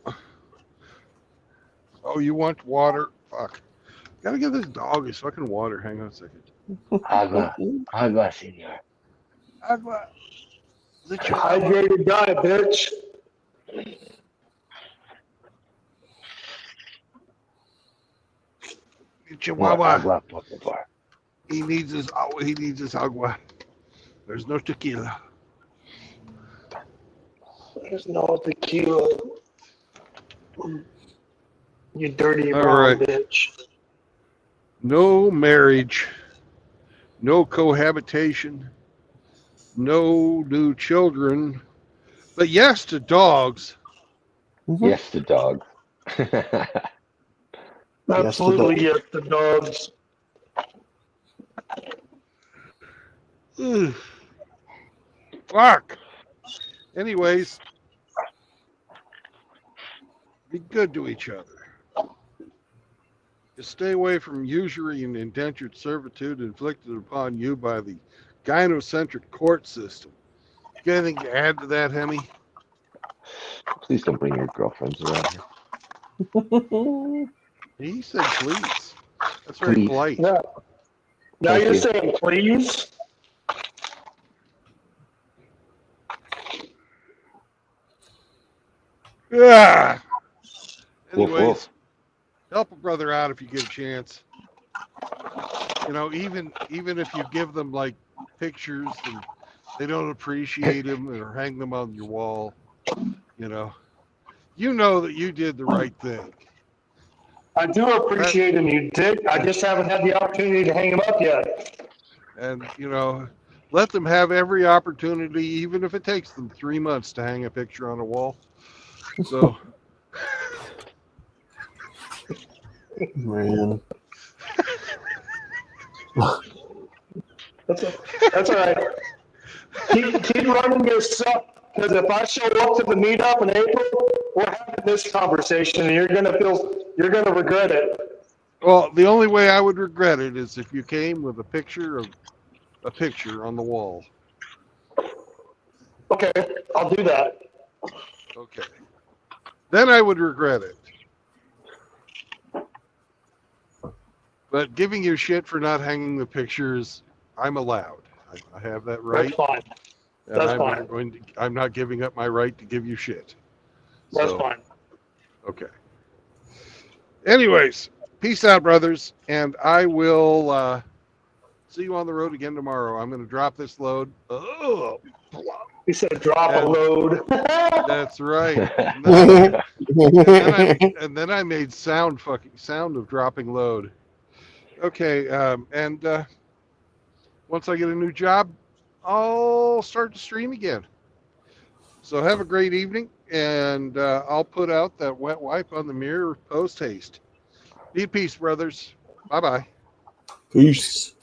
oh, you want water? Fuck. Gotta give this dog his fucking water. Hang on a second. Agua, senor. Agua. Is it your agua? Hydrated diet, bitch. Chihuahua. Agua, por favor. He needs his agua. There's no tequila. There's no tequila. You dirty All brown right. bitch. No marriage. No cohabitation. No new children. But yes to dogs. Yes to dogs. Absolutely, yes, the dogs. Ugh. Fuck. Anyways, be good to each other. Just stay away from usury and indentured servitude inflicted upon you by the gynocentric court system. Got anything to add to that, Hemi? Please don't bring your girlfriends around here. He said please. That's very Please. polite. Yeah. Now Thank you're you. saying please? Yeah. Woof, Anyways, woof. help a brother out if you get a chance. You know, even if you give them like pictures and they don't appreciate them or hang them on your wall, you know that you did the right thing. I do appreciate him, you dick. I just haven't had the opportunity to hang him up yet. And let them have every opportunity, even if it takes them 3 months to hang a picture on a wall. So Man. That's all right. Keep running this up, because if I show up to the meetup in April, we're having this conversation, and you're gonna regret it. well, the only way I would regret it is if you came with a picture on the wall. Okay, I'll do that. Okay. Then I would regret it. But giving you shit for not hanging the pictures, I'm allowed. I have that right. That's fine. And That's I'm fine. not I'm not giving up my right to give you shit. That's So, fine. Okay. Anyways, peace out, brothers, and I will see you on the road again tomorrow. I'm going to drop this load. Oh, plop. He said, "Drop a And- load." That's right. And then I made sound of dropping load. Okay, and once I get a new job, I'll start to stream again. So have a great evening, and I'll put out that wet wipe on the mirror post haste. Be at peace, brothers. Bye bye. Peace.